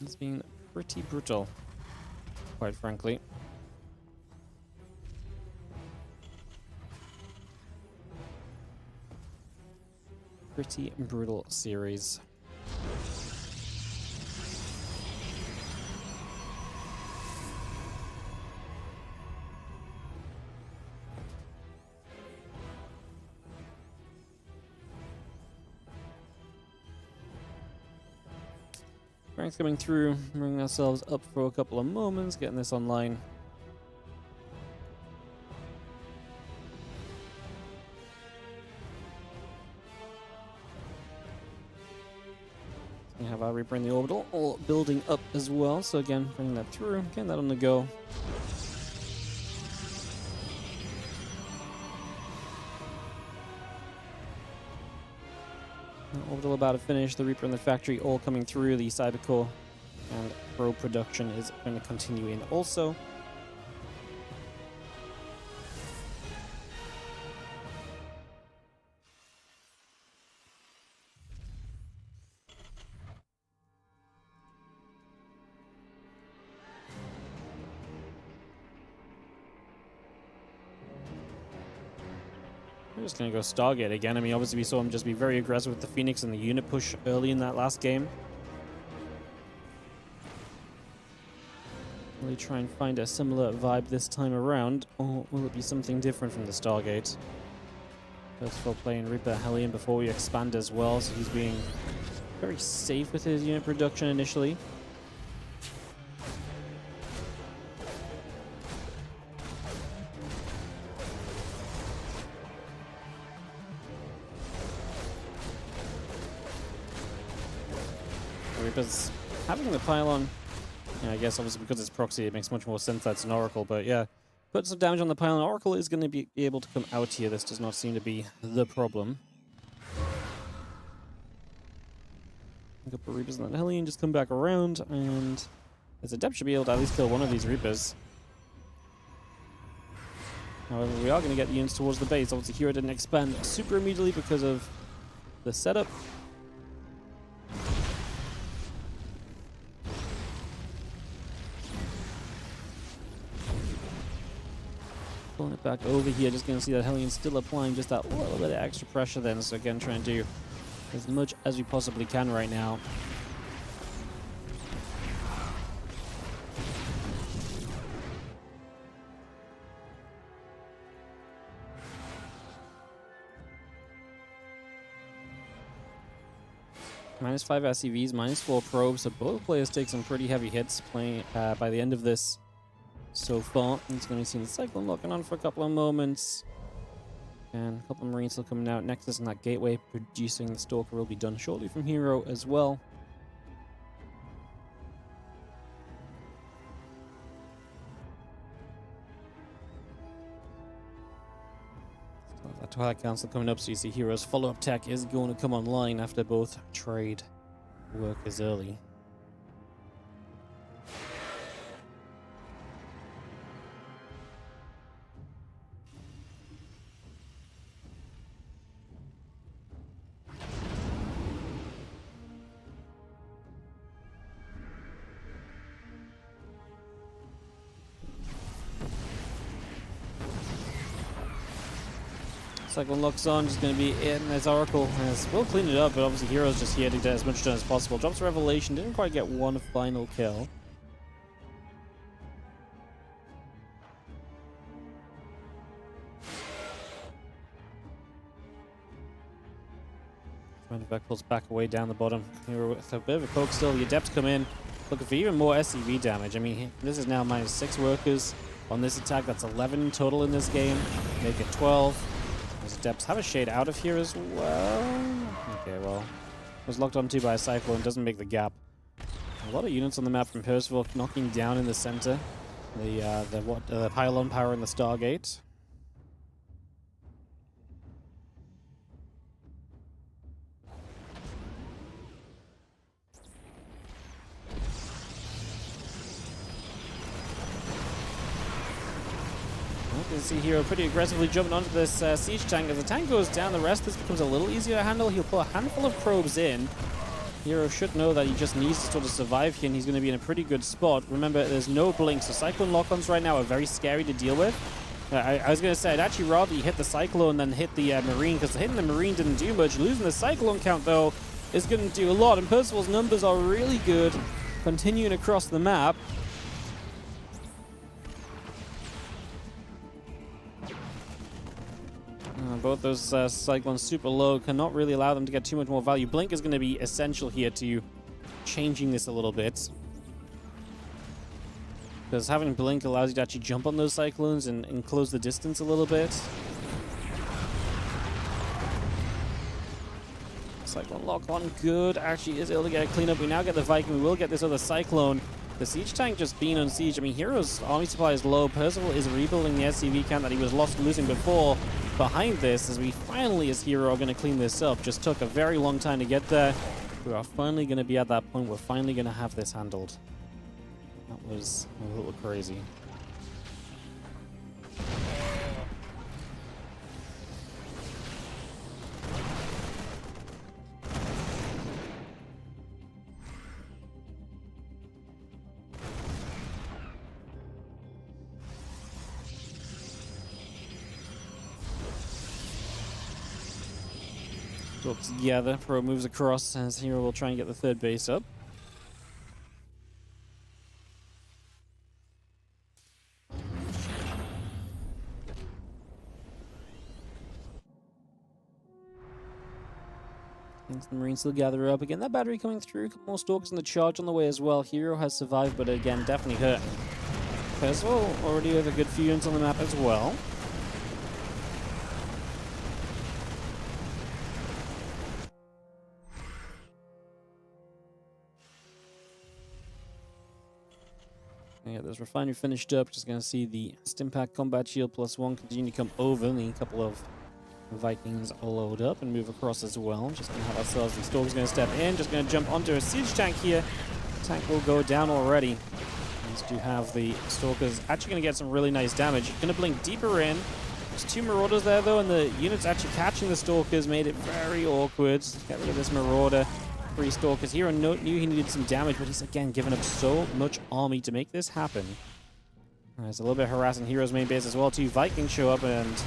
It's been pretty brutal, quite frankly. Pretty brutal series. tanks coming through, bringing ourselves up for a couple of moments, getting this online. We have our Reaper in the orbital, all building up as well. So again, bringing that through, getting that on the go. Orbital about to finish, the Reaper in the factory all coming through, the Cyber Core and Pro production is going to continue in also. We're just going to go Stargate again. I mean, obviously we saw him just be very aggressive with the Phoenix and the unit push early in that last game. Will he try and find a similar vibe this time around, or will it be something different from the Stargate? First of all, playing Reaper Hellion before we expand as well, so he's being very safe with his unit production initially. Reaper's having the pylon. Yeah, I guess obviously because it's proxy, it makes much more sense that's an Oracle, but yeah. Put some damage on the pylon. Oracle is going to be able to come out here. This does not seem to be the problem. A couple of Reapers and that Hellion just come back around, and as Adept should be able to at least kill one of these Reapers. However, we are going to get the units towards the base. Obviously, Hero didn't expand super immediately because of the setup. Pulling it back over here, just going to see that Hellion still applying just that little bit of extra pressure then. So again, trying to do as much as we possibly can right now. -5 SCVs, -4 probes, so both players take some pretty heavy hits playing by the end of this. So far, it's going to be seeing the Cyclone locking on for a couple of moments. And a couple of Marines still coming out. Nexus and that Gateway producing the Stalker will be done shortly from herO as well. That Twilight Council coming up, so you see herO's follow-up tech is going to come online after both trade workers early. Cyclone locks on, just going to be in as Oracle has well cleaned it up, but obviously herO's just here to get as much done as possible. Drops Revelation, didn't quite get one final kill. Back pulls back away down the bottom. herO with a bit of a poke still. The Adepts come in, looking for even more SCV damage. I mean, this is now -6 workers on this attack. That's 11 in total in this game. Make it 12. Those Adepts have a shade out of here as well. Okay, well, was locked onto by a Cyclone. Doesn't make the gap. A lot of units on the map from Percival knocking down in the center. The pylon power in the Stargate. You can see herO pretty aggressively jumping onto this siege tank. As the tank goes down, the rest of this becomes a little easier to handle. He'll pull a handful of probes in. herO should know that he just needs to sort of survive here, and he's going to be in a pretty good spot. Remember, there's no blink, so Cyclone lock-ons right now are very scary to deal with. I was going to say, I'd actually rather you hit the Cyclone than hit the Marine, because hitting the Marine didn't do much. Losing the Cyclone count, though, is going to do a lot, and Percival's numbers are really good, continuing across the map. Both those Cyclones super low, cannot really allow them to get too much more value. Blink is going to be essential here to changing this a little bit. Because having Blink allows you to actually jump on those Cyclones and close the distance a little bit. Cyclone lock on, good. Actually is able to get a cleanup. We now get the Viking. We will get this other Cyclone. The siege tank just being on siege. I mean, herO's army supply is low. Percival is rebuilding the SCV camp that he was losing before. Behind this, as we finally, as herO, are going to clean this up. Just took a very long time to get there. We are finally going to be at that point. We're finally going to have this handled. That was a little crazy. Talk together. Pro moves across as herO will try and get the third base up. The Marines still gather up. Again, that battery coming through. A couple more Stalkers in the charge on the way as well. herO has survived, but again, definitely hurt. Percival already have a good few units on the map as well. Yeah, there's Refinery finished up. Just going to see the Stimpack Combat Shield +1 continue to come over. A couple of Vikings all load up and move across as well. Just going to have ourselves. The Stalker's going to step in. Just going to jump onto a siege tank here. Tank will go down already. These do have the Stalkers actually going to get some really nice damage. Going to blink deeper in. There's 2 Marauders there though, and the units actually catching the Stalkers made it very awkward. Get rid of this Marauder. 3 Stalkers. herO knew he needed some damage, but he's again given up so much army to make this happen. It's a little bit harassing herO's main base as well. 2 Vikings show up and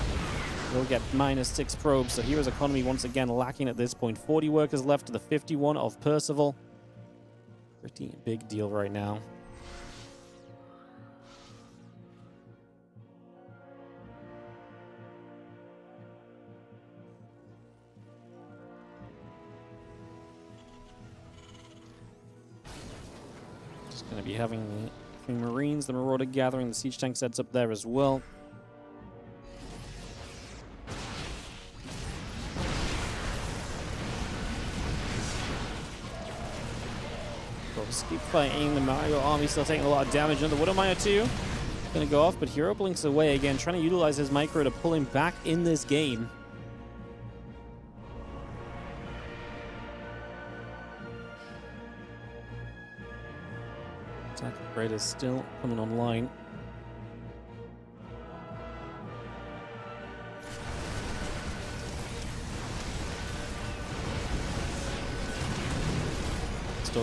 we'll get -6 probes. So herO's economy once again lacking at this point. 40 workers left to the 51 of Percival. Pretty big deal right now. Going to be having the 3 Marines, the Marauder gathering, the siege tank sets up there as well. Just keep fighting. The Mario army still taking a lot of damage. Another Widowmire too. Going to go off, but herO blinks away again, trying to utilize his micro to pull him back in this game. Attack upgrade is still coming online.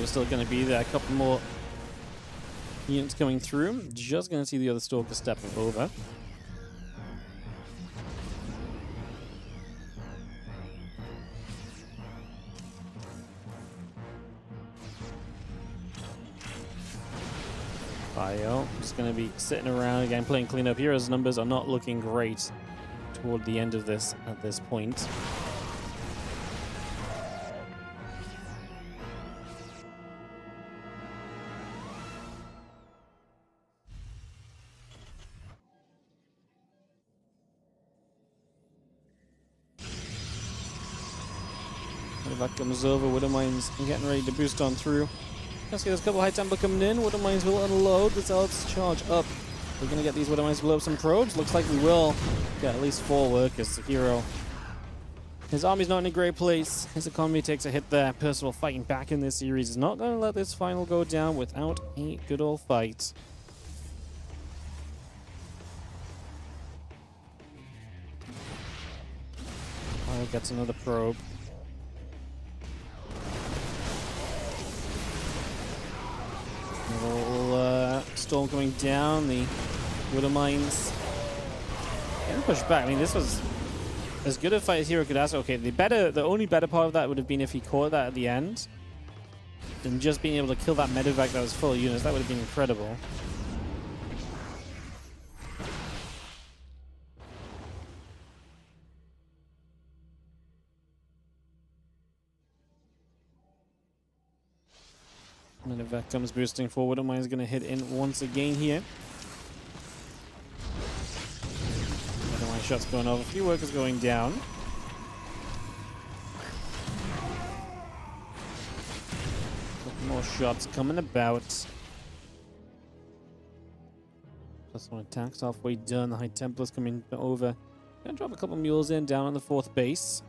Still going to be there. A couple more units coming through. Just going to see the other Stalker stepping over. ByuN just going to be sitting around again playing cleanup. herO's numbers are not looking great toward the end of this at this point. That comes over. Widowmines getting ready to boost on through. Let's see, there's a couple high tempo coming in. Widowmines will unload. The Zealots charge up. We're going to get these Widowmines to blow up some probes. Looks like we will get at least 4 workers to herO. His army's not in a great place. His economy takes a hit there. Percival fighting back in this series is not going to let this final go down without a good old fight. Oh, gets another probe. A little storm coming down. The Widowmines getting pushed back. I mean, this was as good a fight as herO could ask. Okay, the only better part of that would have been if he caught that at the end, and just being able to kill that medevac that was full of units. That would have been incredible. And then Vec comes boosting forward, and mine's going to hit in once again here. Another one shot's going off. A few workers going down. Couple more shots coming about. Plus one attack's halfway done. The High Templar's coming over. Gonna drop a couple mules in down on the 4th base.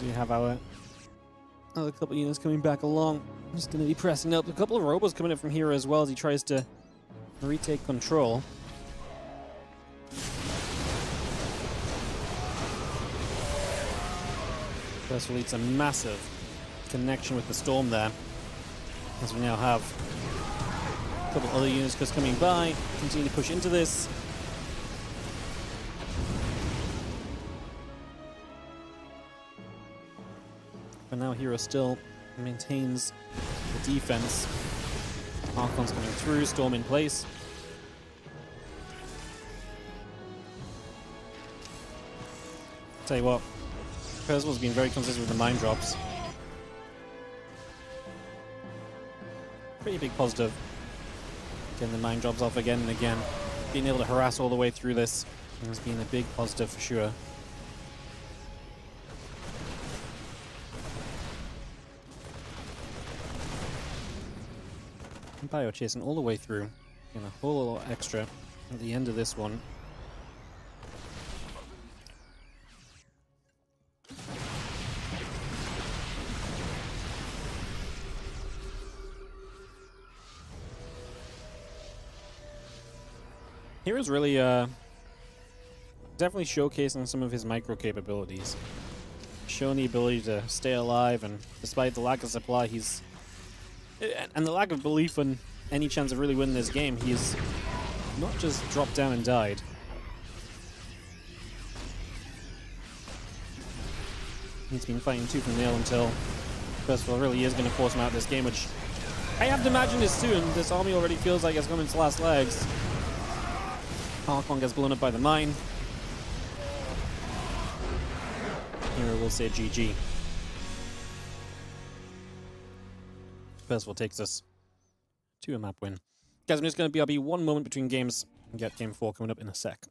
We have our other couple units coming back along. I'm just going to be pressing up. A couple of robots coming in from here as well as he tries to retake control. First will leads a massive connection with the storm there, as we now have a couple other units just coming by. Continue to push into this. But now herO still maintains the defense. Archon's coming through, storm in place. Tell you what, Percival's been very consistent with the mine drops. Pretty big positive. Getting the mine drops off again and again. Being able to harass all the way through this has been a big positive for sure. ByuN chasing all the way through, and a whole lot extra at the end of this one. hero's really definitely showcasing some of his micro capabilities, showing the ability to stay alive, and despite the lack of supply, and the lack of belief in any chance of really winning this game, he's not just dropped down and died. He's been fighting tooth and nail until first of all really is going to force him out of this game, which I have to imagine is soon. This army already feels like it's gone its last legs. Archon gets blown up by the mine. herO will say GG. Percival takes us to a map win. Guys, I'm just going to BRB one moment between games and get game 4 coming up in a sec.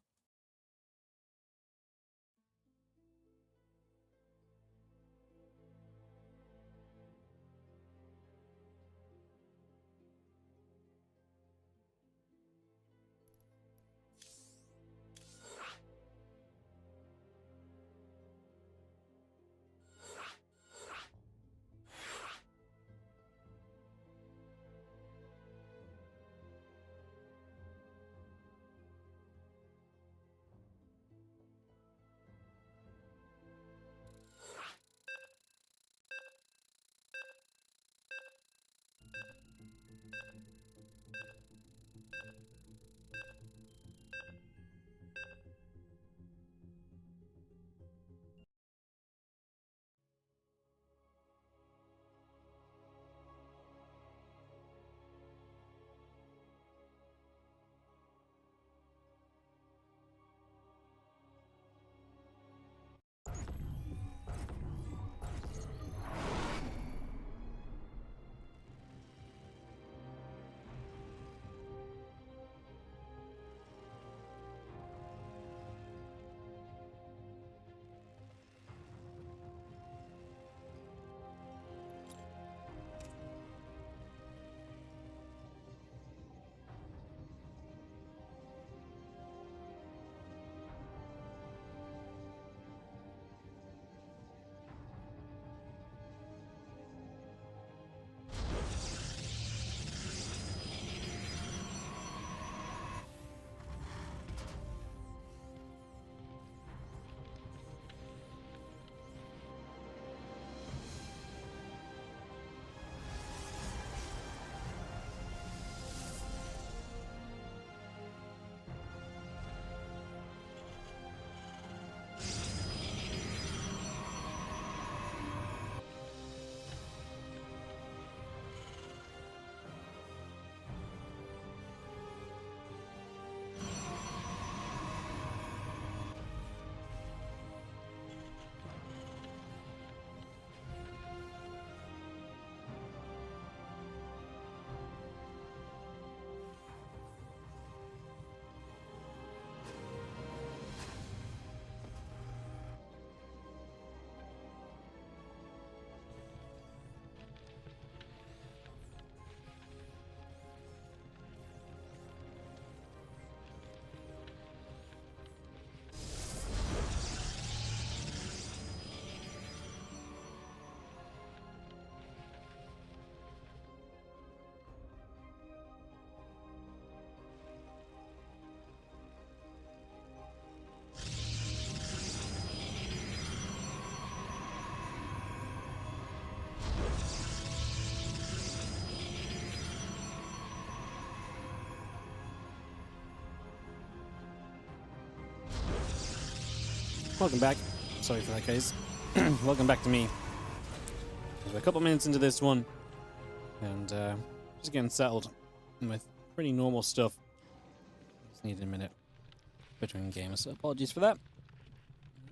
Welcome back. Sorry for that, guys. Welcome back to me. We're a couple minutes into this one, and just getting settled with pretty normal stuff. Just needed a minute between games, so apologies for that.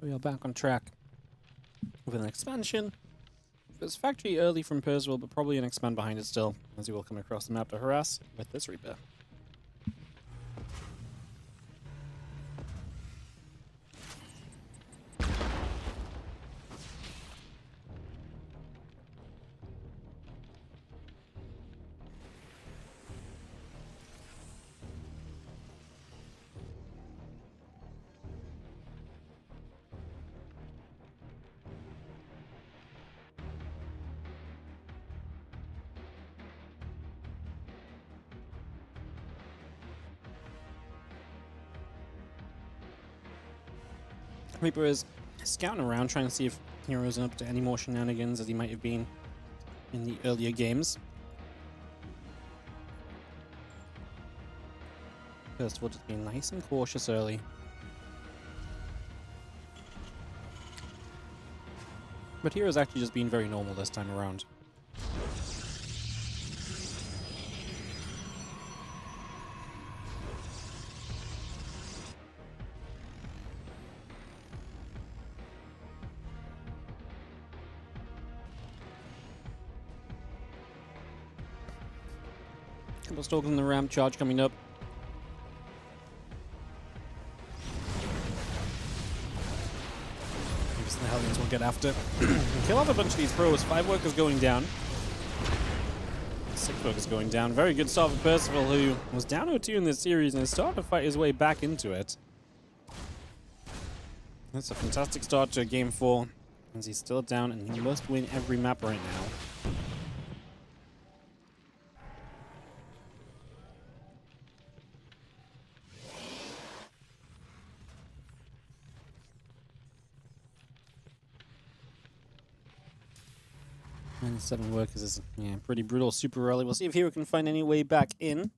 We are back on track with an expansion. It's factory early from Percival, but probably an expand behind it still, as you will come across the map to harass with this Reaper. Reaper is scouting around, trying to see if herO isn't up to any more shenanigans as he might have been in the earlier games. First of all, just being nice and cautious early. But herO's actually just been very normal this time around. Couple stalkers in the ramp, charge coming up. Maybe the Hellions will get after. Kill off a bunch of these pros. 5 workers going down. 6 workers going down. Very good start for Percival, who was down 0-2 in this series and is starting to fight his way back into it. That's a fantastic start to Game 4, as he's still down and he must win every map right now. And 7 workers is pretty brutal, super early. We'll see if herO can find any way back in.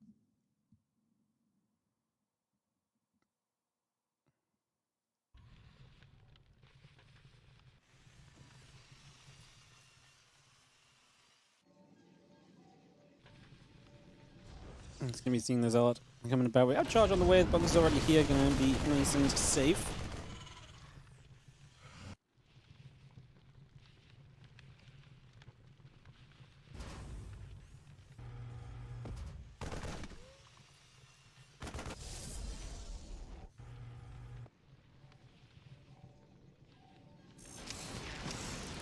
And it's going to be seeing the Zealot coming about. We have charge on the way, the bunker's already here, going to be nice and safe.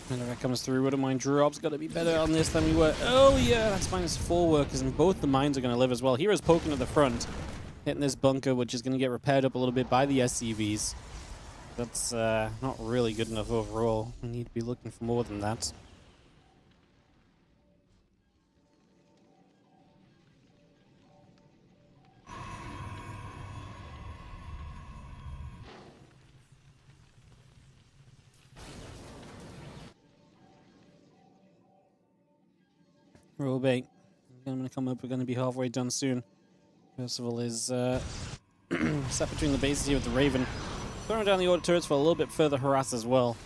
And if that comes through, wouldn't mind drops. Got to be better on this than we were. Oh yeah, that's -4 workers, and both the mines are going to live as well. herO's poking at the front, hitting this bunker, which is going to get repaired up a little bit by the SCVs. That's not really good enough overall. We need to be looking for more than that. Roll bait. I'm going to come up. We're going to be halfway done soon. Percival is set between the bases here with the Raven. Throwing down the order turrets for a little bit further harass as well.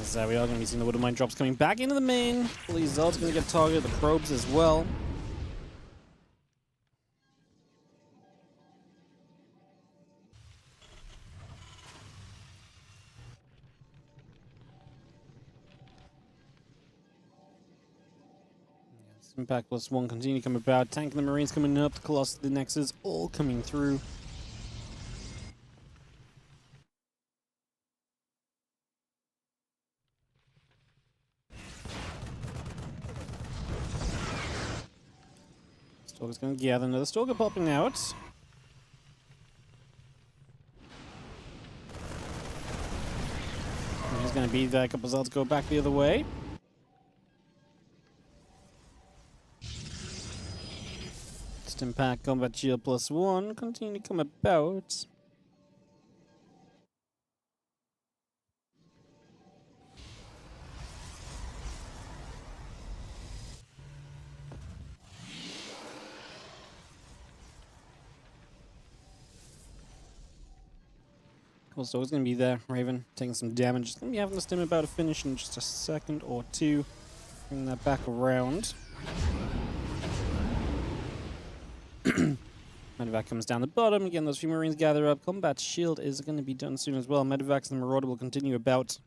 As we are going to be seeing the Wood Mine drops coming back into the main. These Zealots going to get targeted. The probes as well. Impact +1 continue to come about. Tank and the Marines coming up. The Colossus, the Nexus, all coming through. Stalker's going to gather. Another Stalker popping out. He's going to be there. A couple of Zealots go back the other way. Impact combat shield +1 continue to come about. Couple Stalkers going to be there. Raven taking some damage. Just going to be having the stim about to finish in just a second or two. Bring that back around. Medevac comes down the bottom. Again, those few Marines gather up. Combat shield is going to be done soon as well. Medevacs and the Marauder will continue about.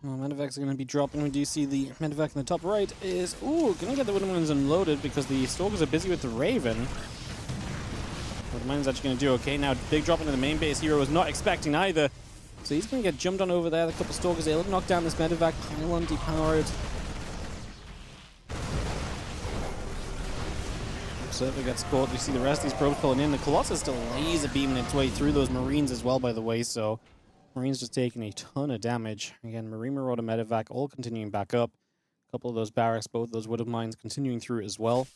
Well, Medevac's are going to be dropping. We do see the Medevac in the top right is... Ooh, going to get the Wooden Mines unloaded because the Stalkers are busy with the Raven. Wooden Mines actually going to do okay. Now, big drop into the main base. herO was not expecting either. So he's going to get jumped on over there. The couple Stalkers able to knock down this Medevac. Pylon depowered. Observer gets caught. We see the rest of these probes pulling in. The Colossus still laser beaming its way through those Marines as well, by the way, so... Marines just taking a ton of damage. Again, Marine Marauder Medevac all continuing back up. A couple of those barracks, both those Wooden Mines continuing through as well.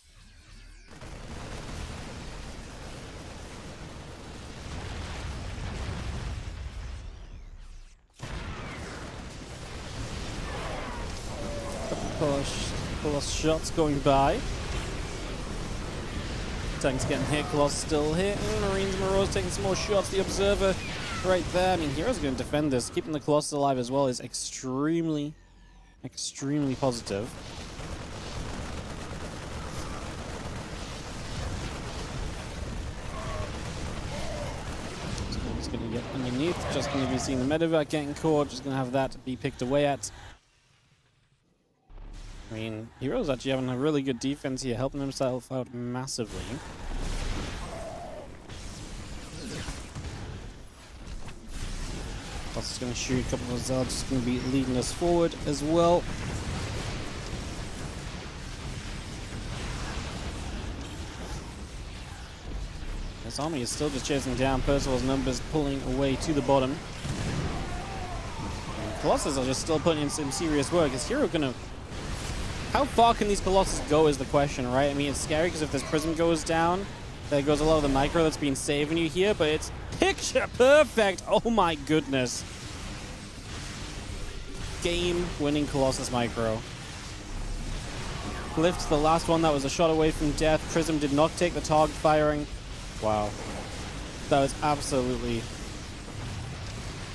Couple of shots going by. Tanks getting hit, Colossus still hit. Marines and Marauders taking some more shots. The Observer right there. I mean, herO's going to defend this. Keeping the Colossus alive as well is extremely, extremely positive. So he's going to get underneath. Just going to be seeing the Medevac getting caught. Just going to have that be picked away at. I mean, herO's actually having a really good defense here, helping himself out massively. Plus, it's going to shoot a couple of Zealots, just going to be leading us forward as well. This army is still just chasing down. Percival's numbers pulling away to the bottom. And Colossus are just still putting in some serious work. Is herO going to... How far can these Colossus go is the question, right? I mean, it's scary because if this Prism goes down, there goes a lot of the micro that's been saving you here, but it's picture perfect. Oh my goodness. Game-winning Colossus micro. Lift the last one that was a shot away from death. Prism did not take the target firing. Wow. That was absolutely...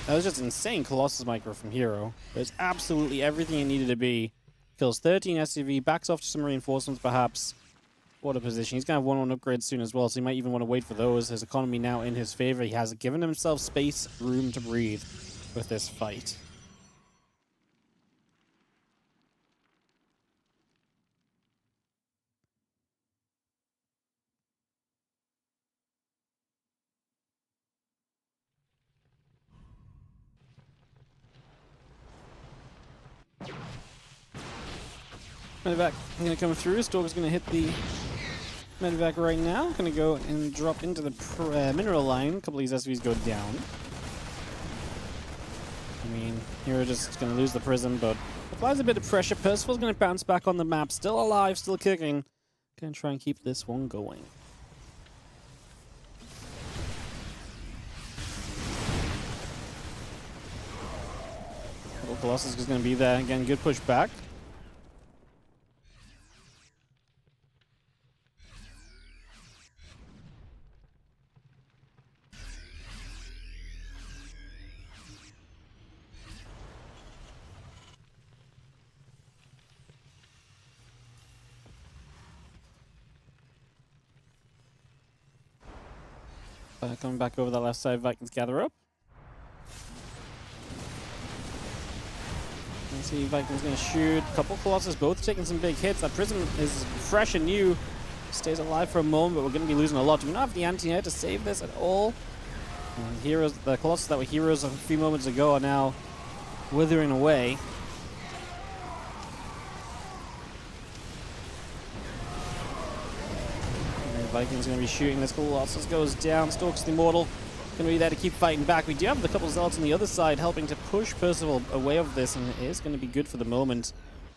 That was just insane Colossus micro from herO. It was absolutely everything it needed to be. Kills 13 SCV, backs off to some reinforcements perhaps. What a position. He's going to have 1-1 upgrades soon as well, so he might even want to wait for those. His economy now in his favor. He has given himself space, room to breathe with this fight. Medevac going to come through. Stalker's going to hit the Medevac right now. Going to go and drop into the mineral line. A couple of these SVs go down. I mean, herO just going to lose the Prism, but applies a bit of pressure. Percival's going to bounce back on the map. Still alive, still kicking. Going to try and keep this one going. Colossus is going to be there. Again, good push back. Coming back over that left side, Vikings gather up. You see Vikings going to shoot. A couple Colossus both taking some big hits. That Prism is fresh and new. Stays alive for a moment, but we're going to be losing a lot. Do we not have the anti-air to save this at all? And herO's, the Colossus that were herO's a few moments ago are now withering away. Vikings going to be shooting. This Colossus goes down. Stalks the Immortal. Going to be there to keep fighting back. We do have the couple of Zealots on the other side helping to push Percival away of this, and it is going to be good for the moment.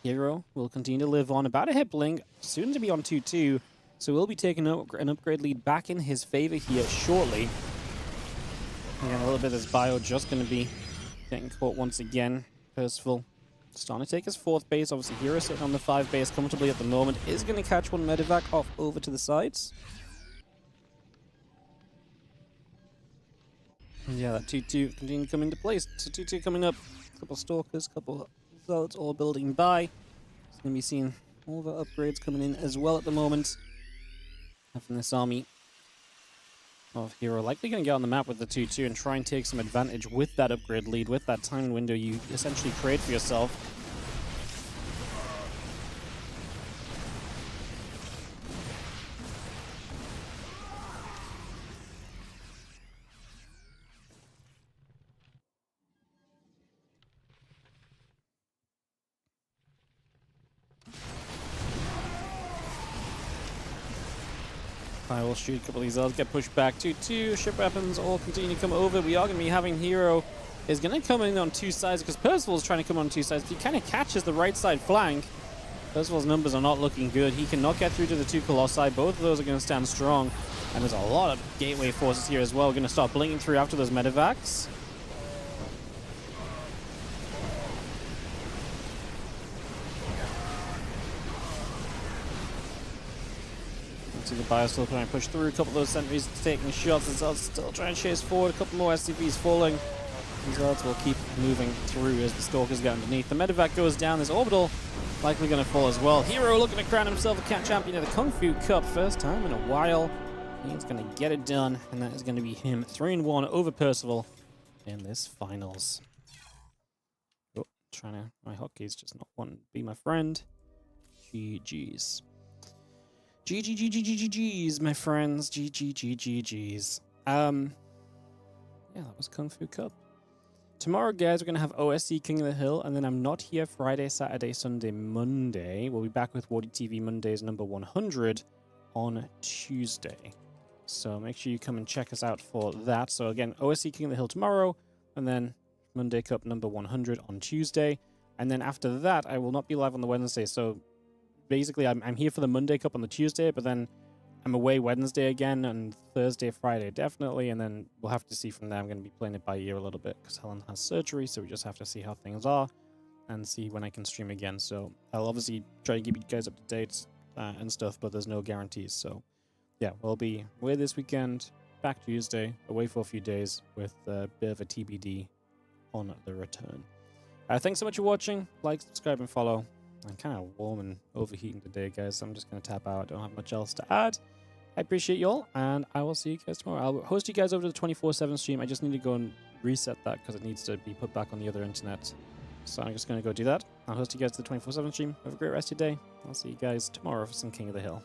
herO will continue to live on. About a hit blink. Soon to be on 2-2. So we'll be taking an upgrade lead back in his favor here shortly. Again, a little bit of this bio just going to be getting caught once again. Percival starting to take his 4th base. Obviously, herO sitting on the 5 base comfortably at the moment. Is going to catch one medevac off over to the sides. And yeah, that 2-2 continue to come into place. So 2-2 coming up. A couple stalkers, a couple zealots all building by. It's going to be seeing all the upgrades coming in as well at the moment. From this army of herO, likely going to get on the map with the 2-2 and try and take some advantage with that upgrade lead, with that time window you essentially create for yourself. I will shoot a couple of these elves, get pushed back. 2-2, ship weapons all continue to come over. We are going to be having herO is going to come in on 2 sides because Percival is trying to come on 2 sides. But he kind of catches the right side flank. Percival's numbers are not looking good. He cannot get through to the 2 Colossi. Both of those are going to stand strong. And there's a lot of gateway forces here as well. We're going to start blinking through after those medevacs. See the bio still trying to push through. A couple of those sentries taking shots. The Zealots still trying to chase forward. A couple more SCVs falling. The Zealots will keep moving through as the Stalkers get underneath. The medevac goes down. This orbital likely going to fall as well. herO looking to crown himself a champion of the Kung Fu Cup. First time in a while. He's going to get it done. And that is going to be him 3-1 over Percival in this finals. Oh, my hotkey's just not wanting to be my friend. GG's. GG's, my friends. GG's. Yeah, that was Kung Fu Cup. Tomorrow, guys, we're going to have OSC King of the Hill, and then I'm not here Friday, Saturday, Sunday, Monday. We'll be back with WardiTV Mondays number 100 on Tuesday. So make sure you come and check us out for that. So again, OSC King of the Hill tomorrow, and then Monday Cup number 100 on Tuesday. And then after that, I will not be live on the Wednesday, so basically, I'm here for the Monday Cup on the Tuesday, but then I'm away Wednesday again, and Thursday, Friday, definitely, and then we'll have to see from there. I'm going to be playing it by ear a little bit, because Helen has surgery, so we just have to see how things are, and see when I can stream again. So I'll obviously try to keep you guys up to date and stuff, but there's no guarantees. So yeah, we'll be away this weekend, back Tuesday, away for a few days, with a bit of a TBD on the return. Thanks so much for watching. Like, subscribe, and follow. I'm kind of warm and overheating today, guys, so I'm just going to tap out. I don't have much else to add. I appreciate you all, and I will see you guys tomorrow. I'll host you guys over to the 24/7 stream. I just need to go and reset that because it needs to be put back on the other internet. So I'm just going to go do that. I'll host you guys to the 24/7 stream. Have a great rest of your day. I'll see you guys tomorrow for some King of the Hill.